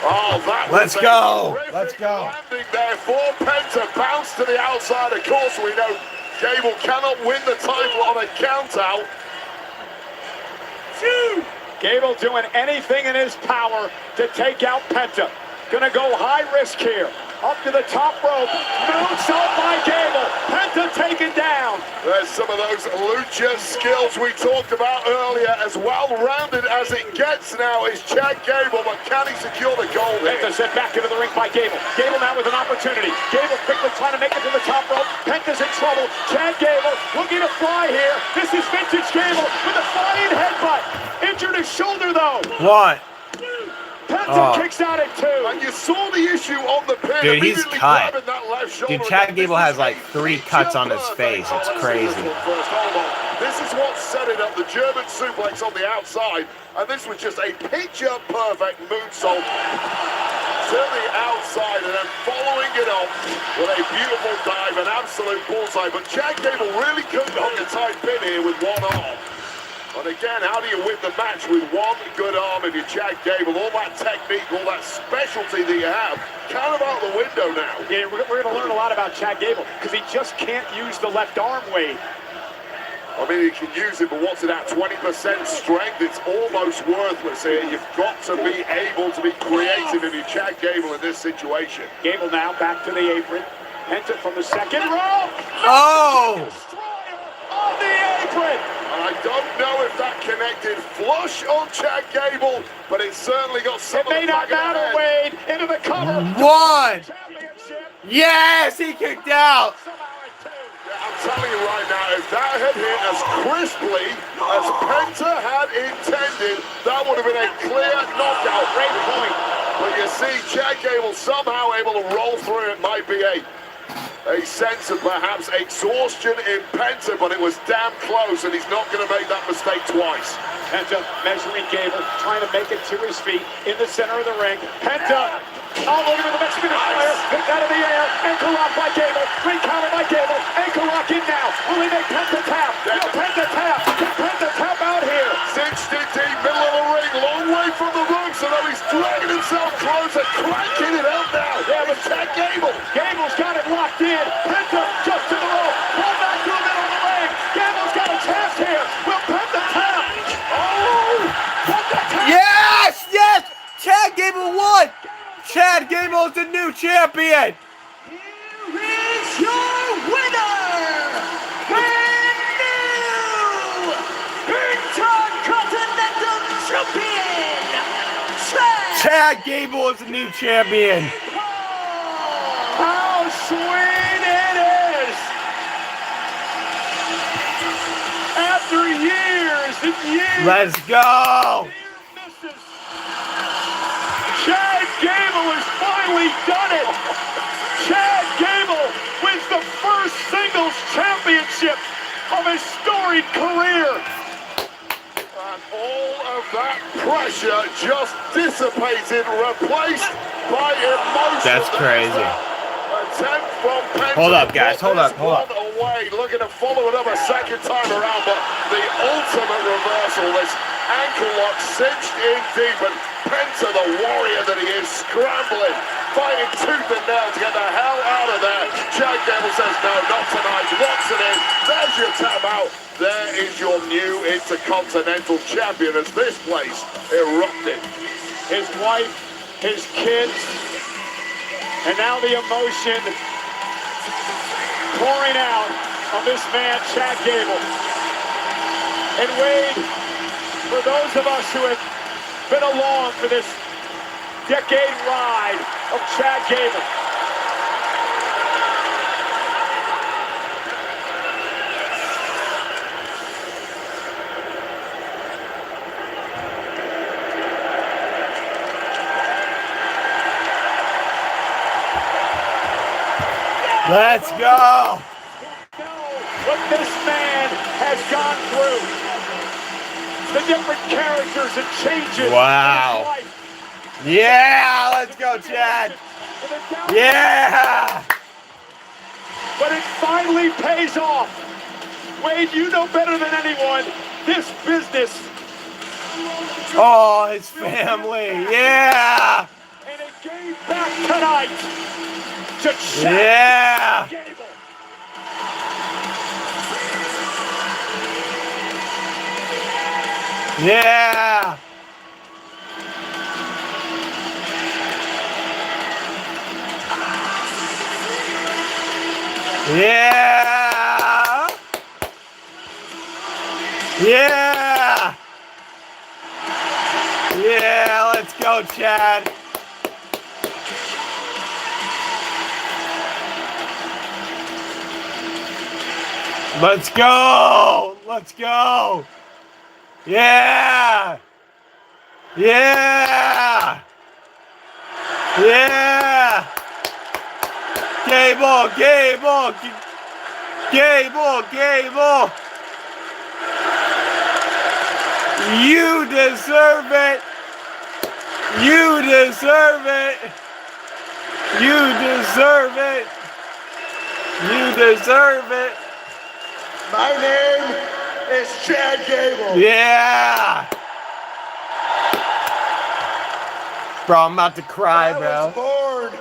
Oh, that Let's go. Let's go. Landing there for Penta. Bounce to the outside. Of course, we know Gable cannot win the title on a count out. Gable doing anything in his power to take out Penta. Gonna go high risk here. Up to the top rope. Moonsault by Gable. Penta taken down. There's some of those lucha skills we talked about earlier. As well-rounded as it gets now is Chad Gable, but can he secure the goal here? Penta sent back into the ring by Gable. Gable now with an opportunity. Gable quickly trying to make it to the top rope. Penta's in trouble. Chad Gable looking to fly here. This is vintage Gable with a flying headbutt. Injured his shoulder though. What? Penta kicks out at 2. And you saw the issue on the pin. Dude, he's cut. That left shoulder. Dude, Chad Gable has like 3 cuts on his face. It's crazy. Hold on. This is what set it up. The German suplex on the outside. And this was just a picture-perfect moonsault to the outside. And then following it up with a beautiful dive, an absolute bullseye. But Chad Gable really couldn't hold the tight pin here with one arm. And again, how do you win the match with one good arm if you're Chad Gable? All that technique, all that specialty that you have, kind of out the window now. Yeah, we're going to learn a lot about Chad Gable because he just can't use the left arm, Wade. I mean, he can use it, but what's it at? 20% strength? It's almost worthless here. You've got to be able to be creative if you're Chad Gable in this situation. Gable now back to the apron. Enter from the second row. Oh! On the apron. And I don't know if that connected flush on Chad Gable, but it certainly got some of the may not back of the matter, head. Wade. Into the cover. 1! Yes, he kicked out. I'm telling you right now, if that had hit as crisply as Penta had intended, that would have been a clear knockout. Great point. But you see, Chad Gable somehow able to roll through. It might be a sense of perhaps exhaustion in Penta, but it was damn close, and he's not going to make that mistake twice. Penta measuring Gable, trying to make it to his feet in the center of the ring. Penta, looking at the Mexican Destroyer, picked out of the air, ankle lock by Gable, ring counter by Gable, ankle lock in now. Will he make Penta tap? No, Penta tap. Can Penta tap out here? Cinched in deep, middle of the ring, long way from the ropes, and though he's dragging himself closer, cranking it out now. Yeah, but Chad Gable. Gable's got it locked in. Penta just to the rope. Pull back to the middle of the ring. Gable's got a chance here. Will Penta tap? Oh! Penta tap! Yes! Yes! Chad Gable won! Chad Gable is the new champion! Here is your winner! Brand new Intercontinental Champion! Chad Gable is the new champion! How sweet it is! After years and years, Let's go! Chad Gable has finally done it! Chad Gable wins the first singles championship of his storied career! And all of that pressure just dissipated, replaced by emotion. That's crazy. Attempt from Penta. Hold up, guys. Hold up. Away, looking to follow it up a second time around, but the ultimate reversal, this ankle lock cinched in deep, and Penta, the warrior that he is, scrambling, fighting tooth and nail to get the hell out of there. Chad Gable says, no, not tonight, locks it in. There's your tap out. There is your new Intercontinental Champion as this place erupted. His wife, his kids, and now the emotion pouring out of this man, Chad Gable. And Wade, for those of us who have been along for this decade ride of Chad Gable, Let's go! what this man has gone through, the different characters and changes Wow. in his life. Yeah, let's go, Chad. Yeah. But it finally pays off. Wade, you know better than anyone, this business. Oh, his family. Yeah. And it came back tonight to Chad Yeah. Gable. Yeah. Yeah. Yeah. Yeah, let's go, Chad. Let's go. Let's go. Yeah. Yeah. Yeah. Gable, Gable. Gable, Gable. You deserve it. You deserve it. You deserve it. You deserve it. My name is Chad Gable. Yeah. Bro, I'm about to cry, I bro. was born,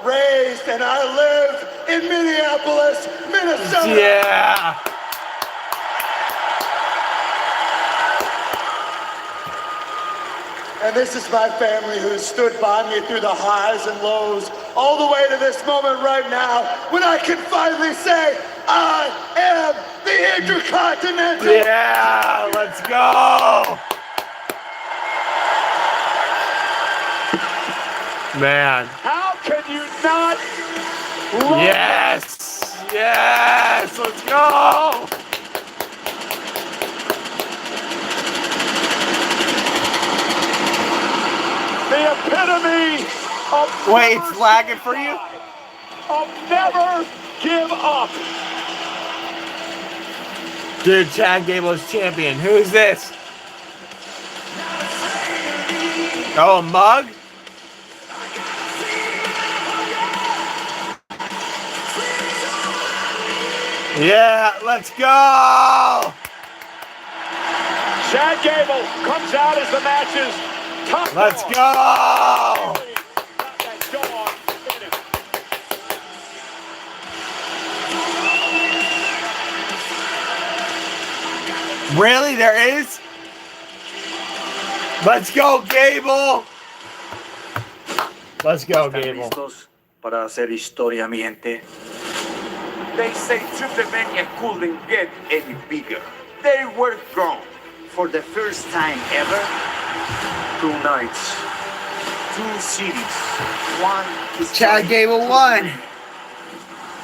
raised, and I live in Minneapolis, Minnesota. Yeah. And this is my family who stood by me through the highs and lows, all the way to this moment right now, when I can finally say, I am the Intercontinental. Yeah, let's go. Man. How can you not love Yes. Yes, let's go. the epitome of Wait, it's lagging for you? Of never give up. Dude, Chad Gable is champion. Who's this? Oh, a mug? Yeah, let's go! Chad Gable comes out as the match's top Let's dog. go! Really? There is? Let's go, Gable! Let's go, Gable. Listos para hacer historia, mi gente. They say Triple-Mania couldn't get any bigger. They were grown for the first time ever. 2 nights, 2 cities, 1 history. Chad Gable won.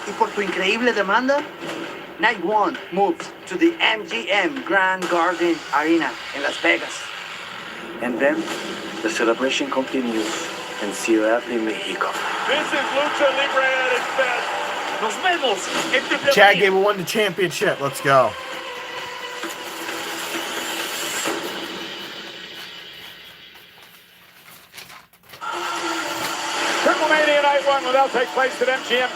Y por tu increíble demanda, Night 1 moved to the MGM Grand Garden Arena in Las Vegas. And then the celebration continues in Ciudad de Mexico. This is Lucha Libre at its best. Nos vemos en Triple-Mania. Chad Gable won the championship. Let's go. Triple-Mania Night 1 will now take place at MGM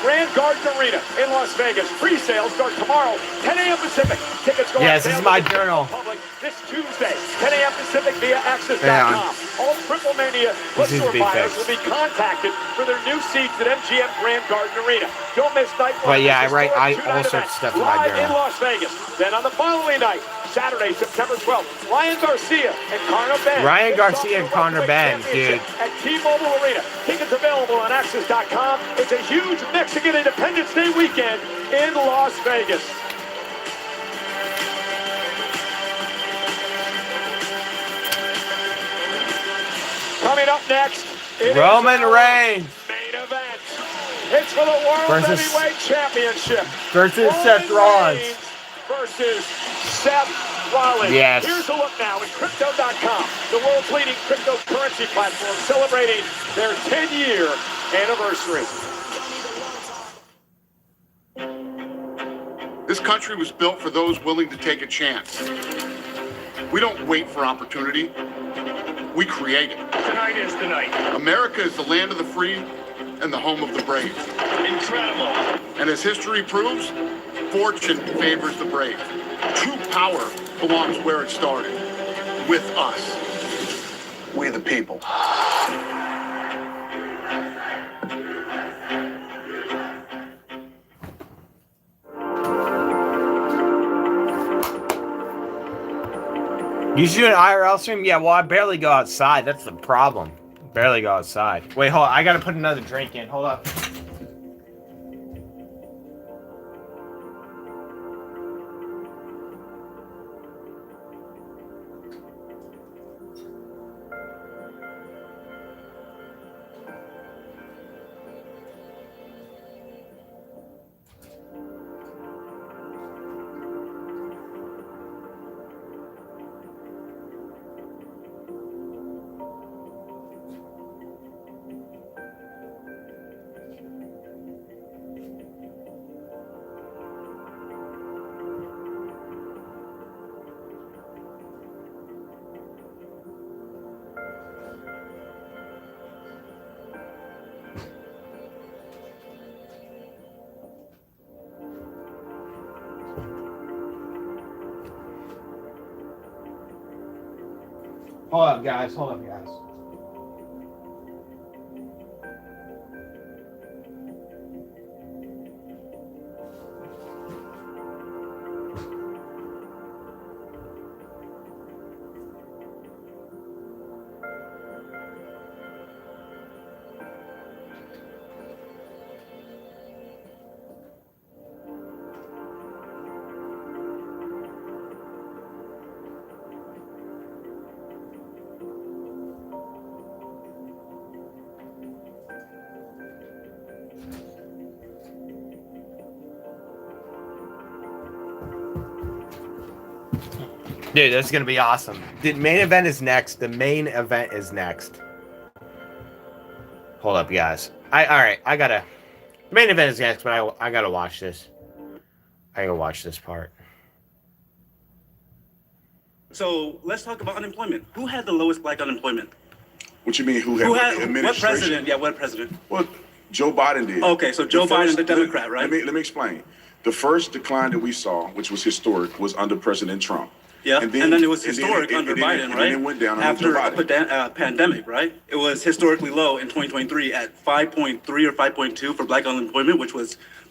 Grand Garden Arena in Las Vegas. Pre-sales start tomorrow, 10 a.m. Pacific. Tickets go Yes, on this sale is my to the journal. public this Tuesday, 10 a.m. Pacific via Access.com. Damn. All Triple-Mania bookstore buyers will be contacted for their new seats at MGM Grand Garden Arena. Don't miss Night 1. But yeah, I This write historic all two-night sorts of event stuff in my live in journal. Las Vegas. Then on the following night, Saturday, September 12th, Ryan Garcia and Conor Benn. Ryan Garcia and Conor Benn, dude. At T-Mobile Arena. Tickets available on Access.com. It's a huge Mexican Independence Day weekend in Las Vegas. Coming up next, it Roman is our Reigns main event. It's for the World Heavyweight Championship. versus Seth Rollins. Reigns versus Seth Rollins. Yes. Here's a look now at Crypto.com, the world's leading cryptocurrency platform, celebrating their 10-year anniversary. This country was built for those willing to take a chance. We don't wait for opportunity. We create it. tonight is tonight. America is the land of the free and the home of the brave. Incredible. And as history proves, fortune favors the brave. True power belongs where it started, with us. We the people. You should do an IRL stream? Yeah, well, I barely go outside. That's the problem. Barely go outside. Wait, hold on. I gotta put another drink in. Hold up. Hold up, guys. Hold up, guys. Dude, that's gonna be awesome. The main event is next. The main event is next. Hold up, guys. Alright, I gotta. The main event is next, but I gotta watch this. I gotta watch this part. So let's talk about unemployment. Who had the lowest black unemployment? What you mean? Who had what president? Yeah, what president? Well, Joe Biden did. Okay, so Joe Biden, the Democrat, right? Let me explain. The first decline that we saw, which was historic, was under President Trump. Yeah, and then it was historic under Biden, right? And then it went down after under Joe a pandemic, right? It was historically low in 2023 at 5.3 or 5.2 for black unemployment, which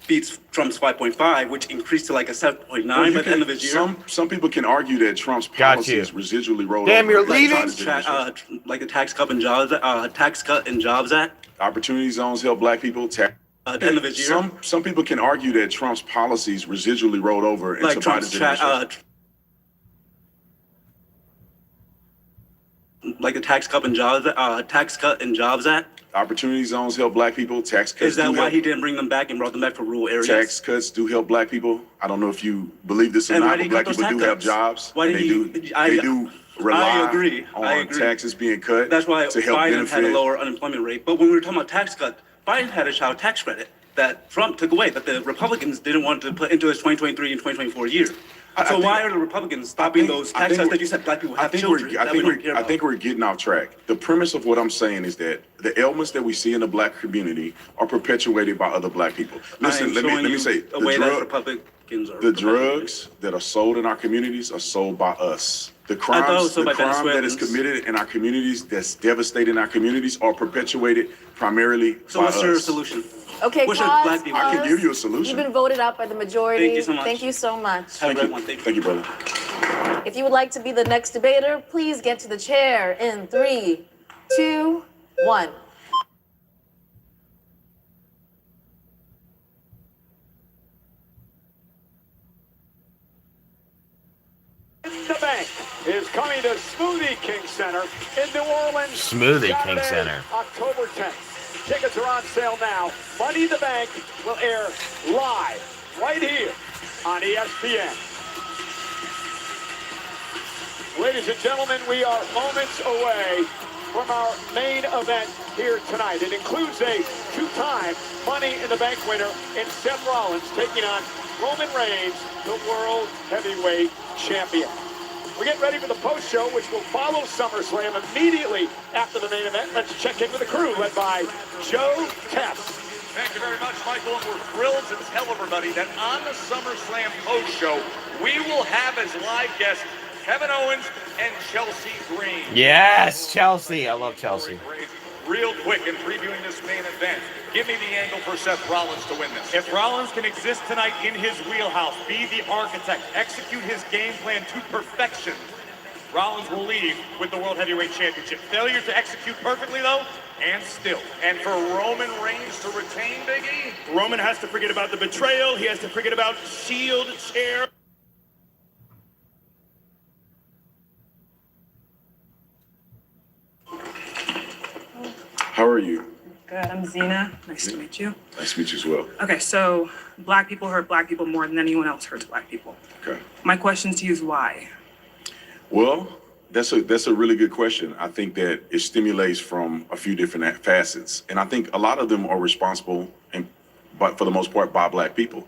beats Trump's 5.5, which increased to like a 7.9 by the end of his year. Some people can argue that Trump's policies residually rolled Damn, over. you're leaving? Like the Tax Cut and Jobs Act. Opportunity zones help black people. At the end of his year. Some people can argue that Trump's policies residually rolled over into Like Biden's administration. Like the Tax Cut and Jobs Act. Opportunity zones help black people. Tax cuts. Is that why he didn't bring them back and brought them back for rural areas? Tax cuts do help black people. I don't know if you believe this or not, but black people do have jobs. Why did they do rely on taxes being cut. That's why to help Biden benefit. had a lower unemployment rate. But when we were talking about tax cut, Biden had a child tax credit that Trump took away, that the Republicans didn't want to put into his 2023 and 2024 year. So why are the Republicans stopping those tax cuts that you said black people have children? I think we're getting off track. The premise of what I'm saying is that the ailments that we see in the black community are perpetuated by other black people. Listen, let me say, the drugs that are sold in our communities are sold by us. The crimes that is committed in our communities, that's devastating our communities, are perpetuated primarily by us. So what's your solution? Okay, What should black people I can give you a solution. You've been voted out by the majority. Thank you so much. Thank you so much. Have a great one. Thank you, brother. If you would like to be the next debater, please get to the chair in 3, 2, 1. The Bank is coming to Smoothie King Center in New Orleans. Smoothie King Center. October 10th. Tickets are on sale now. Money in the Bank will air live right here on ESPN. Ladies and gentlemen, we are moments away from our main event here tonight. It includes a two-time Money in the Bank winner in Seth Rollins taking on Roman Reigns, the World Heavyweight Champion. We're getting ready for the post show, which will follow SummerSlam immediately after the main event. Let's check in with the crew, led by Joe Tess. Thank you very much, Michael. And we're thrilled to tell everybody that on the SummerSlam post show, we will have as live guests Kevin Owens and Chelsea Green. Yes, Chelsea. I love Chelsea. Real quick, in previewing this main event, give me the angle for Seth Rollins to win this. If Rollins can exist tonight in his wheelhouse, be the architect, execute his game plan to perfection, Rollins will leave with the World Heavyweight Championship. Failure to execute perfectly, though, and still. And for Roman Reigns to retain, Big E? Roman has to forget about the betrayal. He has to forget about Shield chair. How are you? Good, I'm Zena. Nice to meet you. Nice to meet you as well. Okay, so black people hurt black people more than anyone else hurts black people. Okay. My question to you is why? Well, that's a really good question. I think that it stimulates from a few different facets, and I think a lot of them are responsible, but for the most part, by black people.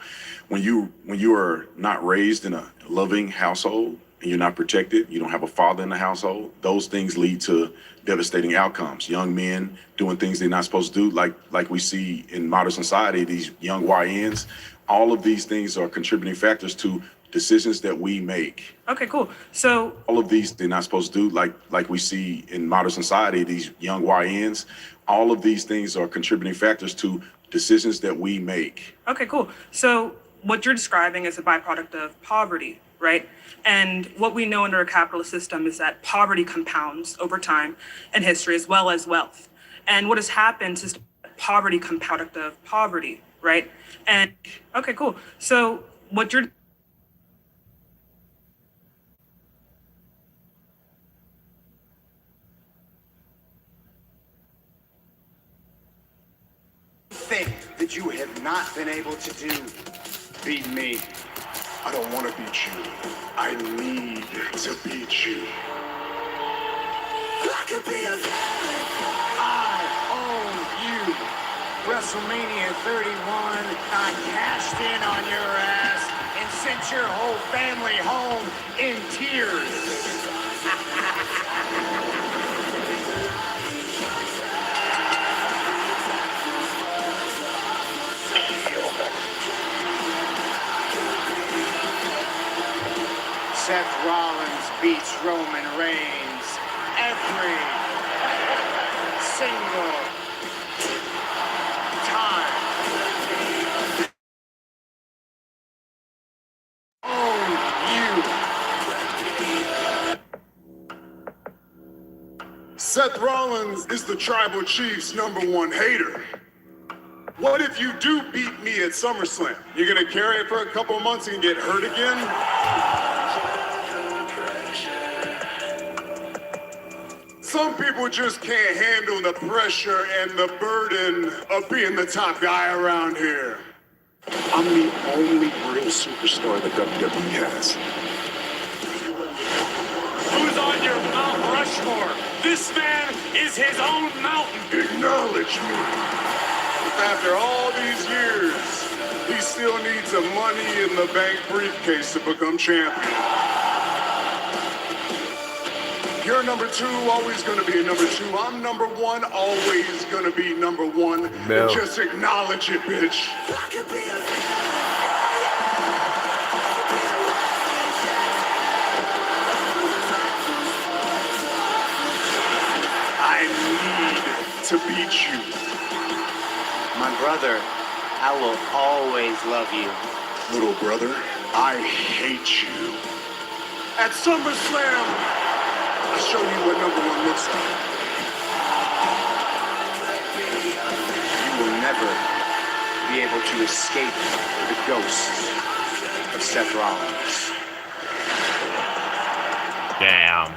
When you are not raised in a loving household and you're not protected, you don't have a father in the household, those things lead to devastating outcomes. Young men doing things they're not supposed to do, like we see in modern society, these young YNs. All of these things are contributing factors to decisions that we make. Okay, cool. So all of these they're not supposed to do, like we see in modern society, these young YNs. All of these things are contributing factors to decisions that we make. Okay, cool. So what you're describing is a byproduct of poverty, right? And what we know under a capitalist system is that poverty compounds over time in history as well as wealth. And what has happened is poverty compound of poverty, right? And okay, cool. So what you're thing that you have not been able to do, beat me. I don't want to beat you. I need to beat you. I could be a I own you. WrestleMania 31, I cashed in on your ass and sent your whole family home in tears. Seth Rollins beats Roman Reigns every single time. Seth Rollins is the Tribal Chief's #1 hater. What if you do beat me at SummerSlam? You're gonna carry it for a couple months and get hurt again? Some people just can't handle the pressure and the burden of being the top guy around here. I'm the only real superstar that WWE has. Who's on your Mount Rushmore? This man is his own mountain. Acknowledge me. After all these years, he still needs a money in the bank briefcase to become champion. You're #2, always gonna be a #2. I'm #1, always gonna be #1. No. And just acknowledge it, bitch. I need to beat you. My brother, I will always love you. Little brother, I hate you. At SummerSlam, I'll show you what #1 looks like. You will never be able to escape the ghost of Seth Rollins. Damn.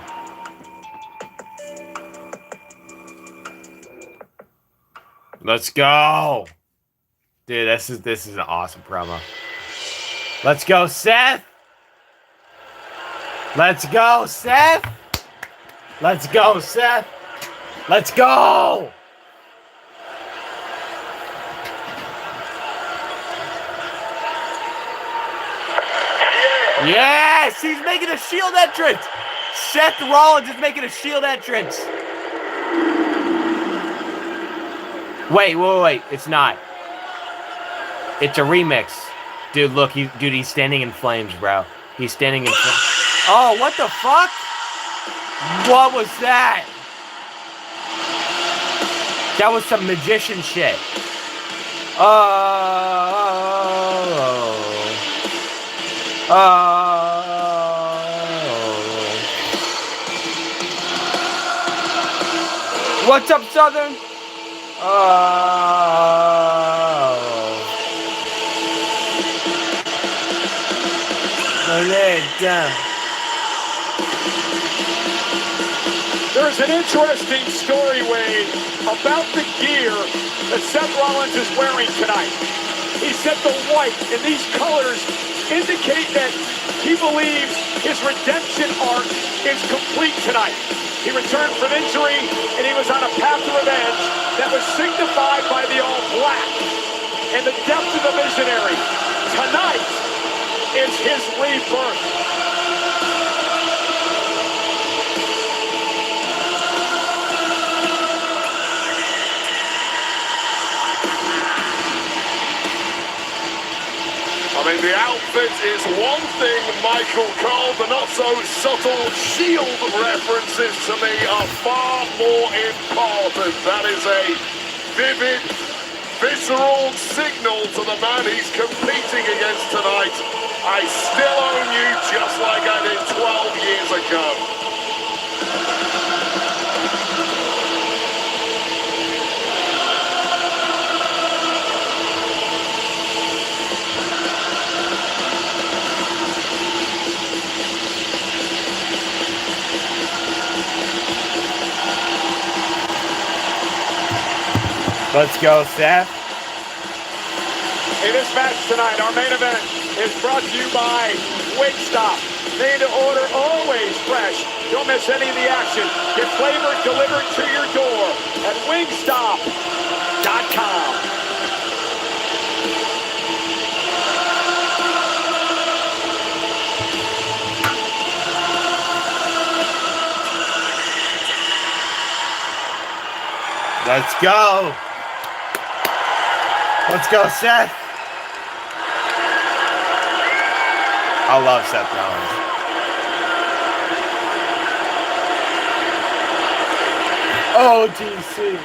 Let's go. Dude, this is an awesome promo. Let's go, Seth. Let's go, Seth. Let's go, Seth. Let's go. Yes, he's making a Shield entrance. Seth Rollins is making a Shield entrance. Wait. It's not. It's a remix. Dude, look. He's standing in flames, bro. He's standing in flames. Oh, what the fuck? What was that? That was some magician shit. What's up, Southern? There's an interesting story, Wade, about the gear that Seth Rollins is wearing tonight. He said the white and these colors indicate that he believes his redemption arc is complete tonight. He returned from injury, and he was on a path to revenge that was signified by the all black and the depth of the visionary. Tonight is his rebirth. I mean, the outfit is one thing, Michael Cole. The not-so-subtle Shield references to me are far more important. That is a vivid, visceral signal to the man he's competing against tonight. I still own you just like I did 12 years ago. Let's go, Seth. In this match tonight, our main event is brought to you by Wingstop. Made to order, always fresh. Don't miss any of the action. Get flavor delivered to your door at wingstop.com. Let's go. Let's go, Seth. I love Seth Rollins. OTC.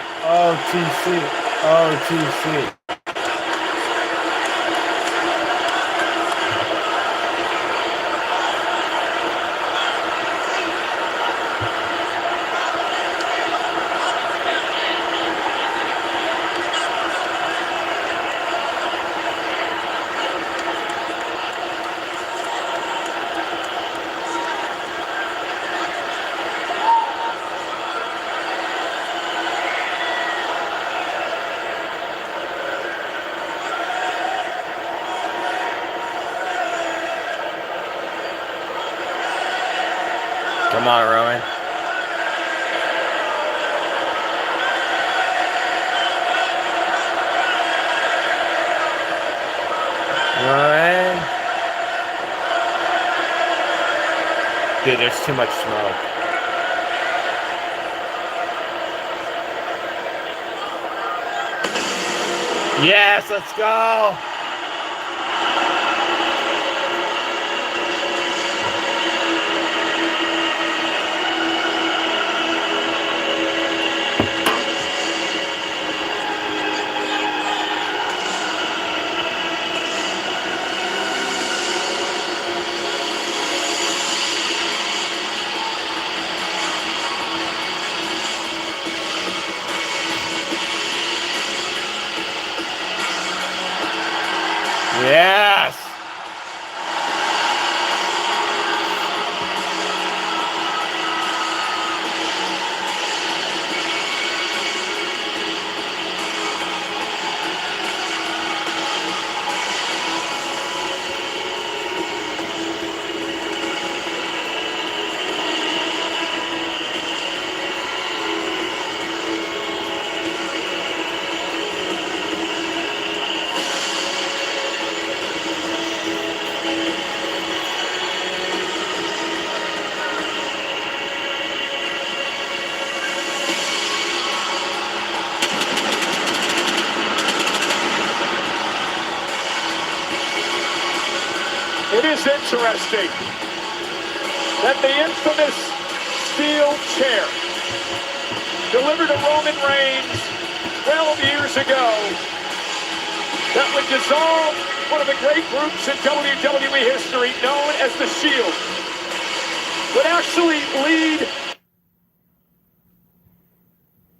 Come on, Rowan. Rowan. Dude, there's too much smoke. Yes, let's go. is interesting that the infamous steel chair delivered to Roman Reigns 12 years ago that would dissolve one of the great groups in WWE history known as the Shield would actually lead.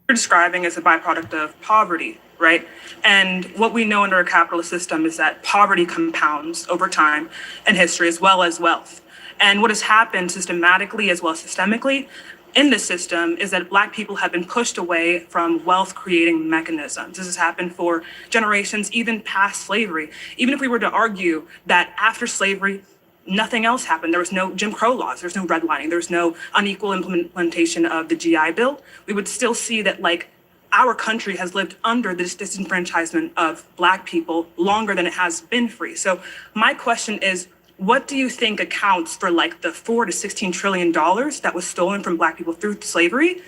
You're describing as a byproduct of poverty, right? And what we know under a capitalist system is that poverty compounds over time and history as well as wealth. And what has happened systematically as well as systemically in this system is that Black people have been pushed away from wealth creating mechanisms. This has happened for generations, even past slavery. Even if we were to argue that after slavery, nothing else happened. There was no Jim Crow laws. There's no redlining. There's no unequal implementation of the GI Bill. We would still see that, like, our country has lived under this disenfranchisement of Black people longer than it has been free. So my question is, what do you think accounts for like the $4 to $16 trillion that was stolen from Black people through slavery?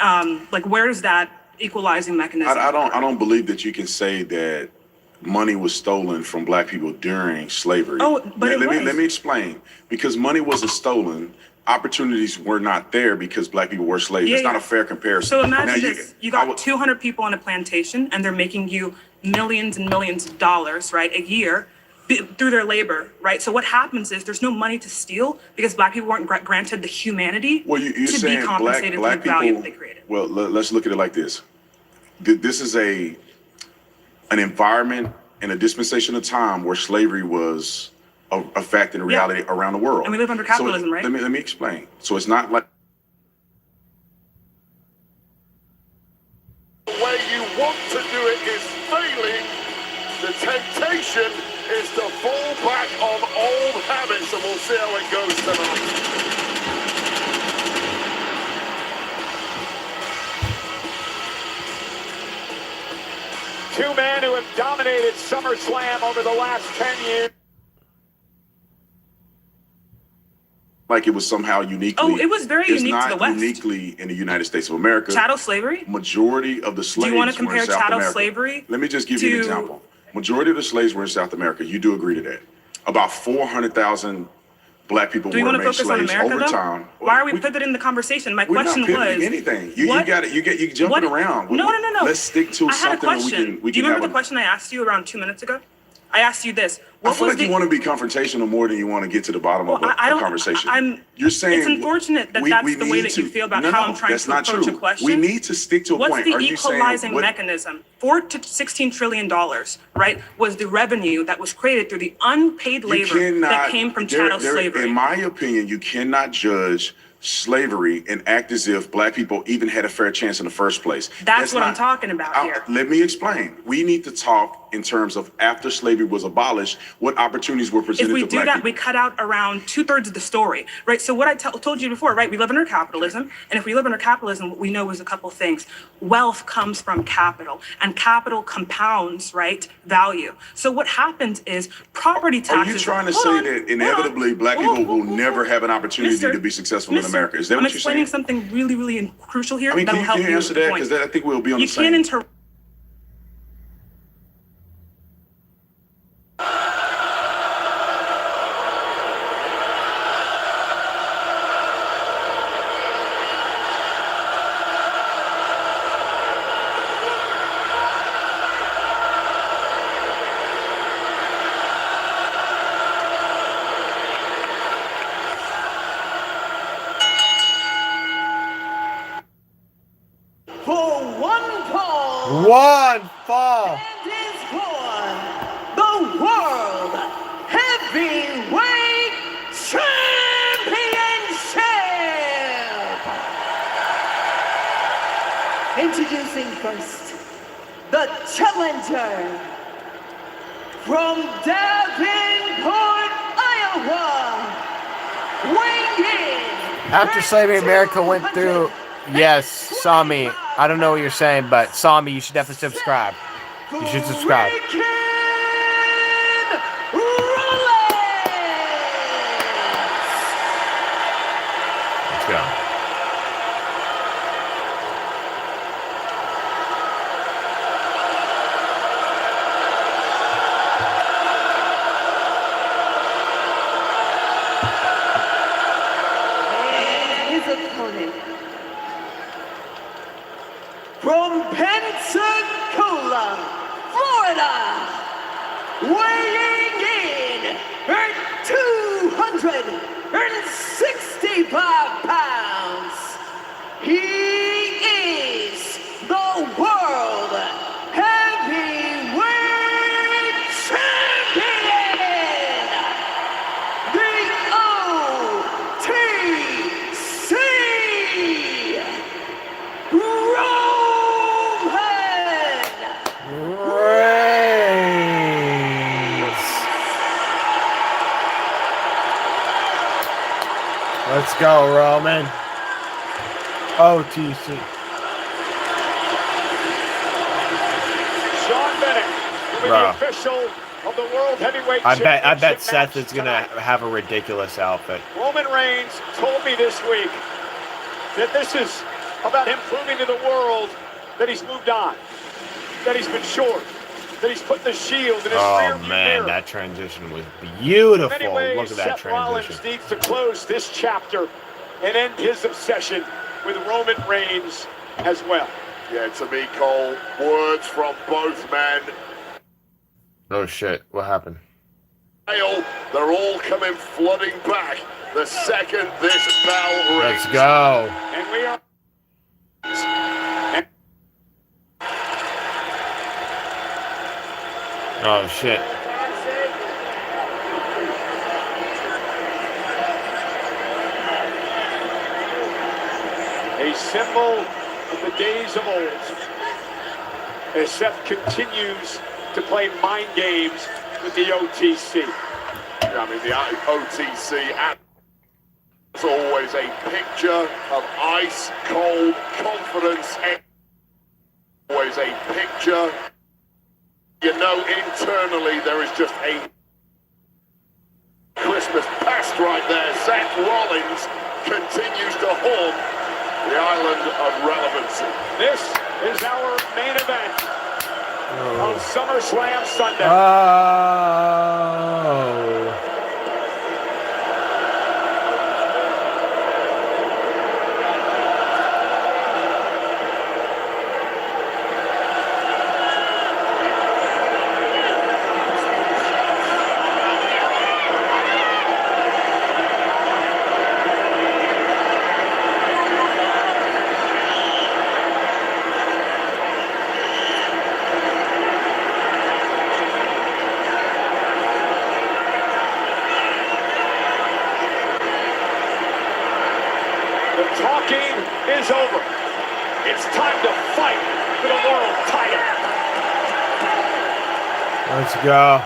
Like, where is that equalizing mechanism? I don't believe that you can say that money was stolen from Black people during slavery. Oh, but let me explain. Because money wasn't stolen, opportunities were not there because Black people were slaves. Yeah, It's not yeah. a fair comparison. So imagine Now, this: you got 200 people on a plantation, and they're making you millions and millions of dollars, right, a year through their labor, right? So what happens is there's no money to steal because Black people weren't granted the humanity Well, you're to saying be compensated black for the value people, that they created. well, let's look at it like this. This is an environment and a dispensation of time where slavery was a fact and a reality around the world. And we live under capitalism, right? Let me explain. So it's not like The way you want to do it is failing. The temptation is to fall back on old habits, and we'll see how it goes tonight. Two men who have dominated SummerSlam over the last 10 years. it was somehow uniquely. Oh, it was very unique to the It's not West. uniquely in the United States of America. Chattel slavery? Majority of the slaves Do you want to were in compare South chattel America. slavery? Let me just give you an to- example. Majority of the slaves were in South America. You do agree to that. About 400,000 Black people Do you were want to made focus on slaves America, over though? time. Why are we pivoting the conversation? My We're not question pivoting was anything. You what- got it. You jumping around. No. Let's stick to I had a something that question. we Do you can have remember the question I asked you around 2 minutes ago? I asked you this. I What feel was like you want to be confrontational more than you want to get to the bottom of I a don't- conversation. You're saying it's unfortunate that that's the way that you feel about how I'm trying to approach a question. We need to stick to a What's point. the Are you saying equalizing mechanism? $4 to $16 trillion, right, was the revenue that was created through the unpaid labor that came from chattel slavery. In my opinion, you cannot judge slavery and act as if Black people even had a fair chance in the first place. That's what I'm talking about here. Let me explain. We need to talk in terms of after slavery was abolished, what opportunities were presented If we to do Black that, people. we cut out around 2/3 of the story, right? So what I told you before, right? We live under capitalism, and if we live under capitalism, what we know is a couple things. Wealth comes from capital, and capital compounds, right? Value. So what happens is property taxes. Are you trying to say that inevitably Black people will never have an opportunity to be successful in America? Is that I'm what you're explaining saying? something really, really crucial here. I mean, that'll can help you answer that? point. Because I think we'll be on You the same. can't interrupt. For one fall. One fall. And is for the World Heavyweight Championship. Introducing first, the challenger from Davenport, Iowa, weighing in. After slavery, America went through. Yes, Sami. I don't know what you're saying, but Sami, you should definitely subscribe. You should subscribe. Let's go. his opponent, from Pensacola, Florida, weighing in at 265 pounds, he is the World Heavyweight Champion, the OTC, Let's go, Roman. OTC. Sean Bennett will be Bro. the official of the World Heavyweight I Championship bet Seth match is gonna tonight. have a ridiculous outfit. Roman Reigns told me this week that this is about him proving to the world that he's moved on, that he's matured, that he's put the shield in his Oh rearview man, mirror. that transition was beautiful. In many ways, Look at that Seth Rollins transition. needs to close this chapter and end his obsession with Roman Reigns as well. Yeah, to me, Cole, words from both men. Oh shit, what happened? They're all coming flooding back the second this bell rings. Let's go. And we are. Oh shit. A symbol of the days of old. As Seth continues to play mind games with the OTC. Yeah, I mean, the OTC is always a picture of ice cold confidence. Always a picture. You know, internally there is just a Christmas past right there. Seth Rollins continues to haunt the island of relevancy. This is our main event on SummerSlam Sunday. Oh. Talking is over. It's time to fight for the world title. Let's go.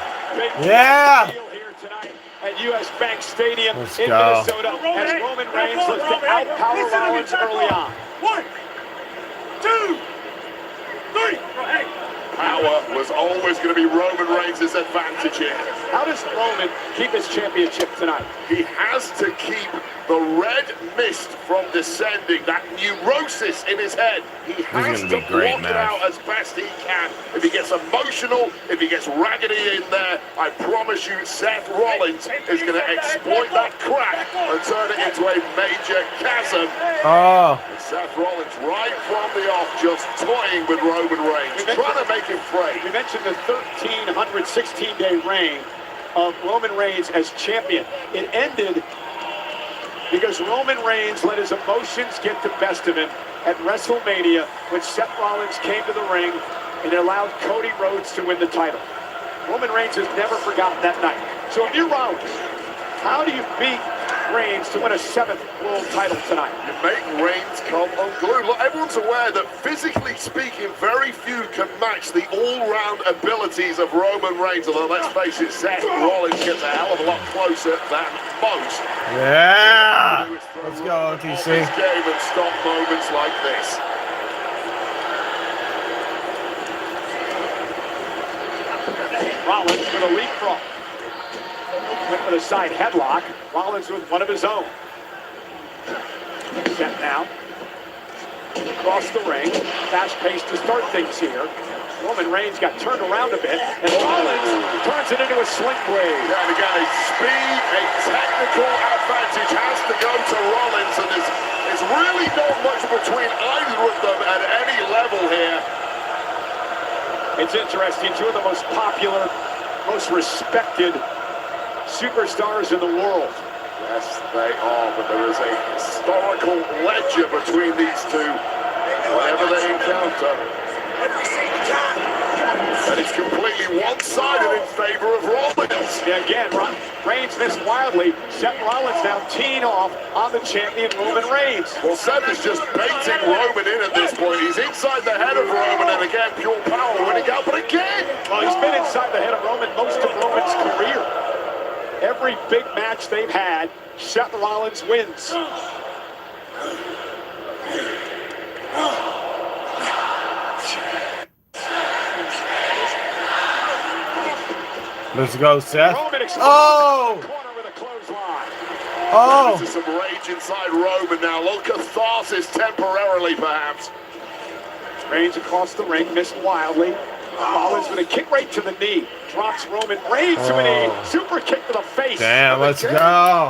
Yeah. Here tonight at US Bank Stadium Let's in go. Minnesota as Roman Reigns looks to outpower Rollins early on. 1, 2, 3. Power was always going to be Roman Reigns' advantage here. How does Roman keep his championship tonight? He has to keep the red mist from descending, that neurosis in his head. He has to block it out as best he can. If he gets emotional, if he gets raggedy in there, I promise you Seth Rollins is going to exploit that crack and turn it into a major chasm. Oh. And Seth Rollins right from the off just toying with Roman Reigns, trying to make him afraid. We mentioned the 1,316-day reign of Roman Reigns as champion. It ended because Roman Reigns let his emotions get the best of him at WrestleMania when Seth Rollins came to the ring and it allowed Cody Rhodes to win the title. Roman Reigns has never forgotten that night. So if you're Rollins, how do you beat Reigns to win a 7th world title tonight? You make Reigns come unglued. Look, everyone's aware that physically speaking, very few can match the all-round abilities of Roman Reigns. Although, let's face it, Seth Rollins gets a hell of a lot closer than most. Yeah. Let's go, OTC. This game and stop moments like this. Rollins with a leapfrog. Went for the side headlock. Rollins with one of his own. Set now. Across the ring. Fast pace to start things here. Roman Reigns got turned around a bit, and Rollins turns it into a sling blade. Yeah, and again, a speed, a technical advantage has to go to Rollins, and his really not much between either of them at any level here. It's interesting, two of the most popular, most respected superstars in the world. Yes, they are, but there is a historical ledger between these two whenever they encounter. And it's completely one-sided in favor of Rollins. Yeah, again, Reigns missed wildly. Seth Rollins now teeing off on the champion Roman Reigns. Well, Seth is just baiting Roman in at this point. He's inside the head of Roman, and again, pure power winning out, but again! Well, he's been inside the head of Roman most of Roman's career. Every big match they've had, Seth Rollins wins. Let's go, Seth. Oh! Oh! There's some rage inside Roman now. Look, catharsis temporarily, perhaps. Reigns across the ring, missed wildly. Rollins with a kick right to the knee. Drops Roman Reigns to a knee. Super kick to the face. Damn, let's go.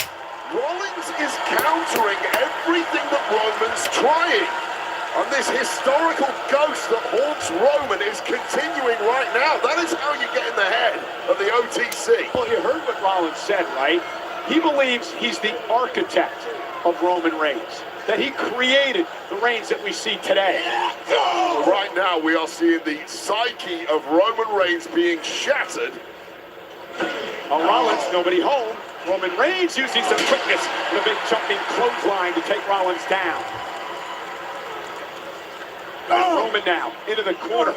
Rollins is countering everything that Roman's trying. And this historical ghost that haunts Roman is continuing right now. That is how you get in the head of the OTC. Well, you heard what Rollins said, right? He believes he's the architect of Roman Reigns, that he created the Reigns that we see today. Right now, we are seeing the psyche of Roman Reigns being shattered. Oh, Rollins, nobody home. Roman Reigns using some quickness with a big jumping clothesline to take Rollins down. And Roman now into the corner.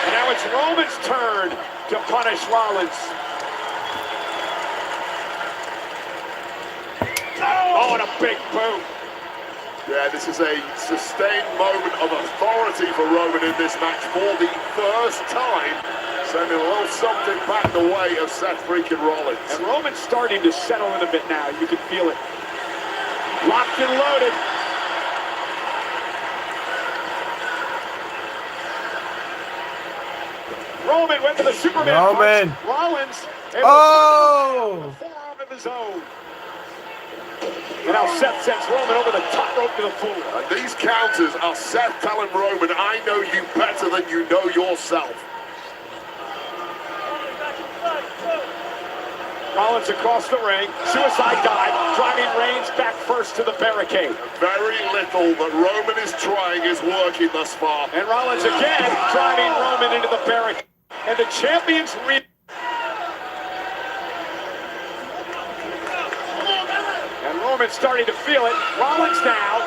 And now it's Roman's turn to punish Rollins. Oh, and a big boot. Yeah, this is a sustained moment of authority for Roman in this match for the first time. Sending a little something back the way of Seth freaking Rollins. And Roman's starting to settle in a bit now. You can feel it. Locked and loaded. Roman went to the Superman Roman. punch. Rollins. Oh! Forearm of his own. And now Seth sends Roman over the top rope to the floor. And these counters are Seth telling Roman, I know you better than you know yourself. Rollins across the ring, suicide dive, driving Reigns back first to the barricade. Very little that Roman is trying is working thus far. And Rollins again driving Roman into the barricade. And the champion's and Roman's starting to feel it. Rollins now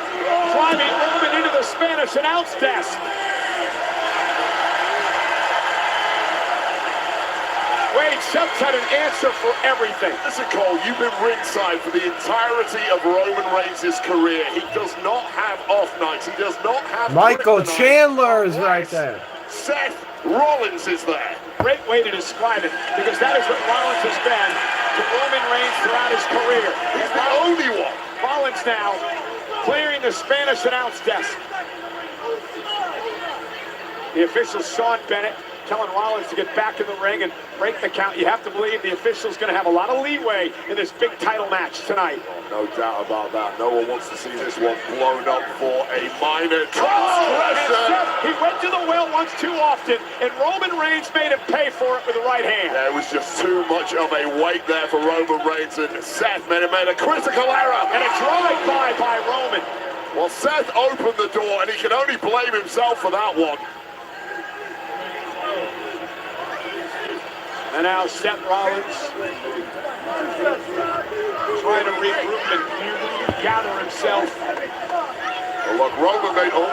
driving Roman into the Spanish announce desk. Wade, Seth's had an answer for everything. Listen, Cole, you've been ringside for the entirety of Roman Reigns' career. He does not have off nights. He does not have Michael kryptonite. Chandler is right there. Seth Rollins is there. Great way to describe it, because that is what Rollins has been to Roman Reigns throughout his career. He's the only one. Rollins now clearing the Spanish announce desk. The official Sean Bennett telling Rollins to get back in the ring and break the count. You have to believe the official's going to have a lot of leeway in this big title match tonight. Oh, no doubt about that. No one wants to see this one blown up for a minor transgression. He went to the well once too often, and Roman Reigns made him pay for it with the right hand. There was just too much of a weight there for Roman Reigns, and Seth made a critical error. And a drive-by by Roman. Well, Seth opened the door, and he can only blame himself for that one. And now Seth Rollins trying to regroup and gather himself. Well, look, Roman made a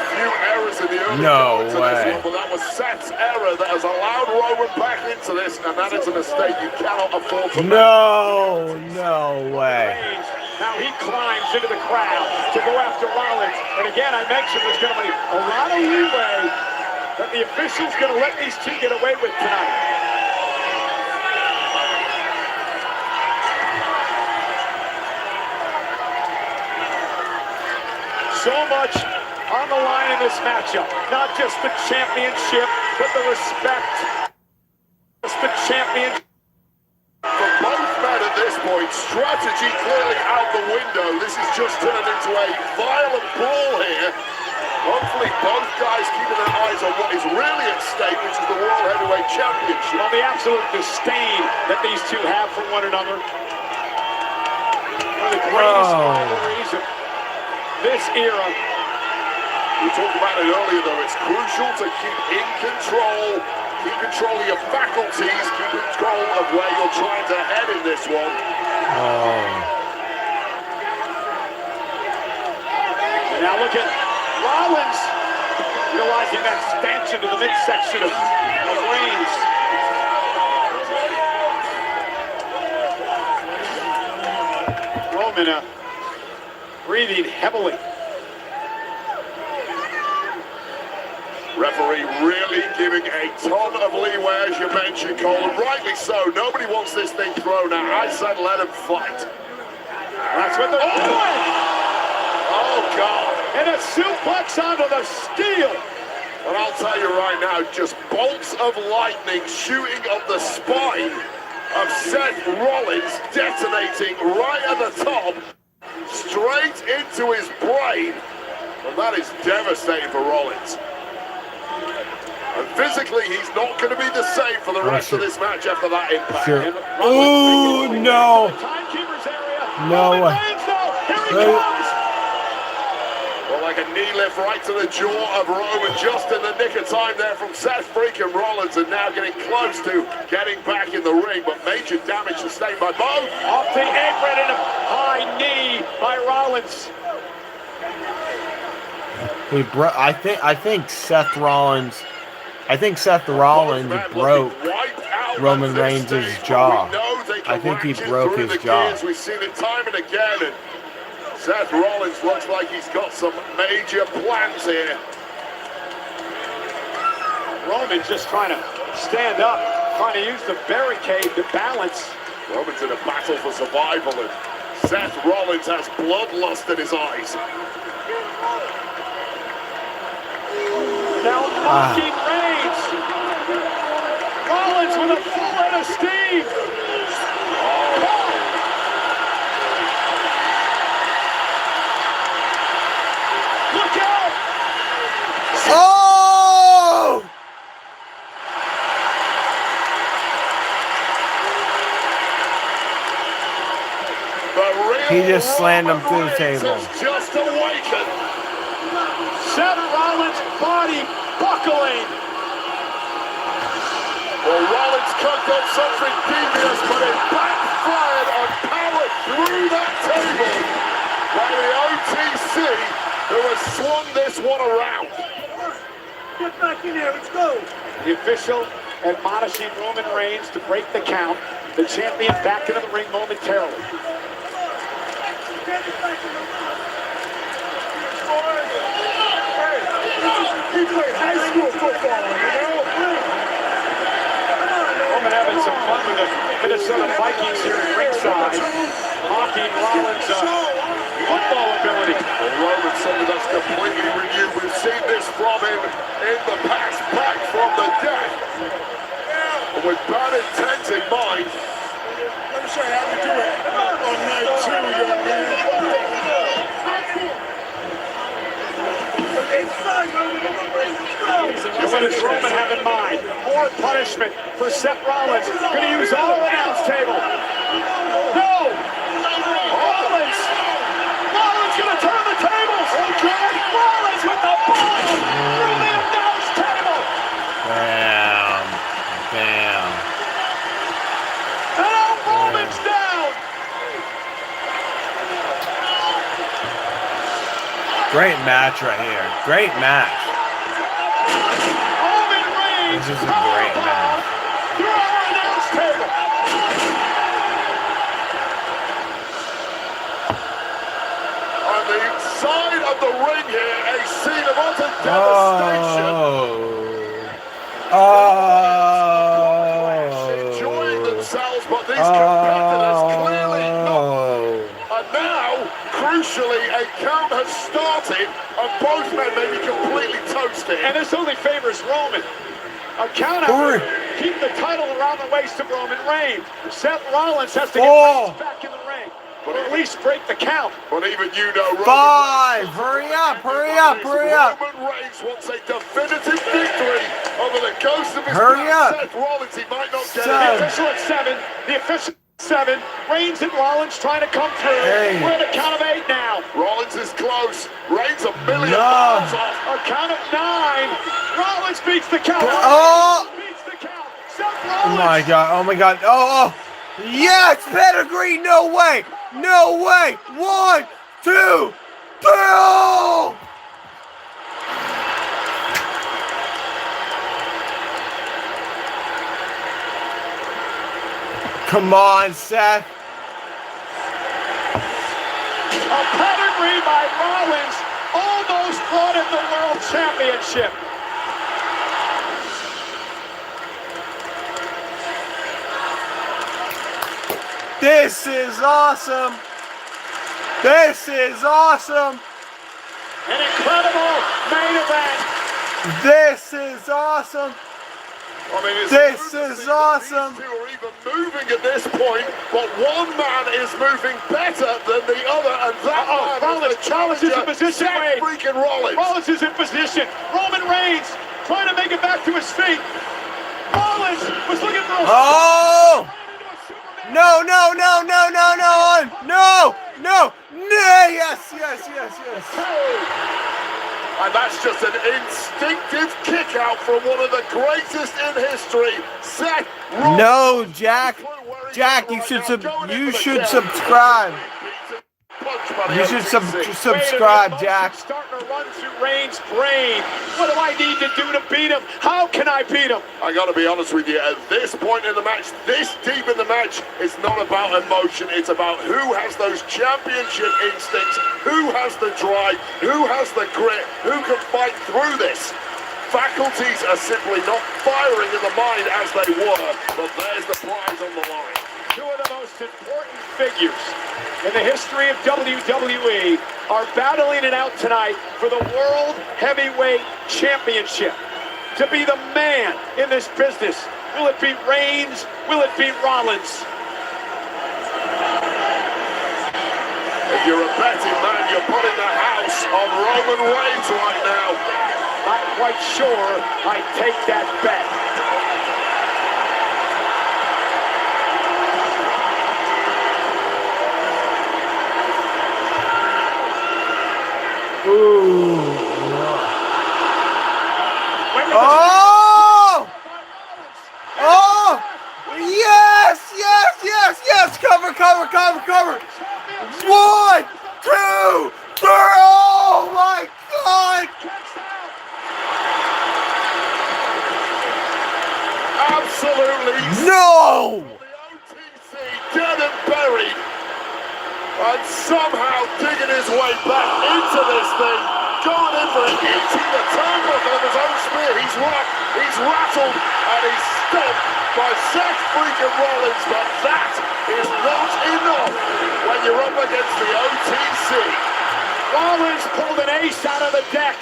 few errors in the early No way. but that was Seth's error that has allowed Roman back into this, and that is a mistake you cannot afford to make. No way. Now he climbs into the crowd to go after Rollins. And again, I mentioned there's going to be a lot of leeway that the official's going to let these two get away with tonight. So much on on the line in this matchup. Not just the championship, but the respect. Just the championship. For both men at this point, strategy clearly out the window. This has just turned into a violent brawl here. Hopefully both guys keeping their eyes on what is really at stake, which is the World Heavyweight Championship. Well, the absolute disdain that these two have for one another. One of the greatest rivalries of this era. We talked about it earlier, though. It's crucial to keep in control. Keep control of your faculties. Keep control of where you're trying to head in this one. Now look at Rollins utilizing that stanchion to the midsection of Reigns. Roman breathing heavily. Referee really giving a ton of leeway, as you mentioned, Cole, and rightly so. Nobody wants this thing thrown out. I said let him fight. That's what they're doing. Oh, God. And a suplex onto the steel. And I'll tell you right now, just bolts of lightning shooting up the spine of Seth Rollins, detonating right at the top, straight into his brain. And that is devastating for Rollins. And physically, he's not going to be the same for the rest of this match after that impact. Sure. Ooh, no. No way. Well, like a knee lift right to the jaw of Roman, just in the nick of time there from Seth freaking Rollins, and now getting close to getting back in the ring, but major damage sustained by both. Off the apron and a high knee by Rollins. I think Seth Rollins broke Roman Reigns' jaw. I think he broke his jaw. We've seen it time and again, and Seth Rollins looks like he's got some major plans here. Roman just trying to stand up, trying to use the barricade to balance. Roman's in a battle for survival, and Seth Rollins has bloodlust in his eyes. Now mocking Reigns. Rollins with a full head of steam. Look out! Oh! He just slammed him through the table. Just awakened. Seth Rollins' body buckling. Well, Rollins cooked up something devious, but it backfired and powered through that table by the OTC, who has swung this one around. Get back in there, let's go. The official admonishing Roman Reigns to break the count. The champion back into the ring momentarily. He played high school football, you know? Roman having some fun with the Minnesota Vikings here at ringside, mocking Rollins' football ability. Well, Roman's something that's completely renewed. We've seen this from him in the past, back from the dead. But with bad intent in mind. Let me show you how to do it on night 2, young man. And what does Roman have in mind? More punishment for Seth Rollins. Going to use all announce table. No! Rollins! Rollins going to turn the tables! Rollins with the bomb through the announce table! Bam. Bam. And now Roman's down! Great match right here. Great match. This is a great match. On the side of the ring here, a scene of utter devastation. Enjoying themselves, but these competitors clearly not. And now, crucially, a count has started and both men may be completely toasted. And this only favors Roman. A count out keep the title around the waist of Roman Reigns. Seth Rollins has to get Reigns back in the ring, or at least break the count. But even you know, Roman 5. Hurry up, hurry up, hurry up. Roman Reigns wants a definitive victory over the ghost of his Hurry past, up. Seth Rollins. He might not get The it. official at 7. The official at 7. Reigns and Rollins trying to come through. Hey. We're at a count of 8 now. Rollins is close. Reigns a million miles off. A count of 9. Rollins beats the count. Oh! Beats the count. Seth Oh Rollins. my god, oh my god. Oh, oh. Yes, pedigree. No way. No way. 1, 2, 3. Oh! Come on, Seth. A pedigree by Rollins almost brought him the World Championship. This is awesome. This is awesome. An incredible main event. This is awesome. I mean, it's This is awesome. These two are even moving at this point, but one man is moving better than the other, and that man Rollins, is the challenger, is in position, Seth Wade. freaking Rollins. Rollins is in position. Roman Reigns trying to make it back to his feet. Rollins was looking for a... Oh! No, no, no, no, no, no, no, no, no, yes, yes, yes, yes. And that's just an instinctive kick out from one of the greatest in history, Seth Rollins. No, Jack. Jack, you should subscribe. You should subscribe, Jack. Starting to run through Reigns' brain. What do I need to do to beat him? How can I beat him? I got to be honest with you, at this point in the match, this deep in the match, it's not about emotion. It's about who has those championship instincts, who has the drive, who has the grit, who can fight through this. Faculties are simply not firing in the mind as they were, but there's the prize on the line. Two of the most important figures in the history of WWE are battling it out tonight for the World Heavyweight Championship. To be the man in this business. Will it be Reigns? Will it be Rollins? If you're a betting man, you're putting the house on Roman Reigns right now. Not quite sure I'd take that bet. Ooh. Oh! Oh! Yes! Yes! Yes! Yes! Cover! Cover! Cover! Cover! 1, 2, 3! Oh my God! Absolutely no! The OTC dead and buried, and somehow digging his way back into this thing, going in for it, eating the turnbuckle of his own spear. He's rocked, he's rattled, and he's stomped by Seth freaking Rollins, but that is not enough when you're up against the OTC. Rollins pulled an ace out of the deck,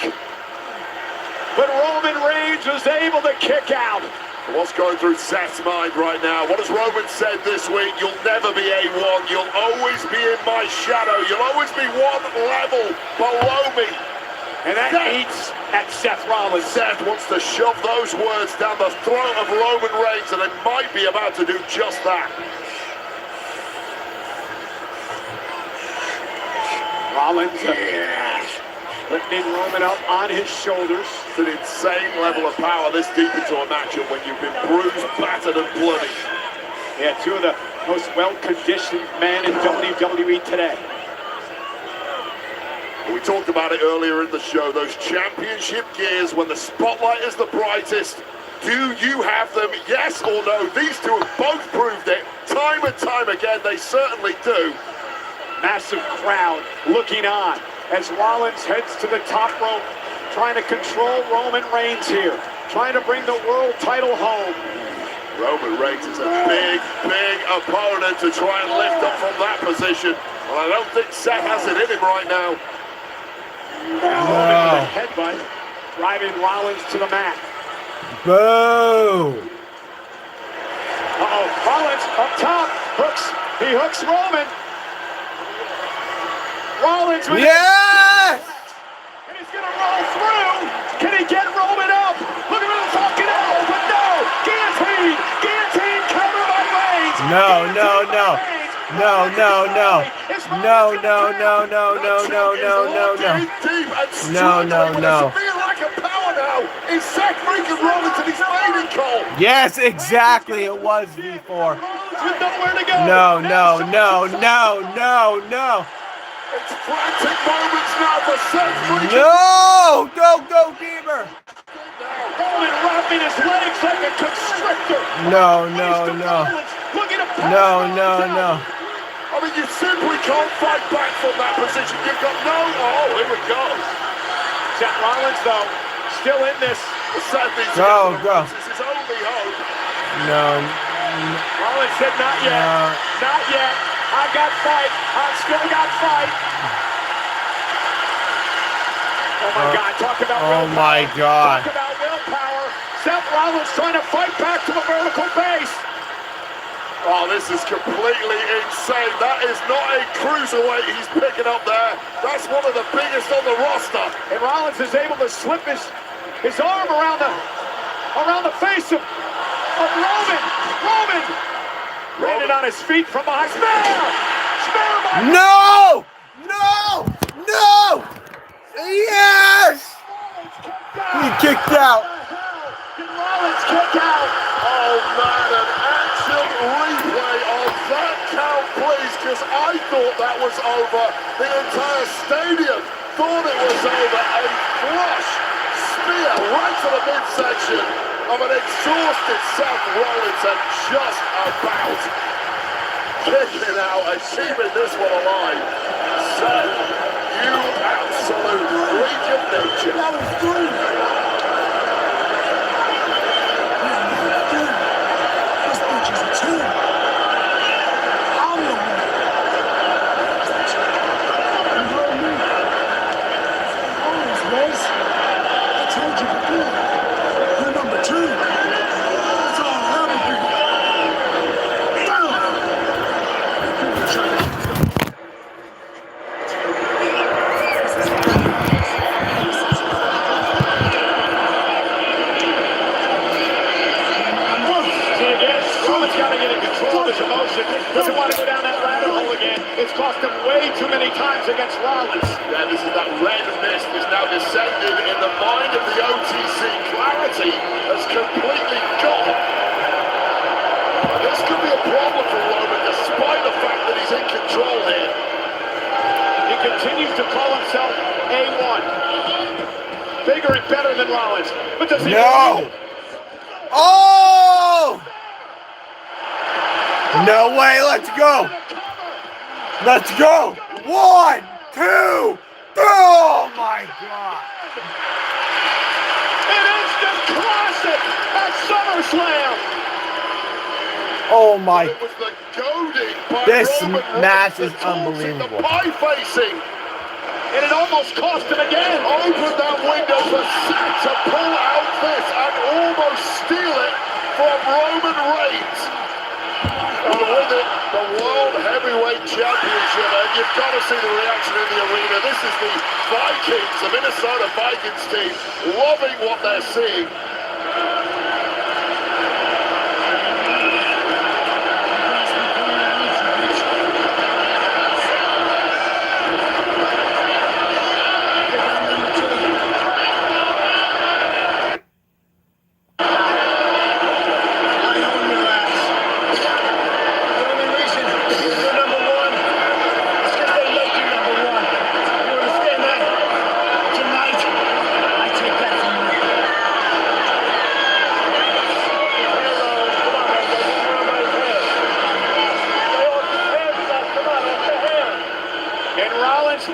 but Roman Reigns was able to kick out. What's going through Seth's mind right now? What has Roman said this week? You'll never be A1. You'll always be in my shadow. You'll always be one level below me. And that eats at Seth Rollins. Seth wants to shove those words down the throat of Roman Reigns, and it might be about to do just that. Rollins lifting Roman up on his shoulders. It's an insane level of power this deep into a matchup when you've been bruised, battered, and bloody. Yeah, two of the most well-conditioned men in WWE today. We talked about it earlier in the show, those championship gears when the spotlight is the brightest. Do you have them, yes or no? These two have both proved it time and time again. They certainly do. Massive crowd looking on as Rollins heads to the top rope, trying to control Roman Reigns here, trying to bring the world title home. Roman Reigns is a big, big opponent to try and lift up from that position. Well, I don't think Seth has it in him right now. Roman with a headbutt, driving Rollins to the mat. Boo! Uh-oh, Rollins up top, he hooks Roman. Rollins with and he's gonna roll through. Can he get Roman up? Look at the fucking elbow, but no! Guillotine counter by Reigns. No. It's Seth freaking Rollins and he's fading, Cole. Yes, exactly. It was V4. With nowhere to go. No. It's frantic moments now for Seth freaking. No! Go, Gamer. Roman wrapping his legs like a constrictor. No. Looking to No. I mean, you simply can't fight back from that position. You've got no. Oh, here we go. Seth Rollins, though, still in this. Go. This is only hope. No. Rollins said, not yet. Not yet. I got fight. I still got fight. Oh, my God. Talk about willpower. Oh, my God. Talk about willpower. Seth Rollins trying to fight back to the vertical base. Oh, this is completely insane. That is not a cruiserweight he's picking up there. That's one of the biggest on the roster. And Rollins is able to slip his arm around the face of Roman. Landed on his feet from behind. Spare by No! Yes! He kicked out. Did Rollins kick out? Oh, man, an action replay of that count, please, because I thought that was over. The entire stadium thought it was over. A flush spear right to the midsection of an exhausted Seth Rollins and just about kicking out and keeping this one alive. Seth, you absolute freak of nature. That was three. Doesn't want to go down that rabbit hole again. It's cost him way too many times against Rollins. Yeah, this is that red mist is now descending in the mind of the OTC. Clarity has completely gone. This could be a problem for Roman, despite the fact that he's in control here. He continues to call himself A1. Bigger and better than Rollins. But does he? No! Oh! No way, let's go! Let's go! 1, 2, 3! Oh my God! An instant classic at SummerSlam! Oh my! It was the goading by this Roman match is Reigns that unbelievable. the pie facing. And it almost cost him again. Open that window for Seth to pull out this and almost steal it from Roman Reigns. And with it, the World Heavyweight Championship, and you've got to see the reaction in the arena. This is the Vikings, the Minnesota Vikings team, loving what they're seeing.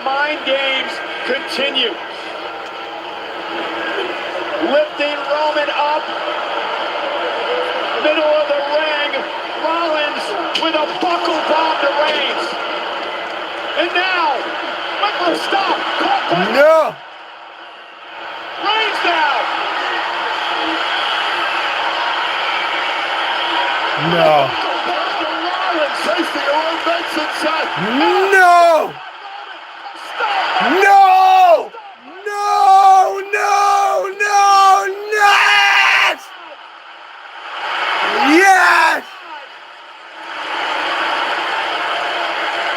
Mind games continue. Lifting Roman up. Middle of the ring. Rollins with a buckle bomb to Reigns. And now, stop. Caught No! Reigns down! No! Tasting your own medicine, son. No! No! No! No! No! Yes! Yes!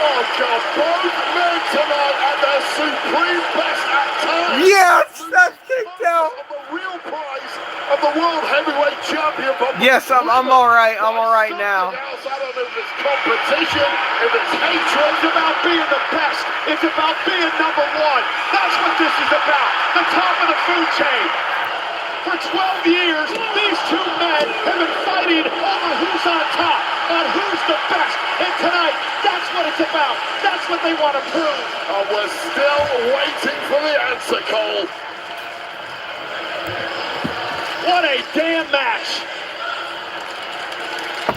Oh, God, both men tonight at their supreme best at times. Yes! That's kicked out. The real prize of the World Heavyweight Champion. Yes, I'm alright. I'm alright now. I don't know if it's competition, if it's hatred. It's about being the best. It's about being number one. That's what this is about. The top of the food chain. For 12 years, these two men have been fighting over who's on top, on who's the best. And tonight, that's what it's about. That's what they want to prove. And we're still waiting for the answer, Cole. What a damn match.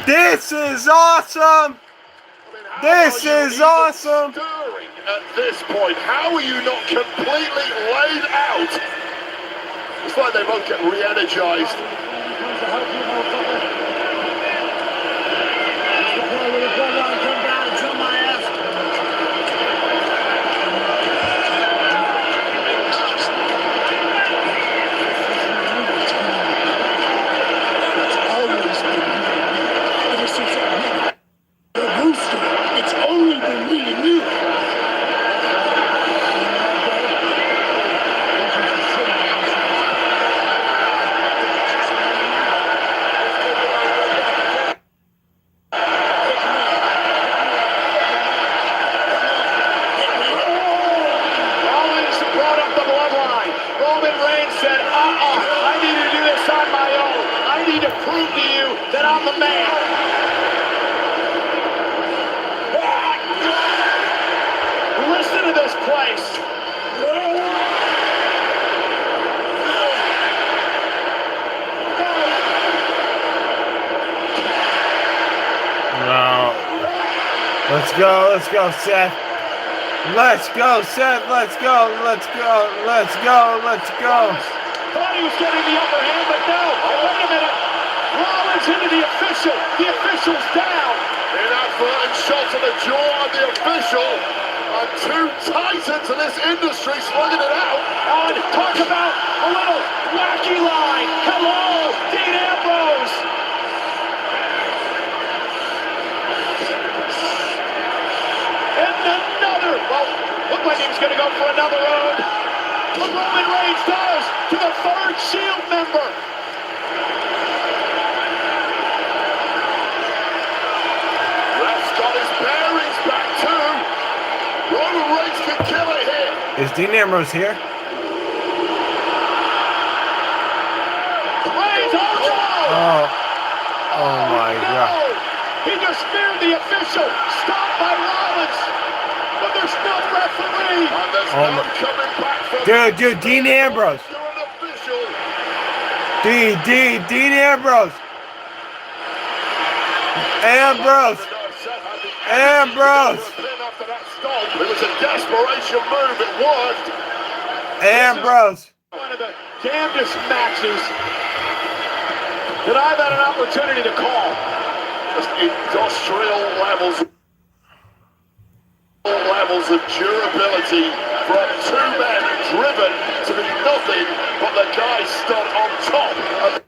This is awesome. This is awesome. Stirring at this point. How are you not completely laid out? It's like they both get re-energized. It's only been me and you. Rollins brought up the bloodline. Roman Reigns said, I need to do this on my own. I need to prove to you that I'm the man. Listen to this place. No. Let's go, Seth. Let's go, Seth. Let's go. Thought he was getting the upper hand, but no. Wait a minute. Rollins into the official. The official's down. Inadvertent shot to the jaw of the official. And two titans in this industry slugging it out. And talk about a little wacky line. Hello, Dean Ambrose. And another. Well, looked like he was going to go for another road. But Roman Reigns does to the third Shield member. Ref's got his bearings back too. Roman Reigns can kill it here. Is Dean Ambrose here? Reigns, Oh my God. He just speared the official. Stopped by Rollins. But there's no referee. And there's no coming back from Dude, Dean Ambrose. You're an official. Dean Ambrose. Ambrose. It was a desperation move. It worked. Ambrose. One of the damnedest matches that I've had an opportunity to call. Just industrial levels of durability from two men driven to be nothing but the guy stood on top of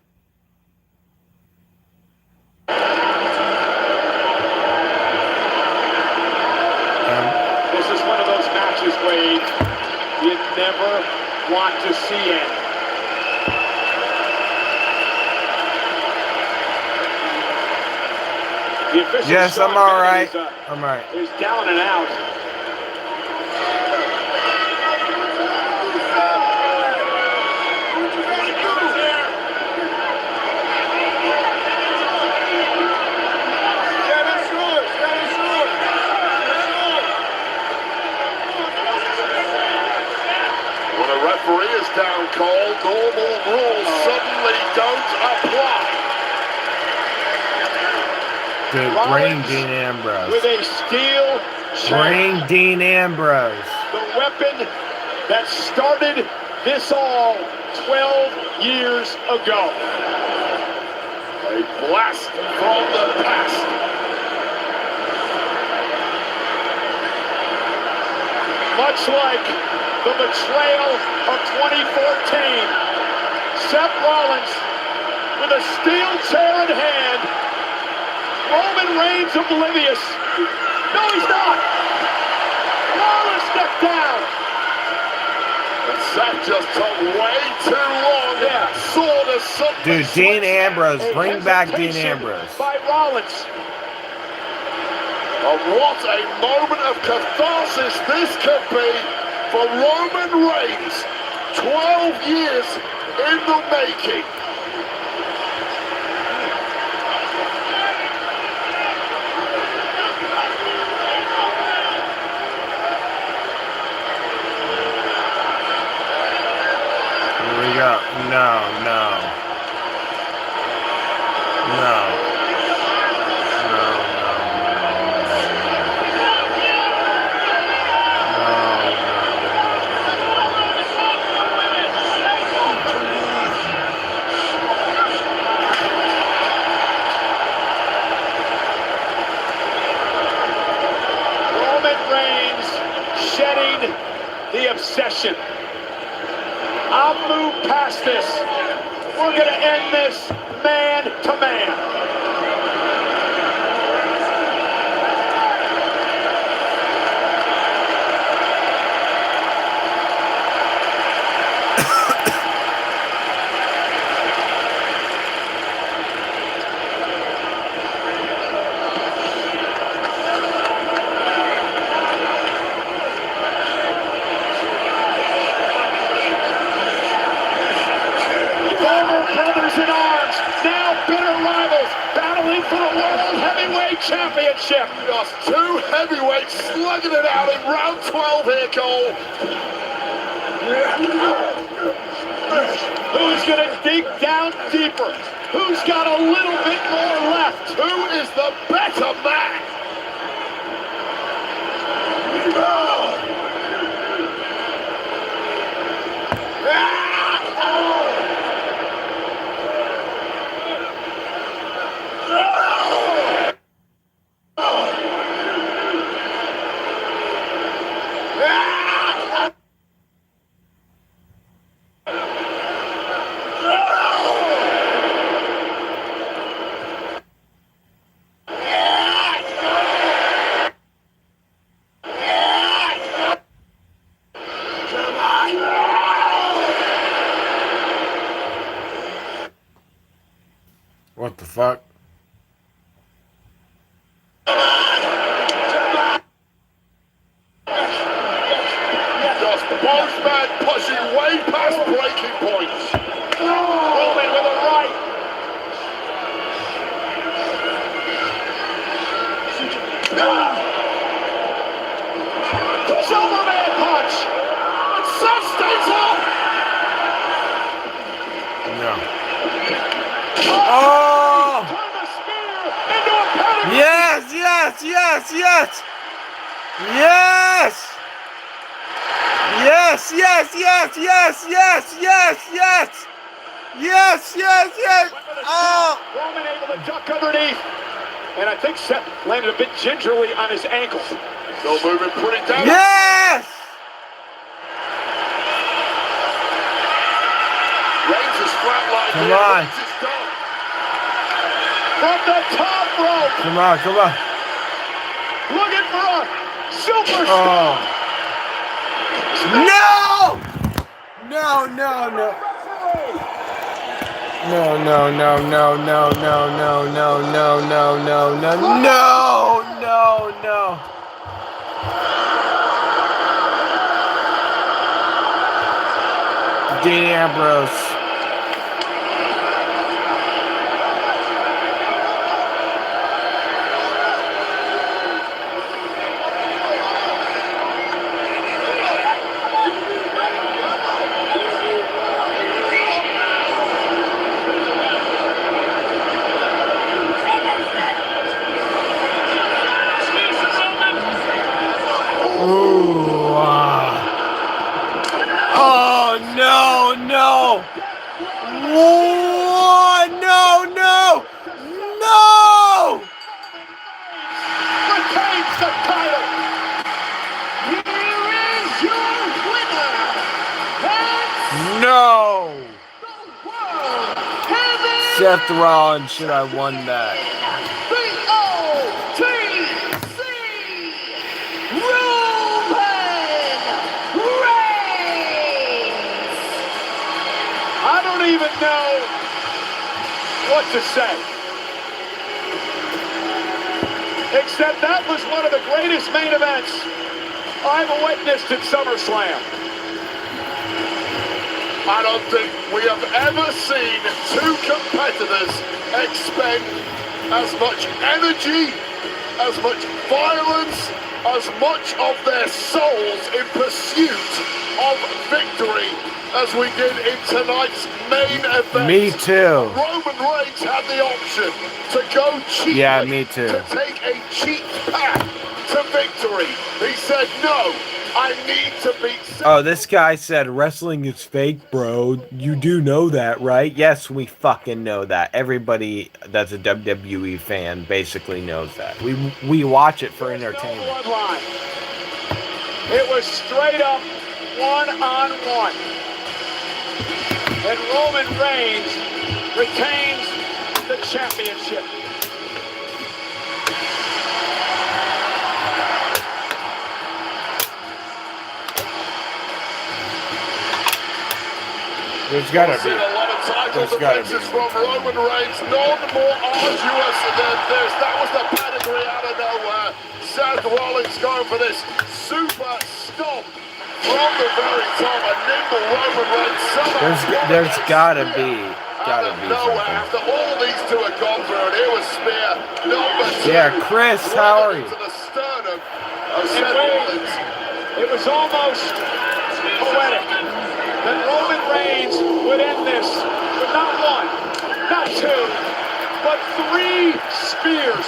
This is one of those matches, Wade, you never want to see it. Yes, I'm all right. I'm all right. He's down and out. When a referee is down cold, normal rules suddenly don't apply. Dude, bring Dean Ambrose. With a steel chair. Bring Dean Ambrose. The weapon that started this all 12 years ago. A blast from the past. Much like the betrayal of 2014, Seth Rollins with a steel chair in hand, Roman Reigns oblivious. No, he's not. Rollins stepped down. And Seth just took way too long. Yeah. Saw the something. Dude, Dean Ambrose. Bring back Dean Ambrose. By Rollins. And what a moment of catharsis this could be for Roman Reigns. 12 years in the making. Here we go. No, no. No. Shedding the obsession. I'll move past this. We're going to end this man to man. In arms, now bitter rivals battling for the World Heavyweight Championship. Just two heavyweights slugging it out in round 12 here, Cole. Who's going to dig down deeper? Who's got a little bit more left? Who is the better man? What the fuck? Just both men pushing way past breaking points. Roman with a right. Superman punch. And Seth stays up. No. Oh! Yes, yes, yes, yes! Yes! Yes, yes, yes, yes, yes, yes, yes! Yes, yes, yes! Oh! Roman able to duck underneath. And I think Seth landed a bit gingerly on his ankle. Still moving pretty down. Yes! Reigns is flatlined. Come on. From the top rope. Come on, come on. Looking for a superstar. Oh. No! No, no, no. No, no, no, no, no, no, no, no, no, no, no, no, no, no, no. Dean Ambrose. Seth Rollins should have won that. B-O-T-C! Roman Reigns! I don't even know what to say. Except that was one of the greatest main events I've witnessed at SummerSlam. I don't think we have ever seen two competitors expend as much energy, as much violence, as much of their souls in pursuit of victory as we did in tonight's main event. Me too. Roman Reigns had the option to go cheaply, Yeah, me too. to take a cheap path to victory. He said, no, I need to beat Seth. Oh, this guy said wrestling is fake, bro. You do know that, right? Yes, we fucking know that. Everybody that's a WWE fan basically knows that. We watch it for entertainment. No bloodline. It was straight up one-on-one. And Roman Reigns retains the championship. There's gotta We've be. seen a lot of title There's gotta defenses be. from Roman Reigns. None more arduous than this. That was the pedigree out of nowhere. Seth Rollins going for this super stomp from the very top. A nimble Roman Reigns. There's gotta be. Gotta be Nowhere something. after all these two had gone through, and here was spear number 2. Yeah, Chris, how are you? To the sternum of Seth Rollins. It was almost poetic that Roman Reigns would end this with not one, not two, but 3 spears.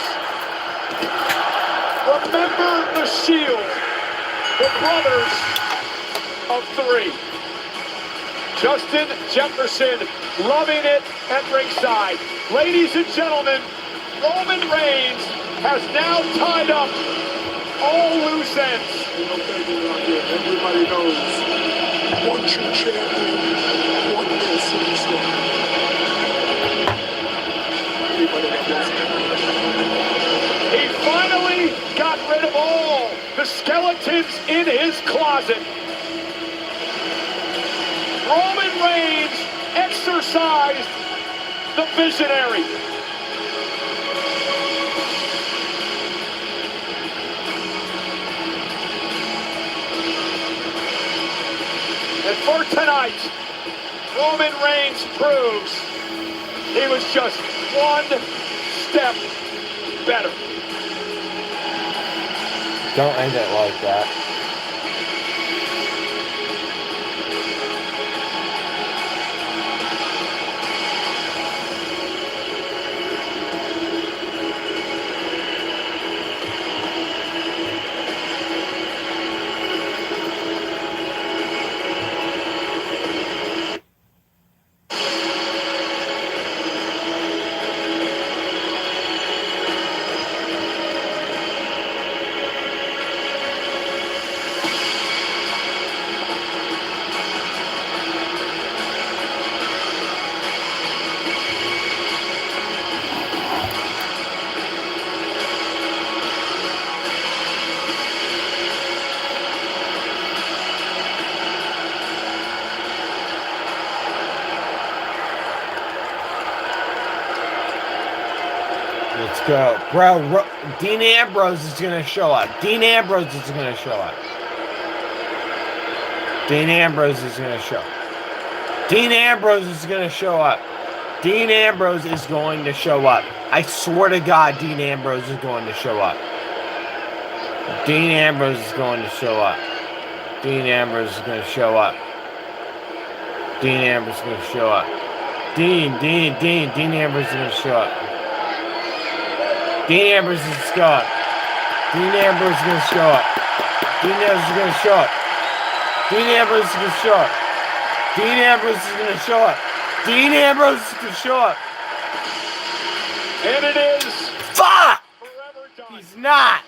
Remember the Shield, the brothers of 3. Justin Jefferson loving it at ringside. Ladies and gentlemen, Roman Reigns has now tied up all loose ends. Everybody knows. Once you're champion, one day SummerSlam. He finally got rid of all the skeletons in his closet. Roman Reigns exercised the visionary. And for tonight, Roman Reigns proves he was just one step better. Don't end it like that. Let's go. Bro, Dean Ambrose is going to show up. Dean Ambrose is going to show up. Dean Ambrose is going to show up. Dean Ambrose is going to show up. Dean Ambrose is going to show up. I swear to God, Dean Ambrose is going to show up. Dean Ambrose is going to show up. Dean Ambrose is going to show up. Dean Ambrose is going to show up. Dean Ambrose is going to show up. Dean Ambrose is going to show up. Dean Ambrose is going to show up. Dean Ambrose is going to show up. Dean Ambrose is going to show up. Dean Ambrose is going to show up. Dean Ambrose is going to show up. And it is. Fuck! He's not.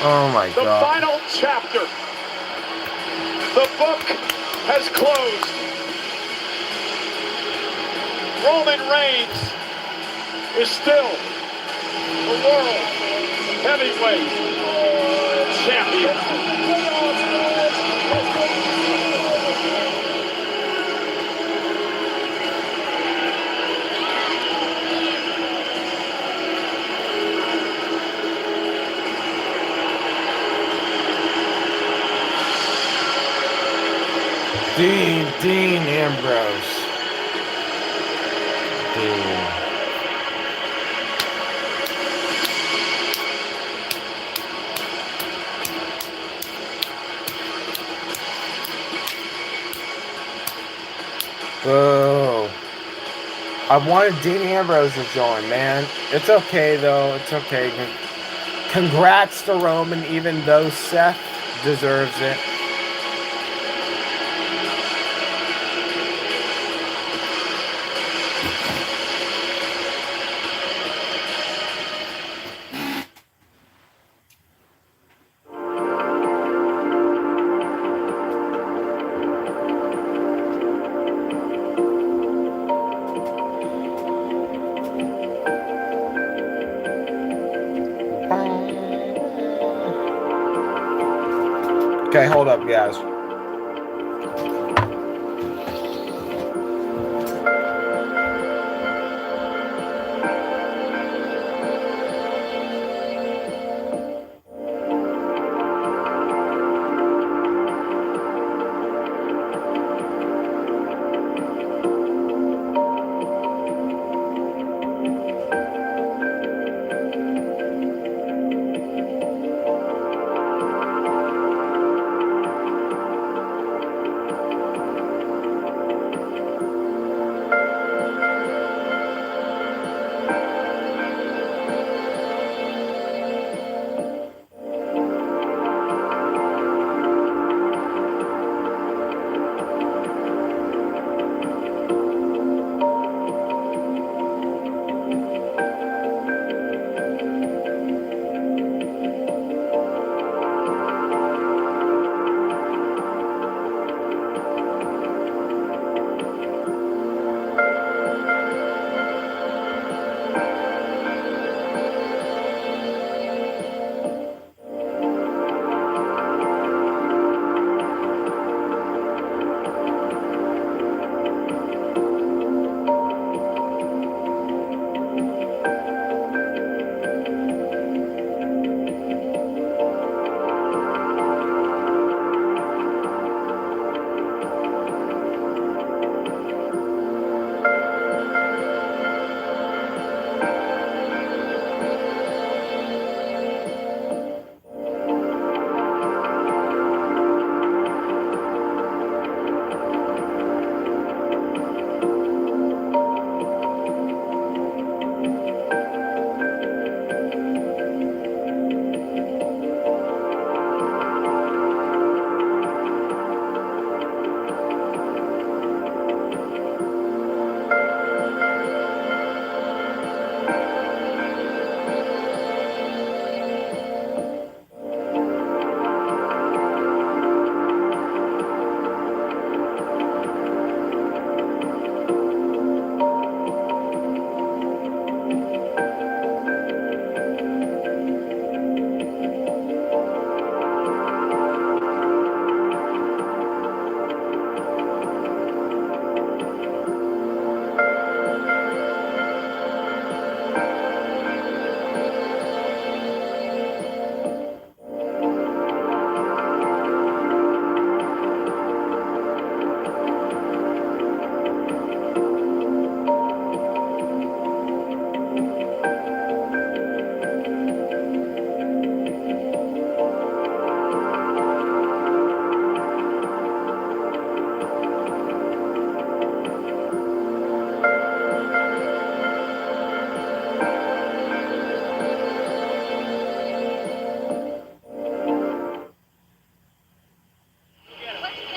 Oh my The God. final chapter. The book has closed. Roman Reigns is still the world heavyweight champion. Dean Ambrose. Dean. Boo. I wanted Dean Ambrose to join, man. It's okay, though. It's okay. Congrats to Roman, even though Seth deserves it. Okay, hold up, guys.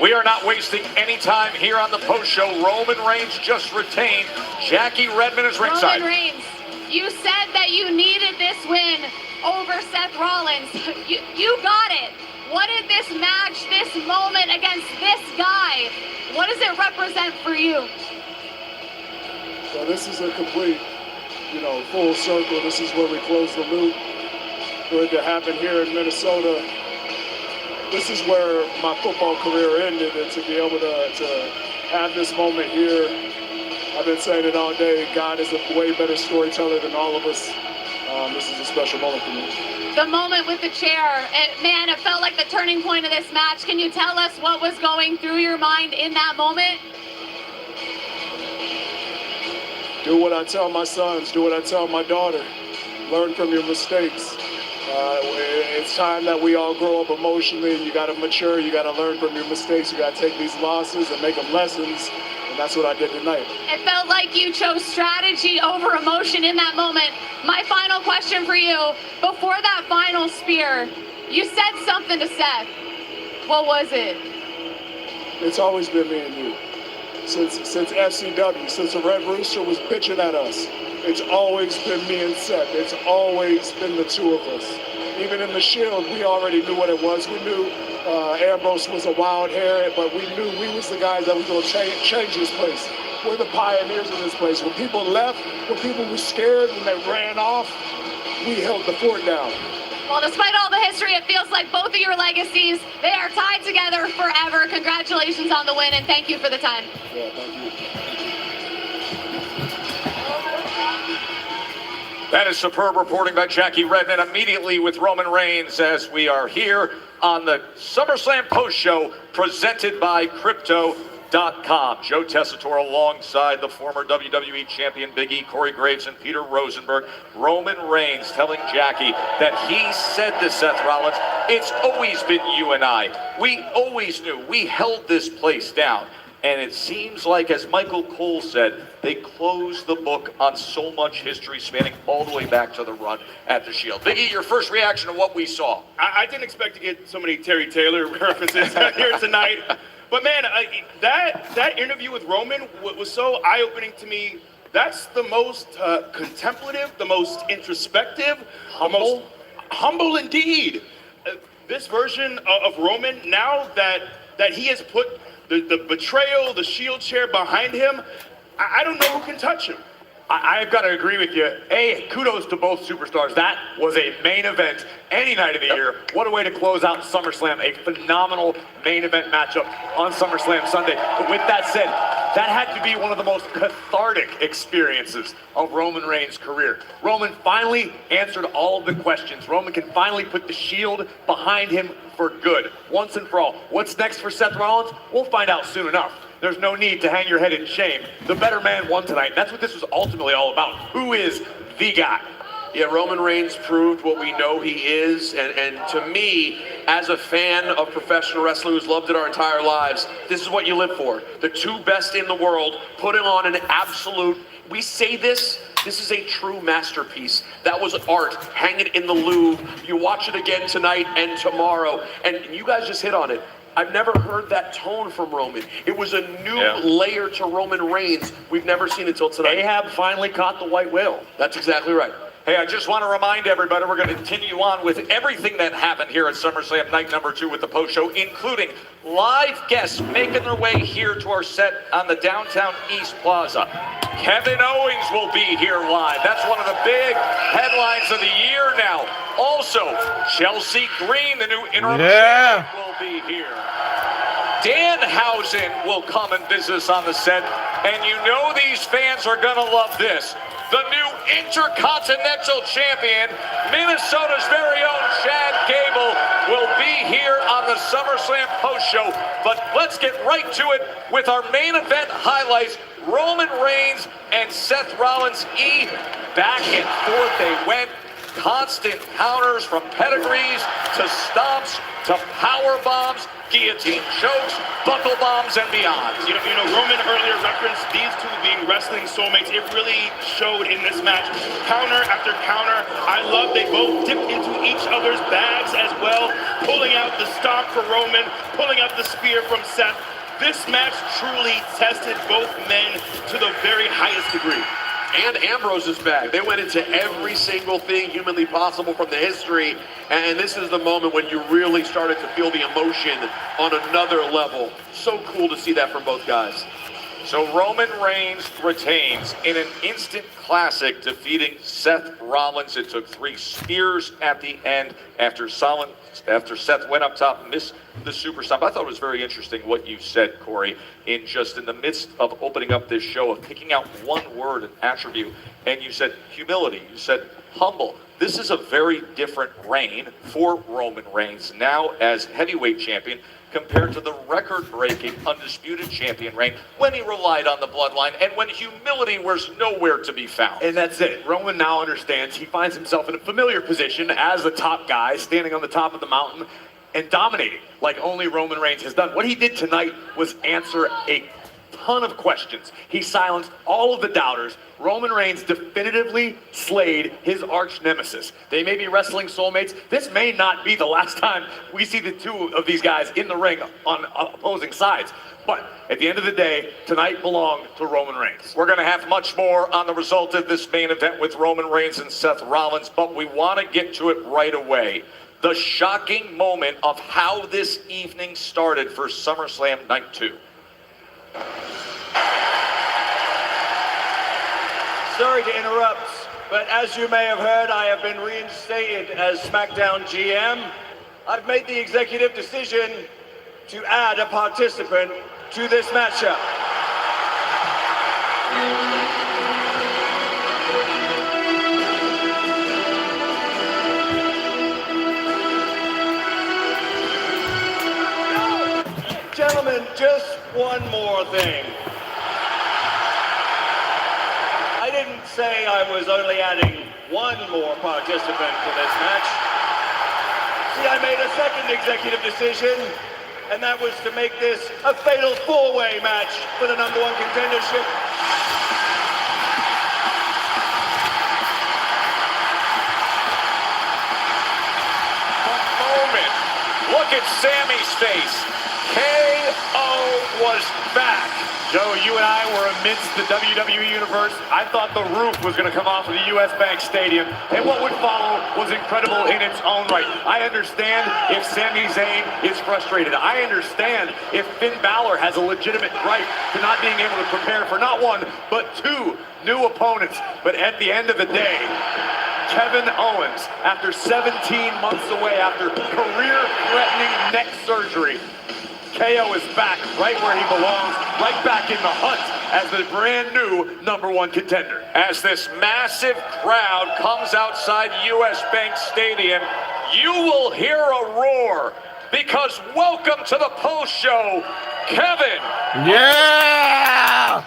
We are not wasting any time here on the post show. Roman Reigns just retained. Jackie Redmond is ringside. Roman Reigns, you said that you needed this win over Seth Rollins. You got it. What did this match, this moment against this guy, what does it represent for you? this is a complete, full circle. This is where we close the loop. For it to happen here in Minnesota, this is where my football career ended, and to be able to have this moment here, I've been saying it all day, God is a way better storyteller than all of us. This is a special moment for me. The moment with the chair, it felt like the turning point of this match. Can you tell us what was going through your mind in that moment? Do what I tell my sons, do what I tell my daughter. Learn from your mistakes. It's time that we all grow up emotionally. You got to mature, you got to learn from your mistakes, you got to take these losses and make them lessons, and that's what I did tonight. It felt like you chose strategy over emotion in that moment. My final question for you, before that final spear, you said something to Seth. What was it? It's always been me and you. Since FCW, since the Red Rooster was bitching at us, it's always been me and Seth. It's always been the two of us. Even in the Shield, we already knew what it was. We knew Ambrose was a wild hair, but we knew we was the guys that was going to change this place. We're the pioneers of this place. When people left, when people were scared, when they ran off, we held the fort down. Well, despite all the history, it feels like both of your legacies, they are tied together forever. Congratulations on the win, and thank you for the time. Yeah, thank you. That is superb reporting by Jackie Redmond immediately with Roman Reigns as we are here on the SummerSlam post show presented by Crypto.com. Joe Tessitore alongside the former WWE champion Big E, Corey Graves, and Peter Rosenberg. Roman Reigns telling Jackie that he said to Seth Rollins, it's always been you and I. We always knew. We held this place down. And it seems like, as Michael Cole said, they closed the book on so much history spanning all the way back to the run at the Shield. Big E, your first reaction to what we saw? I didn't expect to get so many Terry Taylor references here tonight. But man, that interview with Roman was so eye-opening to me. That's the most contemplative, the most introspective, the most humble indeed. This version of Roman, now that he has put the betrayal, the Shield chair behind him, I don't know who can touch him. I've got to agree with you. Kudos to both superstars. That was a main event any night of the year. What a way to close out SummerSlam. A phenomenal main event matchup on SummerSlam Sunday. But with that said, that had to be one of the most cathartic experiences of Roman Reigns' career. Roman finally answered all of the questions. Roman can finally put the Shield behind him for good, once and for all. What's next for Seth Rollins? We'll find out soon enough. There's no need to hang your head in shame. The better man won tonight. That's what this was ultimately all about. Who is the guy? Yeah, Roman Reigns proved what we know he is, and to me, as a fan of professional wrestling who's loved it our entire lives, this is what you live for. The two best in the world, putting on an absolute, we say this is a true masterpiece. That was art. Hang it in the Louvre. You watch it again tonight and tomorrow, and you guys just hit on it. I've never heard that tone from Roman. It was a new layer to Roman Reigns we've never seen until tonight. Ahab finally caught the white whale. That's exactly right. Hey, I just want to remind everybody we're going to continue on with everything that happened here at SummerSlam night number 2 with the post show, including live guests making their way here to our set on the downtown East Plaza. Kevin Owens will be here live. That's one of the big headlines of the year now. Also, Chelsea Green, the new interim champion, will be here. Danhausen will come and visit us on the set, and you know these fans are going to love this. The new Intercontinental Champion, Minnesota's very own Chad Gable, will be here on the SummerSlam post show. But let's get right to it with our main event highlights. Roman Reigns and Seth Rollins. Back and forth they went. Constant counters from pedigrees to stomps to power bombs, guillotine chokes, buckle bombs, and beyond. You know, Roman earlier referenced these two being wrestling soulmates. It really showed in this match. Counter after counter. I love they both dipped into each other's bags as well, pulling out the stomp for Roman, pulling out the spear from Seth. This match truly tested both men to the very highest degree. And Ambrose's bag. They went into every single thing humanly possible from the history, and this is the moment when you really started to feel the emotion on another level. So cool to see that from both guys. So Roman Reigns retains in an instant classic, defeating Seth Rollins. It took 3 spears at the end after Seth went up top, missed the super stomp. I thought it was very interesting what you said, Corey, in the midst of opening up this show, of picking out one word, an attribute, and you said humility. You said humble. This is a very different reign for Roman Reigns now as heavyweight champion compared to the record-breaking undisputed champion reign when he relied on the bloodline and when humility was nowhere to be found. And that's it. Roman now understands he finds himself in a familiar position as the top guy, standing on the top of the mountain and dominating like only Roman Reigns has done. What he did tonight was answer a ton of questions. He silenced all of the doubters. Roman Reigns definitively slayed his arch nemesis. They may be wrestling soulmates. This may not be the last time we see the two of these guys in the ring on opposing sides. But at the end of the day, tonight belonged to Roman Reigns. We're going to have much more on the result of this main event with Roman Reigns and Seth Rollins, but we want to get to it right away. The shocking moment of how this evening started for SummerSlam Night 2. Sorry to interrupt, but as you may have heard, I have been reinstated as SmackDown GM. I've made the executive decision to add a participant to this matchup. Gentlemen, just one more thing. I didn't say I was only adding one more participant to this match. See, I made a second executive decision, and that was to make this a fatal 4-way match for the #1 contendership. Moment. Look at Sammy's face. KO was back. Joe, you and I were amidst the WWE Universe. I thought the roof was going to come off of the US Bank Stadium, and what would follow was incredible in its own right. I understand if Sami Zayn is frustrated. I understand if Finn Balor has a legitimate gripe to not being able to prepare for not one, but 2 new opponents. But at the end of the day, Kevin Owens, after 17 months away after career-threatening neck surgery, KO is back right where he belongs, right back in the hunt as the brand new #1 contender. As this massive crowd comes outside US Bank Stadium, you will hear a roar because welcome to the post show, Kevin. Yeah!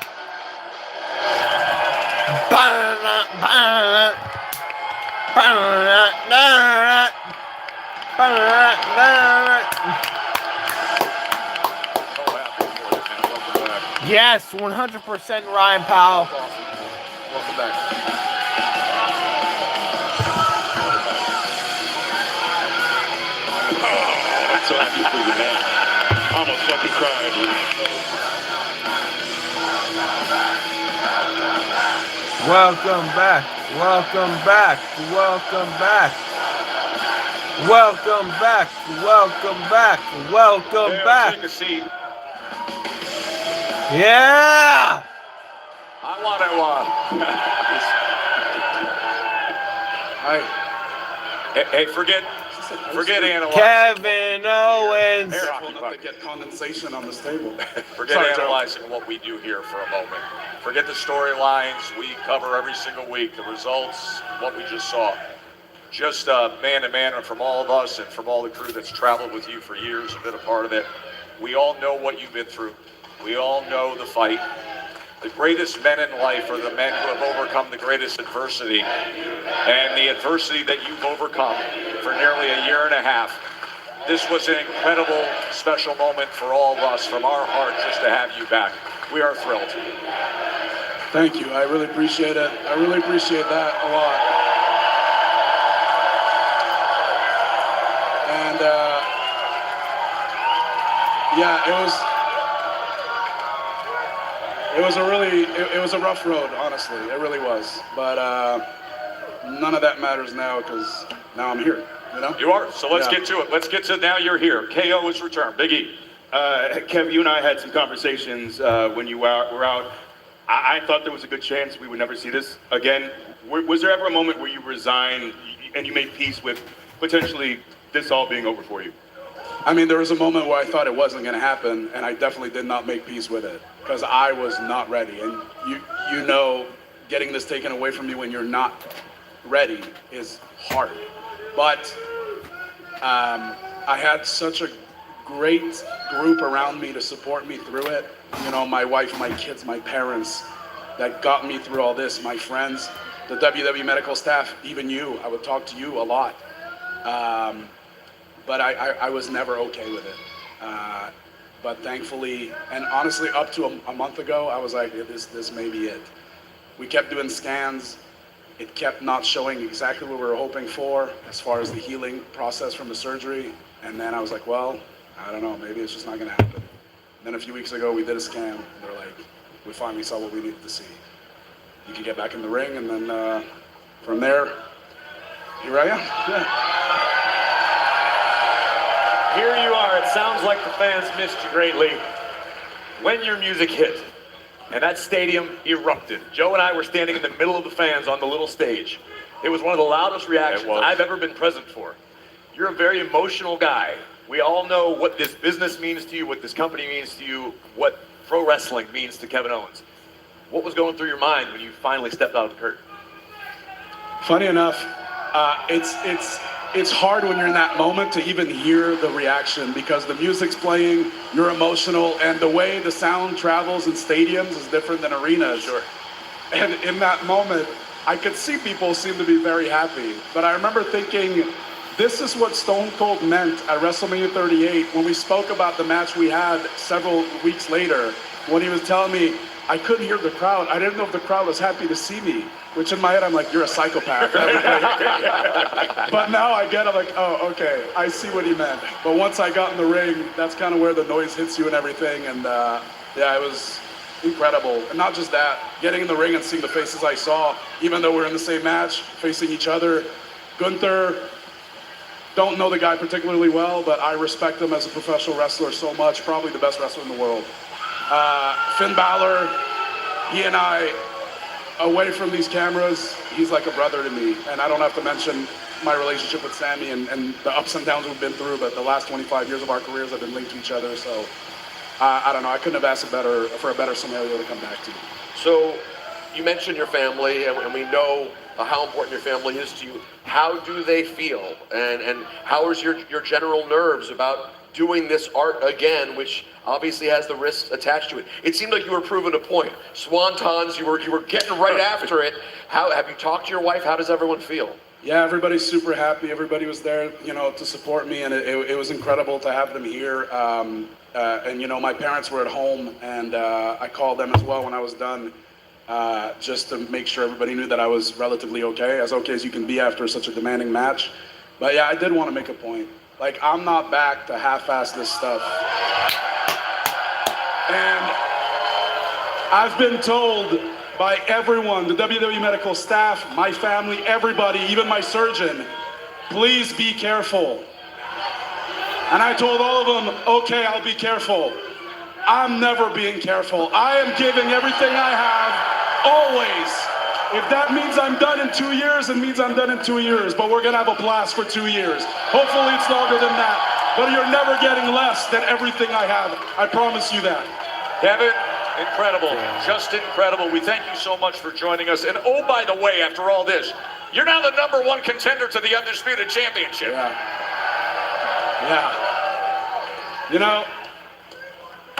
Yes, 100% Ryan Powell. Welcome back. I'm so happy for you, man. I almost fucking cried. Welcome back. Welcome back. Welcome back. Welcome back. Welcome back. Welcome back. Take a seat. Yeah! I want to, hey, forget analyzing. Kevin Owens. To get condensation on this table. Forget analyzing what we do here for a moment. Forget the storylines we cover every single week, the results, what we just saw. Just man to man, and from all of us and from all the crew that's traveled with you for years and been a part of it, we all know what you've been through. We all know the fight. The greatest men in life are the men who have overcome the greatest adversity. And the adversity that you've overcome for nearly a year and a half. This was an incredible, special moment for all of us from our heart just to have you back. We are thrilled. Thank you. I really appreciate it. I really appreciate that a lot. And yeah, it was a rough road, honestly. It really was. But none of that matters now because now I'm here, you know? You are. So let's get to it. Let's get to now you're here. KO is returned. Big E. Kev, you and I had some conversations when you were out. I thought there was a good chance we would never see this again. Was there ever a moment where you resigned and you made peace with potentially this all being over for you? I mean, there was a moment where I thought it wasn't going to happen, and I definitely did not make peace with it because I was not ready. And you know, getting this taken away from you when you're not ready is hard. But I had such a great group around me to support me through it. You know, my wife, my kids, my parents that got me through all this, my friends, the WWE medical staff, even you. I would talk to you a lot. But I was never okay with it. But thankfully, and honestly, up to a month ago, I was like, this may be it. We kept doing scans. It kept not showing exactly what we were hoping for as far as the healing process from the surgery. And then I was like, well, I don't know, maybe it's just not gonna happen. And then a few weeks ago, we did a scan. And they're like, we finally saw what we needed to see. You can get back in the ring, and then from there, here I am. Yeah. Here you are. It sounds like the fans missed you greatly. When your music hit and that stadium erupted, Joe and I were standing in the middle of the fans on the little stage. It was one of the loudest reactions I've ever been present for. You're a very emotional guy. We all know what this business means to you, what this company means to you, what pro wrestling means to Kevin Owens. What was going through your mind when you finally stepped out of the curtain? Funny enough, it's hard when you're in that moment to even hear the reaction because the music's playing, you're emotional, and the way the sound travels in stadiums is different than arenas. Sure. And in that moment, I could see people seem to be very happy. But I remember thinking, this is what Stone Cold meant at WrestleMania 38 when we spoke about the match we had several weeks later, when he was telling me, I couldn't hear the crowd. I didn't know if the crowd was happy to see me, which in my head, I'm like, you're a psychopath. But now I get it, I'm like, oh, okay, I see what he meant. But once I got in the ring, that's kind of where the noise hits you and everything. And yeah, it was incredible. And not just that, getting in the ring and seeing the faces I saw, even though we're in the same match, facing each other. Gunther, don't know the guy particularly well, but I respect him as a professional wrestler so much, probably the best wrestler in the world. Finn Balor, he and I, away from these cameras, he's like a brother to me. And I don't have to mention my relationship with Sammy and the ups and downs we've been through, but the last 25 years of our careers have been linked to each other. So I don't know, I couldn't have asked for a better scenario to come back to. So you mentioned your family, and we know how important your family is to you. How do they feel? And how is your general nerves about doing this art again, which obviously has the risks attached to it? It seemed like you were proving a point. Swantons, you were getting right after it. How have you talked to your wife? How does everyone feel? Yeah, everybody's super happy. Everybody was there, you know, to support me, and it was incredible to have them here. And you know, my parents were at home, and I called them as well when I was done, just to make sure everybody knew that I was relatively okay as you can be after such a demanding match. But yeah, I did want to make a point. Like, I'm not back to half-ass this stuff. And I've been told by everyone, the WWE medical staff, my family, everybody, even my surgeon, please be careful. And I told all of them, okay, I'll be careful. I'm never being careful. I am giving everything I have, always. If that means I'm done in 2 years, it means I'm done in 2 years. But we're gonna have a blast for 2 years. Hopefully it's longer than that. But you're never getting less than everything I have. I promise you that. Kevin, incredible, just incredible. We thank you so much for joining us. And oh, by the way, after all this, you're now the #1 contender to the Undisputed Championship. Yeah. You know,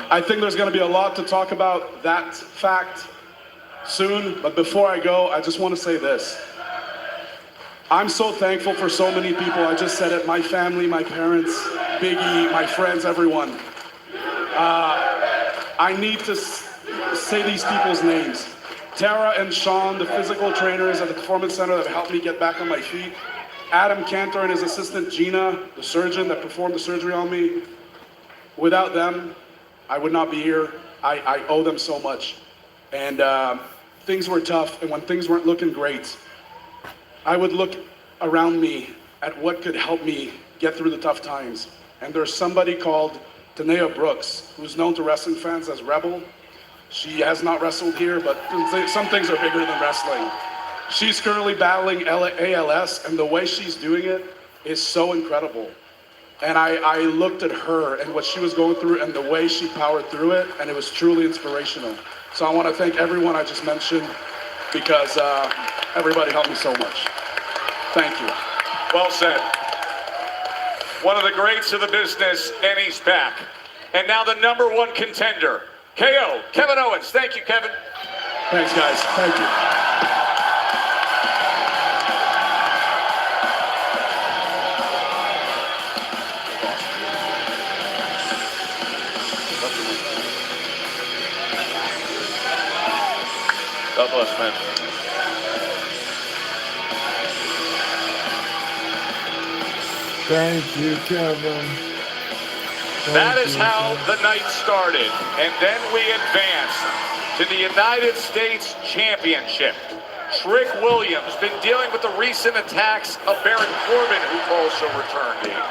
I think there's gonna be a lot to talk about that fact soon, but before I go, I just want to say this. I'm so thankful for so many people. I just said it, my family, my parents, Biggie, my friends, everyone. I need to say these people's names. Tara and Sean, the physical trainers at the Performance Center that helped me get back on my feet. Adam Cantor and his assistant Gina, the surgeon that performed the surgery on me. Without them, I would not be here. I owe them so much. And things were tough, and when things weren't looking great, I would look around me at what could help me get through the tough times. And there's somebody called Danae Brooks, who's known to wrestling fans as Rebel. She has not wrestled here, but some things are bigger than wrestling. She's currently battling ALS, and the way she's doing it is so incredible. And I looked at her and what she was going through and the way she powered through it, and it was truly inspirational. So I want to thank everyone I just mentioned because everybody helped me so much. Thank you. Well said. One of the greats of the business, and he's back. And now the #1 contender, KO, Kevin Owens. Thank you, Kevin. Thanks, guys. Thank you. God bless, man. Thank you, Kevin. That is how the night started. And then we advanced to the United States Championship. Trick Williams been dealing with the recent attacks of Baron Corbin, who also returned in.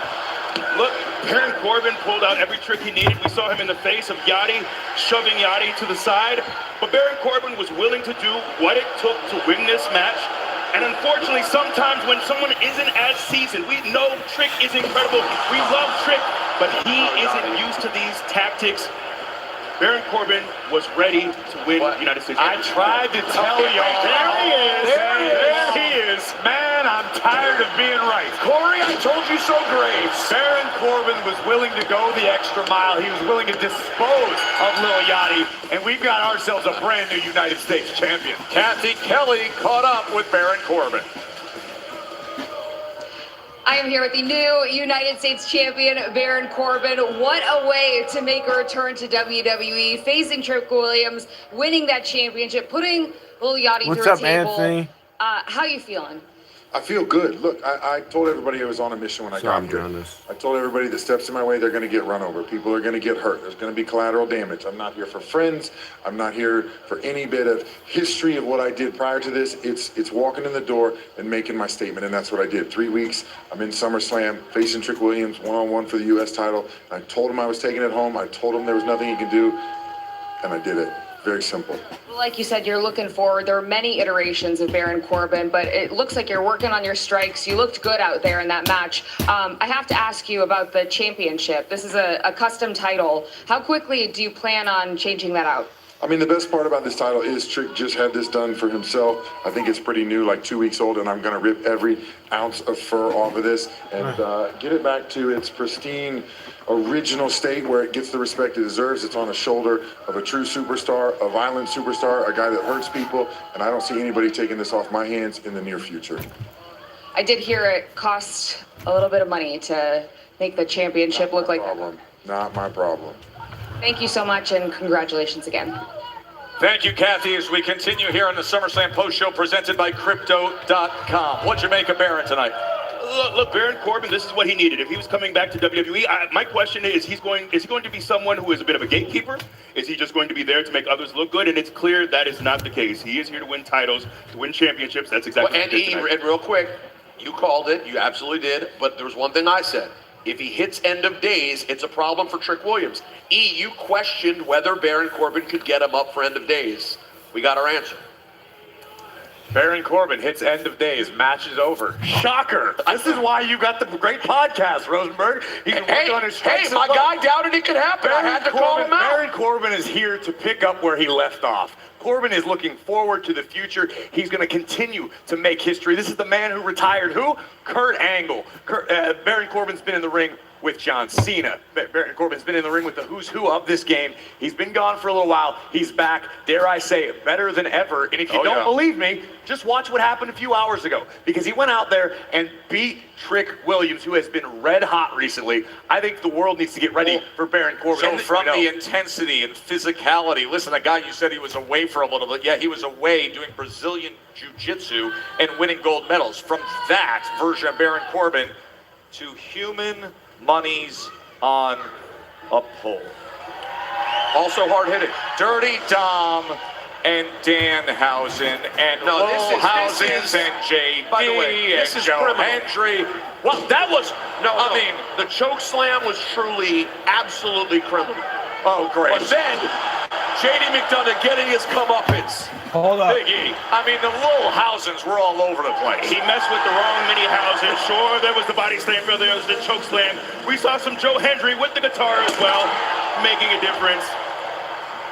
Look, Baron Corbin pulled out every trick he needed. We saw him in the face of Yachty, shoving Yachty to the side. But Baron Corbin was willing to do what it took to win this match. And unfortunately, sometimes when someone isn't as seasoned, we know Trick is incredible. We love Trick, but he isn't used to these tactics. Baron Corbin was ready to win the United States Championship. I tried to tell y'all. There he is. Man, I'm tired of being right. Corey, I told you so, Graves. Baron Corbin was willing to go the extra mile. He was willing to dispose of Lil Yachty, and we've got ourselves a brand new United States champion. Kathy Kelly caught up with Baron Corbin. I am here with the new United States champion, Baron Corbin. What a way to make a return to WWE, facing Trick Williams, winning that championship, putting Lil Yachty through a table. Anthony? How you feeling? I feel good. Look, I told everybody I was on a mission when I got here. I told everybody the steps in my way, they're going to get run over. People are going to get hurt. There's going to be collateral damage. I'm not here for friends. I'm not here for any bit of history of what I did prior to this. It's walking in the door and making my statement, and that's what I did. 3 weeks, I'm in SummerSlam, facing Trick Williams, one-on-one for the U.S. title. I told him I was taking it home. I told him there was nothing he could do, and I did it. Very simple. Like you said, you're looking forward. There are many iterations of Baron Corbin, but it looks like you're working on your strikes. You looked good out there in that match. I have to ask you about the championship. This is a custom title. How quickly do you plan on changing that out? I mean, the best part about this title is Trick just had this done for himself. I think it's pretty new, like 2 weeks old, and I'm going to rip every ounce of fur off of this and get it back to its pristine, original state where it gets the respect it deserves. It's on the shoulder of a true superstar, a violent superstar, a guy that hurts people, and I don't see anybody taking this off my hands in the near future. I did hear it cost a little bit of money to make the championship look like... Not my problem. Thank you so much, and congratulations again. Thank you, Kathy, as we continue here on the SummerSlam Post Show presented by Crypto.com. What'd you make of Baron tonight? Look, Baron Corbin, this is what he needed. If he was coming back to WWE, my question is he going to be someone who is a bit of a gatekeeper? Is he just going to be there to make others look good? And it's clear that is not the case. He is here to win titles, to win championships. That's exactly what he did tonight. And real quick, you called it. You absolutely did. But there was one thing I said. If he hits end of days, it's a problem for Trick Williams. You questioned whether Baron Corbin could get him up for end of days. We got our answer. Baron Corbin hits end of days. Match is over. Shocker. This is why you got the great podcast, Rosenberg. He's been working on his strikes. Hey, my guy doubted it could happen. I had to call him out. Baron Corbin is here to pick up where he left off. Corbin is looking forward to the future. He's going to continue to make history. This is the man who retired who? Kurt Angle. Baron Corbin's been in the ring with John Cena. Baron Corbin's been in the ring with the who's who of this game. He's been gone for a little while. He's back, dare I say, better than ever. And if you don't believe me, just watch what happened a few hours ago. Because he went out there and beat Trick Williams, who has been red hot recently. I think the world needs to get ready for Baron Corbin. So from the intensity and physicality, listen, a guy you said he was away for a little bit. Yeah, he was away doing Brazilian Jiu-Jitsu and winning gold medals. From that version of Baron Corbin to human monies on a pole. Also hard-hitting. Dirty Dom and Danhausen and Lohausen and JD by the way, and this is Joe criminal. Hendry. Well, that was, I mean, the choke slam was truly, absolutely criminal. Oh, great. But then, JD McDonough getting his comeuppance. Hold up. Big E. I mean, the Lohausens were all over the place. He messed with the wrong mini houses. Sure, there was the body slam, there was the choke slam. We saw some Joe Hendry with the guitar as well, making a difference.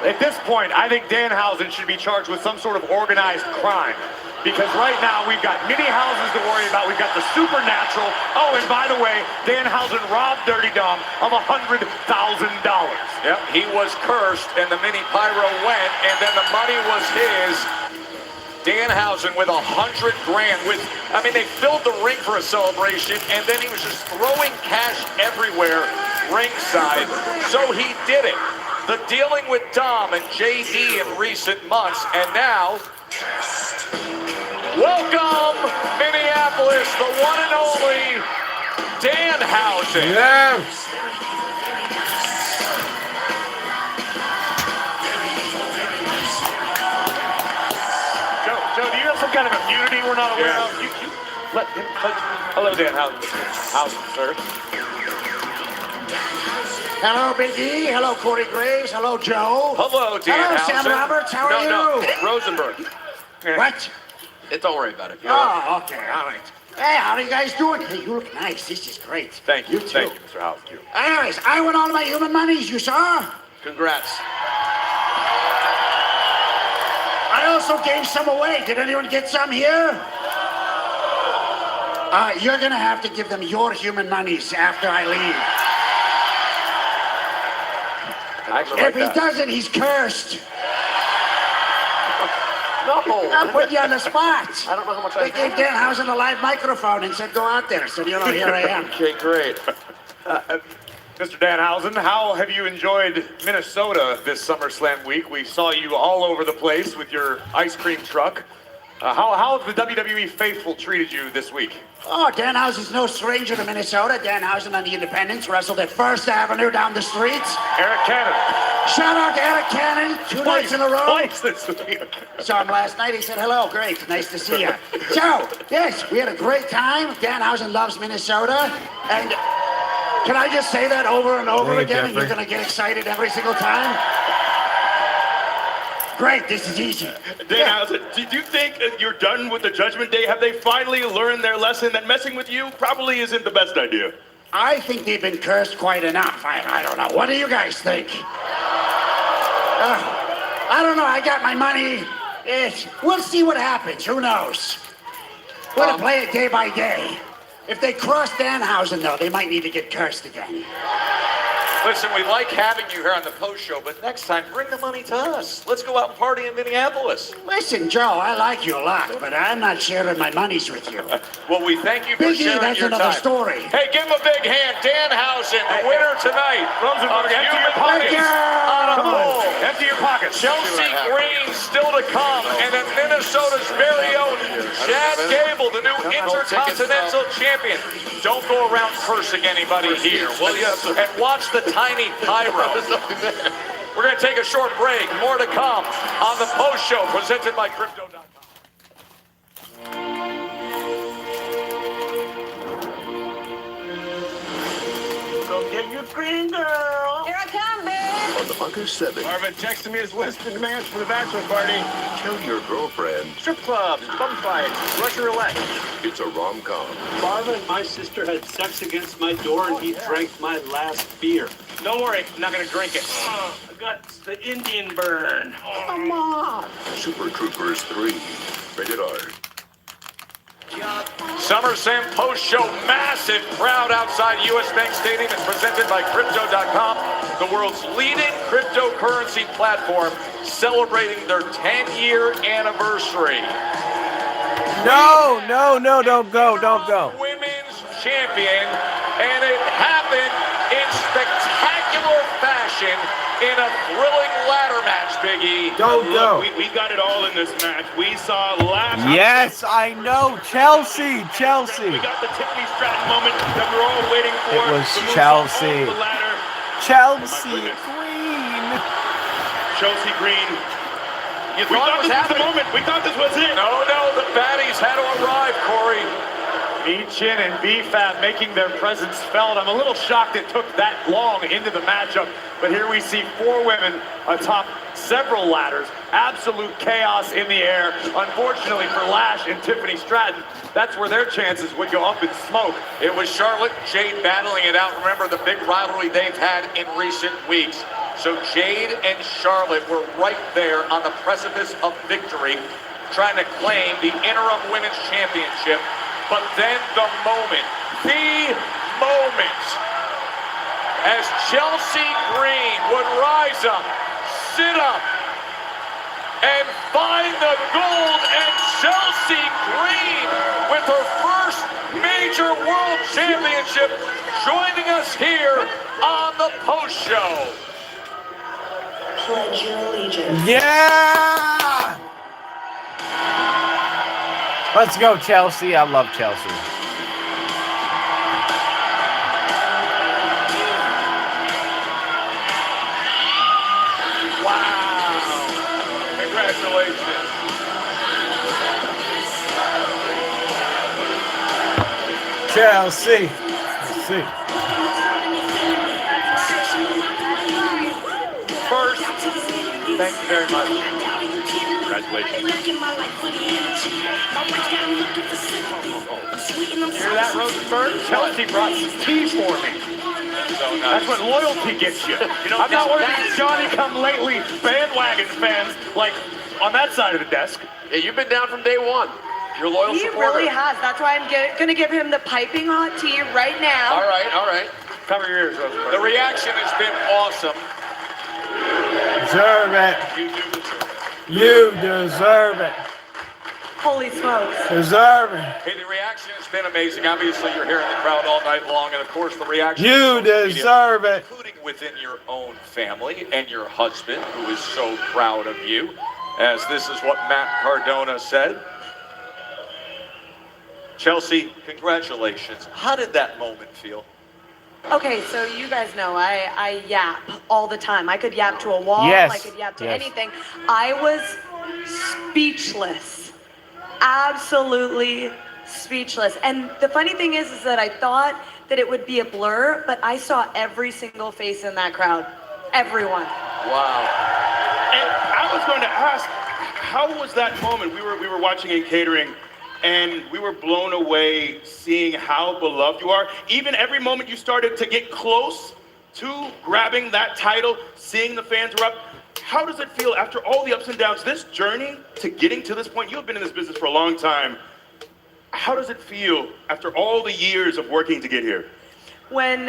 At this point, I think Danhausen should be charged with some sort of organized crime. Because right now, we've got mini houses to worry about. We've got the supernatural. Oh, and by the way, Danhausen robbed Dirty Dom of $100,000. Yep, he was cursed, and the mini pyro went, and then the money was his. Danhausen with $100,000 they filled the ring for a celebration, and then he was just throwing cash everywhere ringside. So he did it. The dealing with Dom and JD in recent months, and now, welcome, Minneapolis, the one and only Danhausen. Yes. Joe, do you have some kind of immunity we're not aware of? You let him. Hello, Danhausen, sir. Hello, Big E. Hello, Corey Graves. Hello, Joe. Hello, Danhausen. Hello, Sam Roberts. How are you? No, Rosenberg. What? Don't worry about it. Oh, okay. All right. Hey, how are you guys doing? Hey, you look nice. This is great. Thank you. You too. Thank you, Mr. House. Too. Anyways, I won all of my human monies, you saw? Congrats. I also gave some away. Did anyone get some here? You're going to have to give them your human monies after I leave. If he doesn't, he's cursed. No. I'll put you on the spot. I don't know how much They gave Danhausen a live microphone and said, go out there. So, here I am. Okay, great. Mr. Danhausen, how have you enjoyed Minnesota this SummerSlam week? We saw you all over the place with your ice cream truck. How have the WWE faithful treated you this week? Oh, Danhausen's no stranger to Minnesota. Danhausen on the Independents wrestled at First Avenue down the street. Eric Cannon. Shout out to Eric Cannon, two nights in a row. Twice this week. Saw him last night. He said, hello, great. Nice to see you. So, yes, we had a great time. Danhausen loves Minnesota. And can I just say that over and over again, and you're going to get excited every single time? Great, this is easy. Danhausen, do you think you're done with the Judgment Day? Have they finally learned their lesson that messing with you probably isn't the best idea? I think they've been cursed quite enough. I don't know. What do you guys think? I don't know. I got my money. We'll see what happens. Who knows? We're going to play it day by day. If they cross Danhausen, though, they might need to get cursed again. Listen, we like having you here on the post show, but next time, bring the money to us. Let's go out and party in Minneapolis. Listen, Joe, I like you a lot, but I'm not sharing my monies with you. Well, we thank you for Big E, sharing that's your another time. story. Hey, give him a big hand. Danhausen, the winner tonight. Rosenberg, empty your pockets. Come on. Empty your pockets. Chelsea Green still to come, and then Minnesota's very own Chad Gable, the new Intercontinental Champion. Don't go around cursing anybody here, will you? And watch the tiny pyro. We're going to take a short break. More to come on the post show presented by Crypto.com. Go get your green girl. Here I come, babe. On the August 7th, Marvin texted me his list of demands for the bachelor party. kill your girlfriend. Strip clubs, bum fights, Russian roulette. It's a rom-com. Marvin, my sister had sex against my door and he drank my last beer. Don't worry, I'm not going to drink it. I got the Indian burn. Come on. Super Troopers 3. Rated R. SummerSlam post-show massive crowd outside US Bank Stadium is presented by Crypto.com, the world's leading cryptocurrency platform, celebrating their 10-year anniversary. No, don't go. Women's champion, and it happened in spectacular fashion in a thrilling ladder match, Big E. Don't go. We got it all in this match. We saw last. Yes, I know. Chelsea. We got the Tiffany Stratton moment that we're all waiting for. It was The move Chelsea. off the ladder. Chelsea Green. Chelsea Green You thought it was happening? The moment. We thought this was it. No, the baddies had to arrive, Corey. Michin and BFAB making their presence felt. I'm a little shocked it took that long into the matchup, but here we see 4 women atop several ladders. Absolute chaos in the air. Unfortunately for Lash and Tiffany Stratton, that's where their chances would go up in smoke. It was Charlotte and Jade battling it out. Remember the big rivalry they've had in recent weeks. So Jade and Charlotte were right there on the precipice of victory, trying to claim the interim women's championship. But then the moment, as Chelsea Green would rise up, sit up, and find the gold, and Chelsea Green with her first major world championship joining us here on the post show. Pledge your allegiance. Yeah! Let's go, Chelsea. I love Chelsea. Wow. Congratulations. Chelsea. First, thank you very much. Congratulations. Hear that, Rosenberg? Chelsea brought some tea for me. So nice. That's what loyalty gets you. I'm not one of these Johnny-come-lately bandwagon fans, like, on that side of the desk. Yeah, you've been down from day one. You're a loyal He supporter. really has. That's why I'm going to give him the piping hot tea right now. All right. Cover your ears, Rosenberg. The reaction has been awesome. Deserve it. You deserve it. Holy smokes. Deserve it. Hey, the reaction has been amazing. Obviously, you're hearing the crowd all night long, and of course, the reaction. You deserve it. Including within your own family and your husband, who is so proud of you, as this is what Matt Cardona said. Chelsea, congratulations. How did that moment feel? Okay, so you guys know I yap all the time. I could yap to a wall. Yes. I could yap to anything. I was speechless. Absolutely speechless. And the funny thing is that I thought that it would be a blur, but I saw every single face in that crowd. Everyone. Wow. And I was going to ask, how was that moment? We were watching in catering, and we were blown away seeing how beloved you are. Even every moment you started to get close to grabbing that title, seeing the fans were up. How does it feel after all the ups and downs, this journey to getting to this point? You've been in this business for a long time. How does it feel after all the years of working to get here? When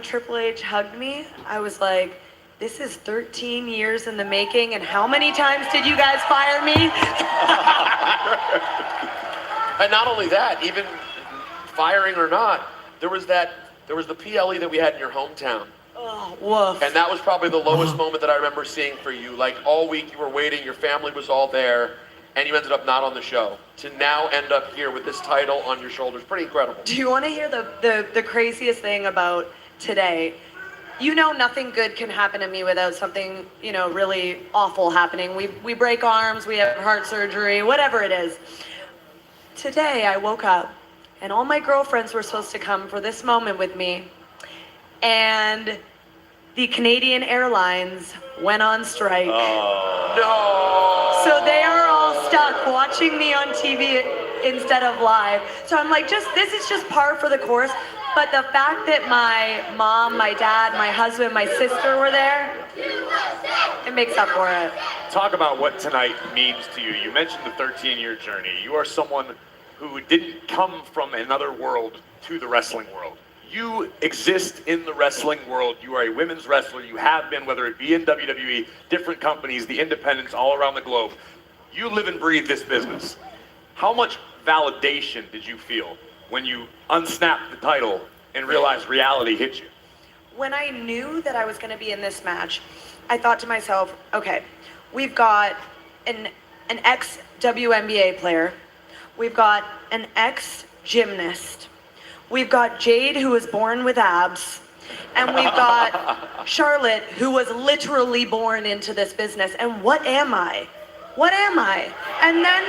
Triple H hugged me, I was like, this is 13 years in the making, and how many times did you guys fire me? And not only that, even firing or not, there was the PLE that we had in your hometown. Oh, woof. And that was probably the lowest moment that I remember seeing for you. Like all week you were waiting, your family was all there, and you ended up not on the show. To now end up here with this title on your shoulders, pretty incredible. Do you want to hear the craziest thing about today? You know, nothing good can happen to me without something, really awful happening. We break arms, we have heart surgery, whatever it is. Today I woke up and all my girlfriends were supposed to come for this moment with me, and the Canadian Airlines went on strike. No. So they are all stuck watching me on TV instead of live. So I'm like, this is just par for the course. But the fact that my mom, my dad, my husband, my sister were there, it makes up for it. Talk about what tonight means to you. You mentioned the 13-year journey. You are someone who didn't come from another world to the wrestling world. You exist in the wrestling world. You are a women's wrestler. You have been, whether it be in WWE, different companies, the independents all around the globe. You live and breathe this business. How much validation did you feel when you unsnapped the title and realized reality hit you? When I knew that I was going to be in this match, I thought to myself, okay, we've got an ex-WNBA player. We've got an ex-gymnast. We've got Jade, who was born with abs. And we've got Charlotte, who was literally born into this business. And what am I? What am I? And then,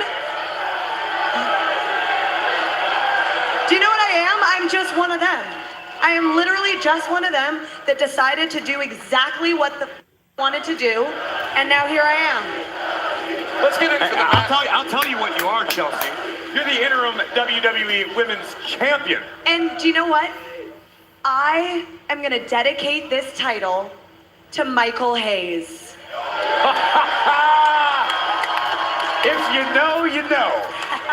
do you know what I am? I'm just one of them. I am literally just one of them that decided to do exactly what the wanted to do, and now here I am. Let's get into the match. I'll tell you what you are, Chelsea. You're the interim WWE Women's Champion. And do you know what? I am going to dedicate this title to Michael Hayes. If you know, you know.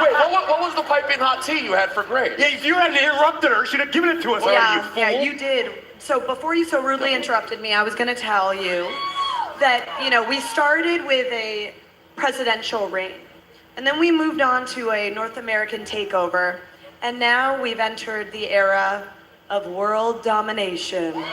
Wait, what was the piping hot tea you had for Grace? Yeah, if you hadn't interrupted her, she'd have given it to us already, you fool. Yeah, you did. So before you so rudely interrupted me, I was going to tell you that, you know, we started with a presidential reign, and then we moved on to a North American takeover, and now we've entered the era of world domination.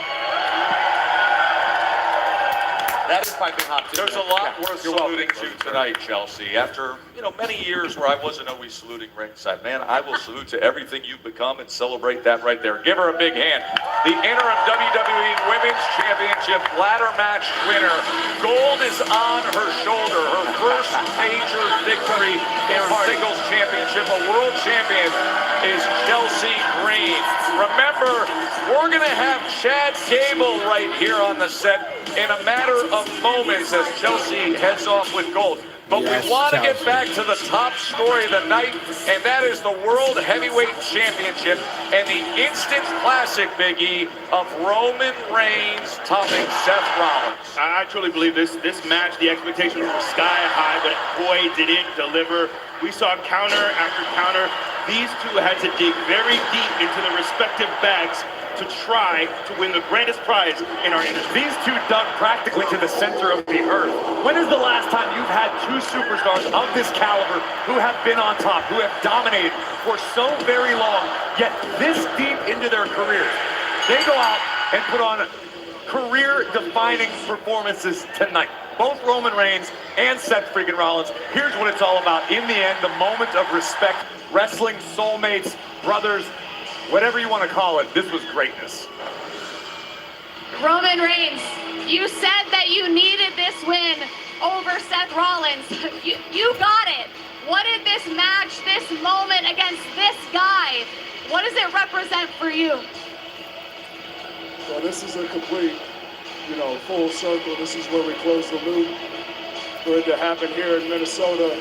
That is piping hot. There's a lot worth saluting to tonight, Chelsea. After, many years where I wasn't always saluting ringside, man, I will salute to everything you've become and celebrate that right there. Give her a big hand. The interim WWE Women's Championship ladder match winner. Gold is on her shoulder. Her first major victory in her singles championship. A world champion is Chelsea Green. Remember, we're going to have Chad Gable right here on the set in a matter of moments as Chelsea heads off with gold. But we want to get back to the top story of the night, and that is the World Heavyweight Championship and the instant classic, Big E, of Roman Reigns topping Seth Rollins. I truly believe this match, the expectations were sky high, but boy, did it deliver. We saw counter after counter. These two had to dig very deep into their respective bags to try to win the grandest prize in our industry. These two dug practically to the center of the earth. When is the last time you've had two superstars of this caliber who have been on top, who have dominated for so very long, yet this deep into their careers, they go out and put on career-defining performances tonight? Both Roman Reigns and Seth freaking Rollins. Here's what it's all about. In the end, the moment of respect, wrestling soulmates, brothers, whatever you want to call it, this was greatness. Roman Reigns, you said that you needed this win over Seth Rollins. You got it. What did this match, this moment against this guy, what does it represent for you? Well, this is a complete, full circle. This is where we close the loop. For it to happen here in Minnesota,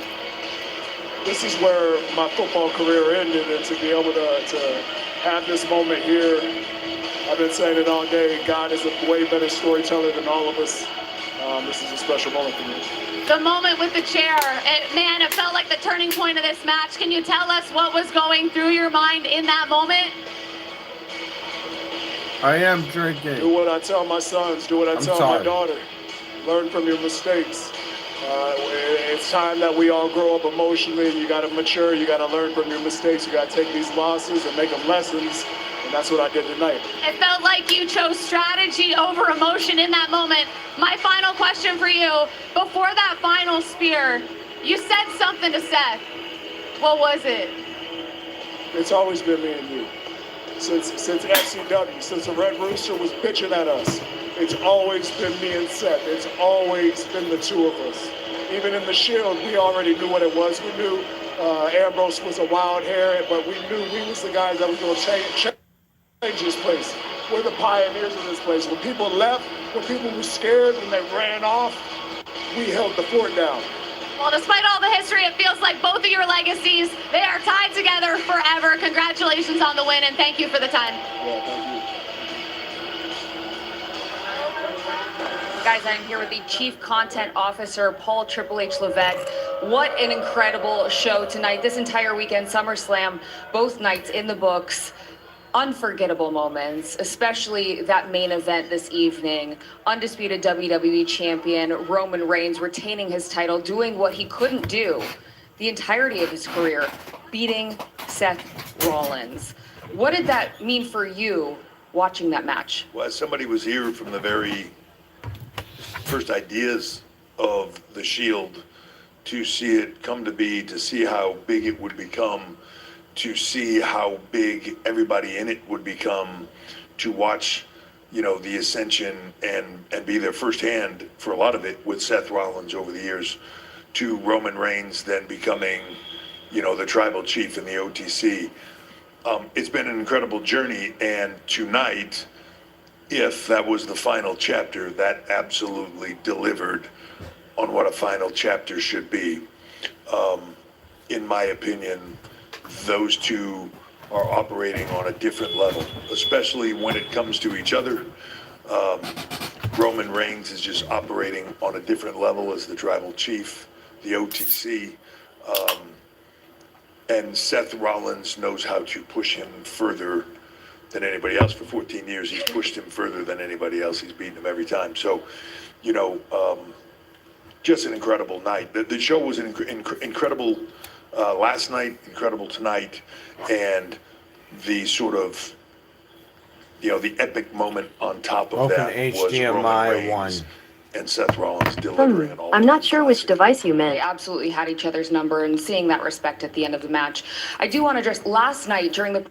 this is where my football career ended, and to be able to have this moment here, I've been saying it all day, God is a way better storyteller than all of us. This is a special moment for me. The moment with the chair, it felt like the turning point of this match. Can you tell us what was going through your mind in that moment? I am drinking. Do what I tell my sons, do what I tell my daughter. Learn from your mistakes. It's time that we all grow up emotionally. You got to mature. You got to learn from your mistakes. You got to take these losses and make them lessons. And that's what I did tonight. It felt like you chose strategy over emotion in that moment. My final question for you, before that final spear, you said something to Seth. What was it? It's always been me and you. Since FCW, since the Red Rooster was bitching at us. It's always been me and Seth. It's always been the two of us. Even in the Shield, we already knew what it was. We knew Ambrose was a wild hair, but we knew we was the guys that was going to change this place. We're the pioneers of this place. When people left, when people were scared, when they ran off, we held the fort down. Well, despite all the history, it feels like both of your legacies, they are tied together forever. Congratulations on the win, and thank you for the time. Yeah, thank you. Guys, I'm here with the Chief Content Officer, Paul Triple H Levesque. What an incredible show tonight. This entire weekend, SummerSlam, both nights in the books. Unforgettable moments, especially that main event this evening. Undisputed WWE Champion Roman Reigns retaining his title, doing what he couldn't do the entirety of his career, beating Seth Rollins. What did that mean for you watching that match? Well, as somebody who was here from the very first ideas of the Shield, to see it come to be, to see how big it would become, to see how big everybody in it would become, to watch, the ascension and be there firsthand for a lot of it with Seth Rollins over the years, to Roman Reigns then becoming, the tribal chief in the OTC. It's been an incredible journey, and tonight, if that was the final chapter, that absolutely delivered on what a final chapter should be. In my opinion, those two are operating on a different level, especially when it comes to each other. Roman Reigns is just operating on a different level as the tribal chief, the OTC. And Seth Rollins knows how to push him further than anybody else. For 14 years, he's pushed him further than anybody else. He's beaten him every time. So, just an incredible night. The show was incredible last night, incredible tonight, and the sort of, the epic moment on top of that was Roman Reigns and Seth Rollins delivering an all. I'm not sure which device you meant. They absolutely had each other's number, and seeing that respect at the end of the match. I do want to address last night during the.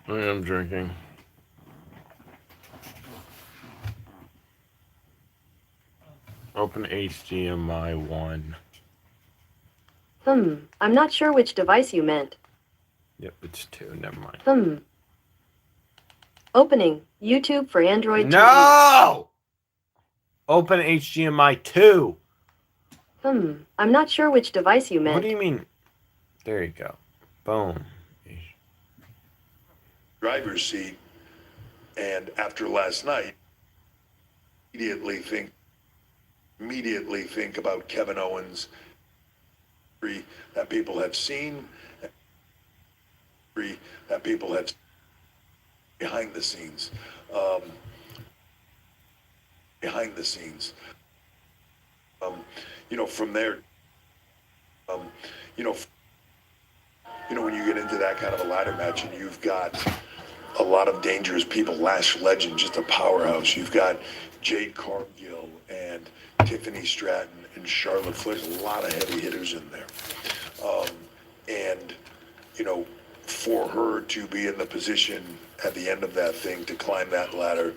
I am drinking. Open HDMI 1. I'm not sure which device you meant. Yep, it's 2. Never mind. Opening YouTube for Android TV. No! Open HDMI 2. I'm not sure which device you meant. What do you mean? There you go. Boom. Driver's seat, and after last night, immediately think about Kevin Owens that people have seen, that people have behind the scenes, from there, when you get into that kind of a ladder match and you've got a lot of dangerous people, Lash Legend, just a powerhouse. You've got Jade Cargill and Tiffany Stratton and Charlotte Flair. There's a lot of heavy hitters in there. For her to be in the position at the end of that thing to climb that ladder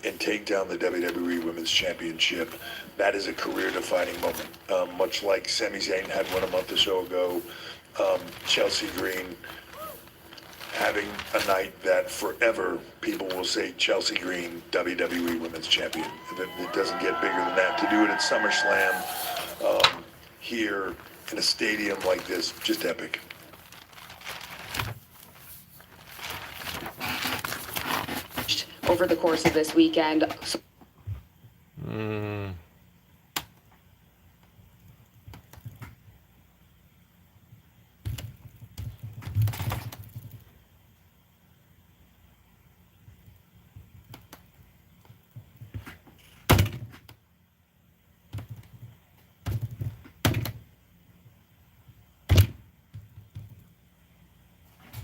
and take down the WWE Women's Championship, that is a career-defining moment. Much like Sami Zayn had one a month or so ago, Chelsea Green having a night that forever people will say Chelsea Green, WWE Women's Champion. It doesn't get bigger than that. To do it at SummerSlam here in a stadium like this, just epic. Over the course of this weekend.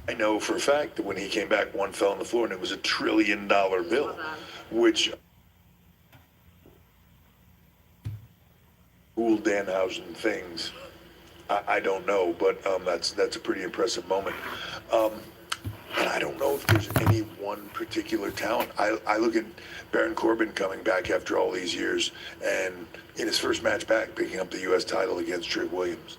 I know for a fact that when he came back, one fell on the floor and it was $1 trillion bill, which cool Danhausen things. I don't know, but that's a pretty impressive moment. And I don't know if there's any one particular talent. I look at Baron Corbin coming back after all these years and in his first match back, picking up the U.S. title against Trick Williams.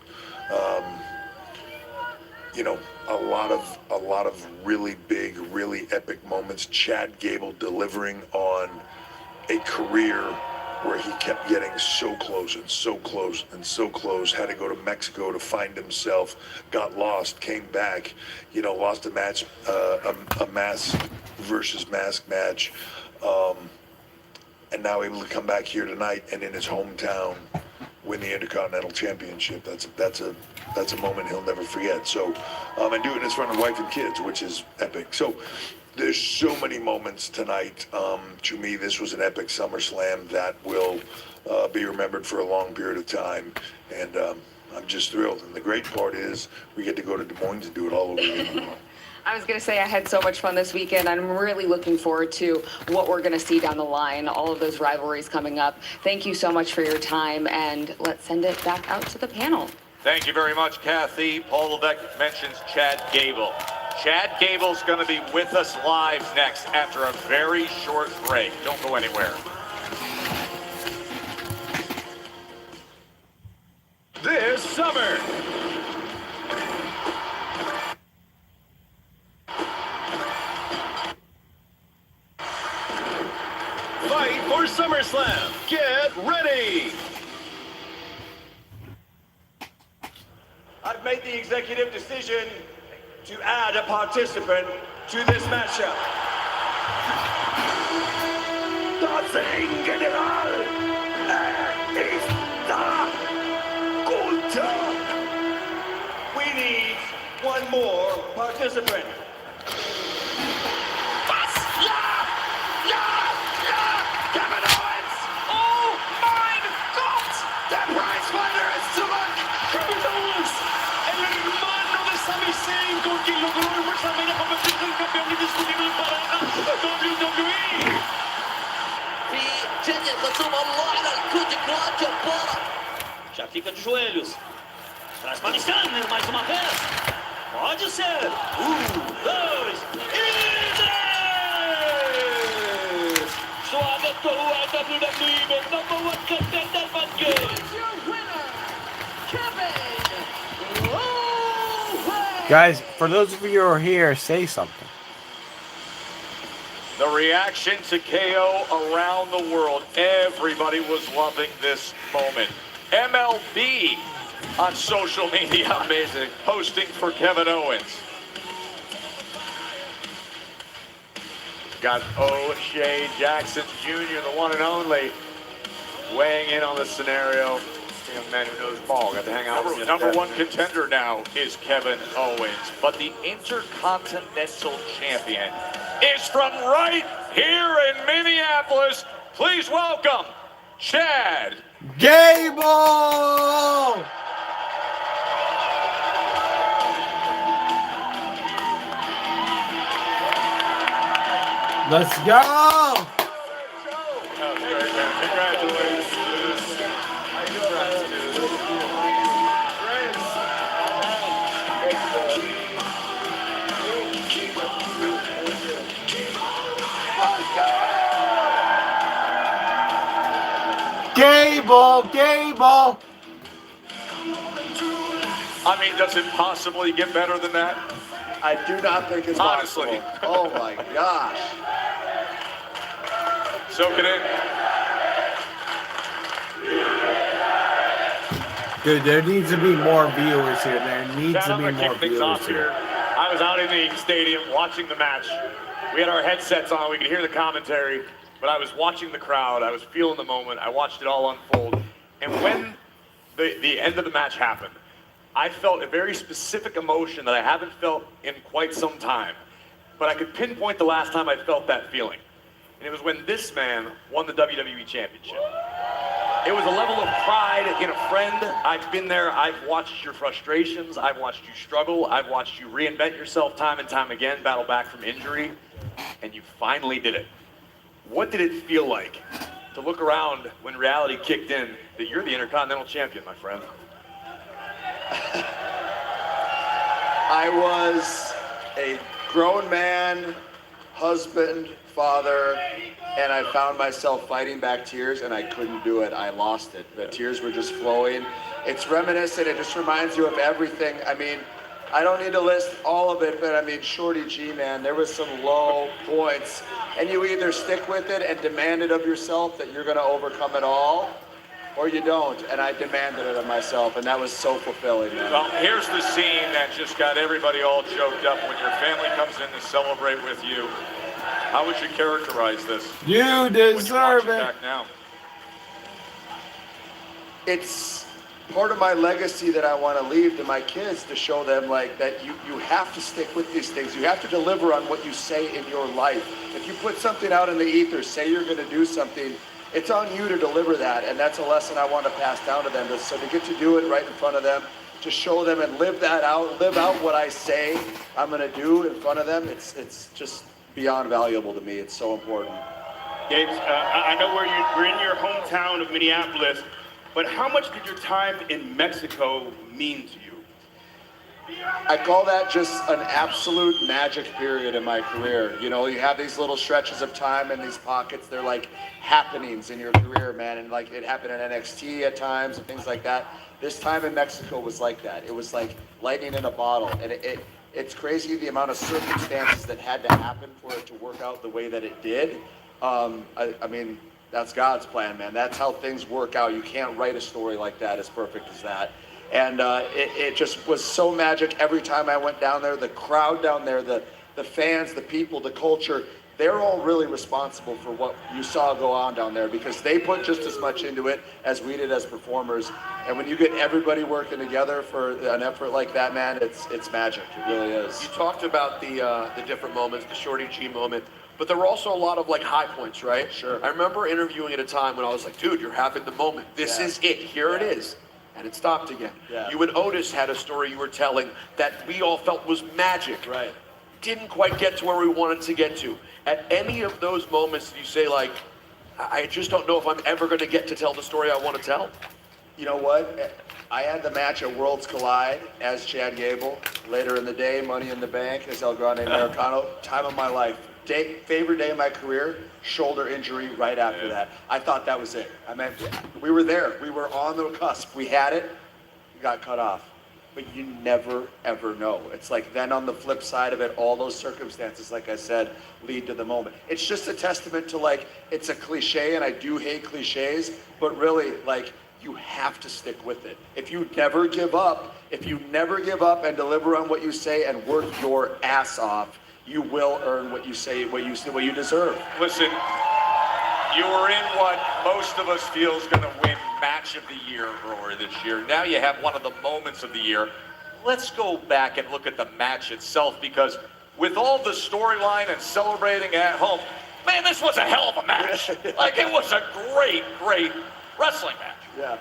A lot of really big, really epic moments. Chad Gable delivering on a career where he kept getting so close and so close and so close. Had to go to Mexico to find himself. Got lost, came back. Lost a match, a mask versus mask match. and now able to come back here tonight and in his hometown win the Intercontinental Championship. That's a moment he'll never forget. So, and do it in front of wife and kids, which is epic. So, there's so many moments tonight. To me, this was an epic SummerSlam that will be remembered for a long period of time, and I'm just thrilled. And the great part is we get to go to Des Moines and do it all over again. I was going to say I had so much fun this weekend. I'm really looking forward to what we're going to see down the line, all of those rivalries coming up. Thank you so much for your time, and let's send it back out to the panel. Thank you very much, Kathy. Paul Levesque mentions Chad Gable. Chad Gable's going to be with us live next after a very short break. Don't go anywhere. This summer, fight for SummerSlam. Get ready. I've made the executive decision to add a participant to this matchup. Nothing, General. We need one more participant. Kevin Owens! Oh mein Gott! Der Prizefighter is zurück! Kevin Owens, el hermano de Sami Zayn, con quien logró en WrestleMania convertirse en campeón indiscutible en pareja WWE. في جديد خصوم الله على الكوتيكوات جبارة. Já fica de joelhos. Traz para Scanner mais uma vez. Pode ser. 2 e 3. Swagat to WWE #1 contender Kevin Owens. Guys, for those of you who are here, say something. The reaction to KO around the world. Everybody was loving this moment. MLB on social media. Amazing. Posting for Kevin Owens. Got O'Shea Jackson Jr., the one and only, weighing in on the scenario. A man who knows ball. Got to hang out with him. Number one contender now is Kevin Owens. But the Intercontinental Champion is from right here in Minneapolis. Please welcome Chad Gable! Let's go! Gable! I mean, does it possibly get better than that? I do not think it's honestly possible. Oh my gosh. Soak it in. Dude, there needs to be more viewers here. There needs Chad, to I'm be gonna more kick things viewers off here. I was out in the stadium watching the match. We had our headsets on. We could hear the commentary, but I was watching the crowd. I was feeling the moment. I watched it all unfold. And when the end of the match happened, I felt a very specific emotion that I haven't felt in quite some time. But I could pinpoint the last time I felt that feeling. And it was when this man won the WWE Championship. It was a level of pride in a friend. I've been there. I've watched your frustrations. I've watched you struggle. I've watched you reinvent yourself time and time again, battle back from injury, and you finally did it. What did it feel like to look around when reality kicked in that you're the Intercontinental Champion, my friend? I was a grown man, husband, father, and I found myself fighting back tears, and I couldn't do it. I lost it. The tears were just flowing. It's reminiscent. It just reminds you of everything. I mean, I don't need to list all of it, but I mean, Shorty G, man, there was some low points, and you either stick with it and demand it of yourself that you're going to overcome it all, or you don't, and I demanded it of myself, and that was so fulfilling, man. Well, here's the scene that just got everybody all choked up when your family comes in to celebrate with you. How would you characterize this? You deserve it. Back now. It's part of my legacy that I want to leave to my kids, to show them like that you have to stick with these things. You have to deliver on what you say in your life. If you put something out in the ether, say you're going to do something, it's on you to deliver that. And that's a lesson I want to pass down to them. So to get to do it right in front of them, to show them and live that out, live out what I say I'm going to do in front of them, it's just beyond valuable to me. It's so important. Gabe, I know we're in your hometown of Minneapolis, but how much did your time in Mexico mean to you? I call that just an absolute magic period in my career. You know, you have these little stretches of time and these pockets, they're like happenings in your career, man. And like it happened in NXT at times and things like that. This time in Mexico was like that. It was like lightning in a bottle. And it's crazy the amount of circumstances that had to happen for it to work out the way that it did. I mean, that's God's plan, man. That's how things work out. You can't write a story like that as perfect as that. And it just was so magic every time I went down there. The crowd down there, the fans, the people, the culture, they're all really responsible for what you saw go on down there, because they put just as much into it as we did as performers. And when you get everybody working together for an effort like that, man, it's magic. It really is. You talked about the different moments, the Shorty G moment, but there were also a lot of like high points, right? Sure. I remember interviewing at a time when I was like, dude, you're having the moment. This is it. Here it is. And it stopped again. Yeah. You and Otis had a story you were telling that we all felt was magic. Right. Didn't quite get to where we wanted to get to. At any of those moments, you say like, I just don't know if I'm ever going to get to tell the story I want to tell? You know what? I had the match at Worlds Collide as Chad Gable. Later in the day, Money in the Bank as El Grande Americano. Time of my life. Favorite day of my career, shoulder injury right after that. I thought that was it. I mean, we were there. We were on the cusp. We had it. We got cut off. But you never, ever know. It's like then on the flip side of it, all those circumstances, like I said, lead to the moment. It's just a testament to like, it's a cliche, and I do hate cliches, but really, like, you have to stick with it. If you never give up and deliver on what you say and work your ass off, you will earn what you say, what you deserve. Listen, you were in what most of us feel is going to win match of the year earlier this year. Now you have one of the moments of the year. Let's go back and look at the match itself, because with all the storyline and celebrating at home, man, this was a hell of a match. Like, it was a great, great wrestling match. Yeah.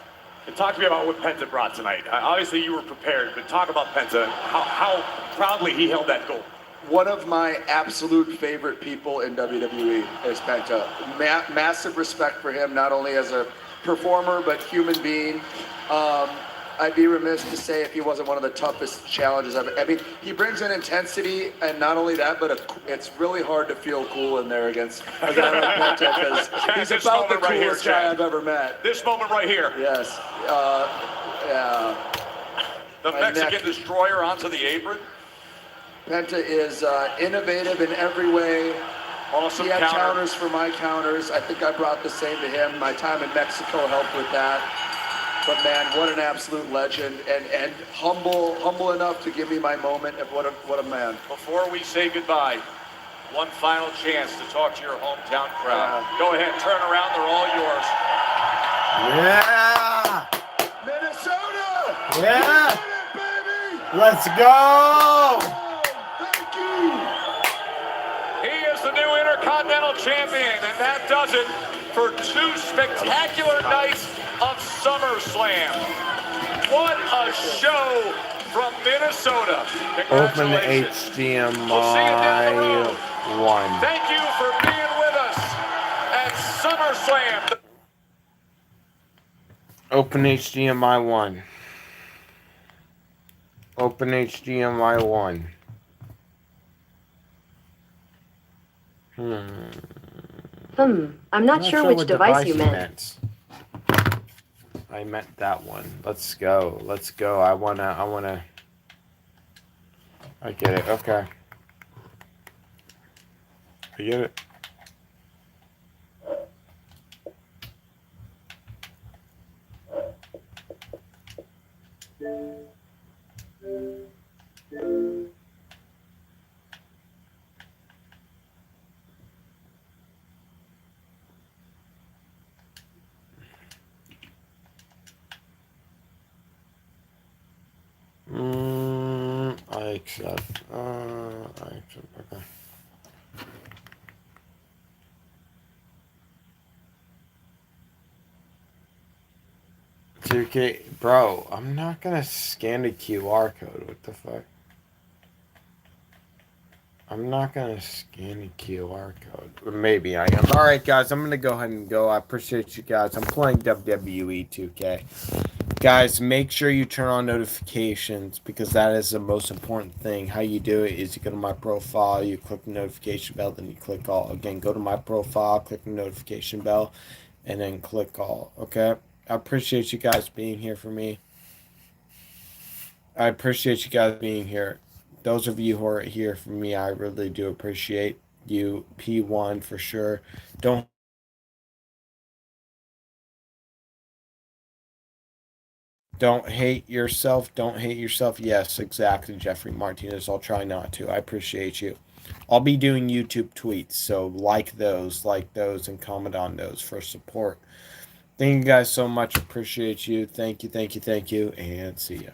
And talk to me about what Penta brought tonight. Obviously, you were prepared, but talk about Penta, how proudly he held that gold. One of my absolute favorite people in WWE is Penta. Massive respect for him, not only as a performer, but human being. I'd be remiss to say if he wasn't one of the toughest challenges ever. I mean, he brings an intensity, and not only that, but it's really hard to feel cool in there against a guy like Penta, because he's about the coolest guy I've ever met. This moment right here. Yes. Yeah. The Mexican Destroyer onto the apron. Penta is innovative in every way. Awesome. He had counters for my counters. I think I brought the same to him. My time in Mexico helped with that. But man, what an absolute legend, and humble enough to give me my moment. What a man. Before we say goodbye, one final chance to talk to your hometown crowd. Go ahead, turn around. They're all yours. Yeah. Minnesota. Yeah. Baby. Let's go. Thank you. He is the new Intercontinental Champion, and that does it for 2 spectacular nights of SummerSlam. What a show from Minnesota. Open the Congratulations. HDMI We'll see you down the road. 1. Thank you for being with us at SummerSlam. Open HDMI 1. Open HDMI 1. I'm not sure which what device you meant. I meant that one. Let's go. Let's go. I wanna. I get it. Okay. I get it. accept. I accept. Okay. Okay, bro, I'm not gonna scan the QR code. What the fuck? I'm not gonna scan the QR code. Or maybe I am. All right, guys, I'm gonna go ahead and go. I appreciate you guys. I'm playing WWE 2K. Guys, make sure you turn on notifications because that is the most important thing. How you do it is you go to my profile, you click the notification bell, then you click all. Again, go to my profile, click the notification bell, and then click all. Okay? I appreciate you guys being here for me. I appreciate you guys being here. Those of you who are here for me, I really do appreciate you. P1 for sure. Don't hate yourself. Don't hate yourself. Yes, exactly, Jeffrey Martinez. I'll try not to. I appreciate you. I'll be doing YouTube tweets, so like those, and comment on those for support. Thank you guys so much. Appreciate you. Thank you, and see ya.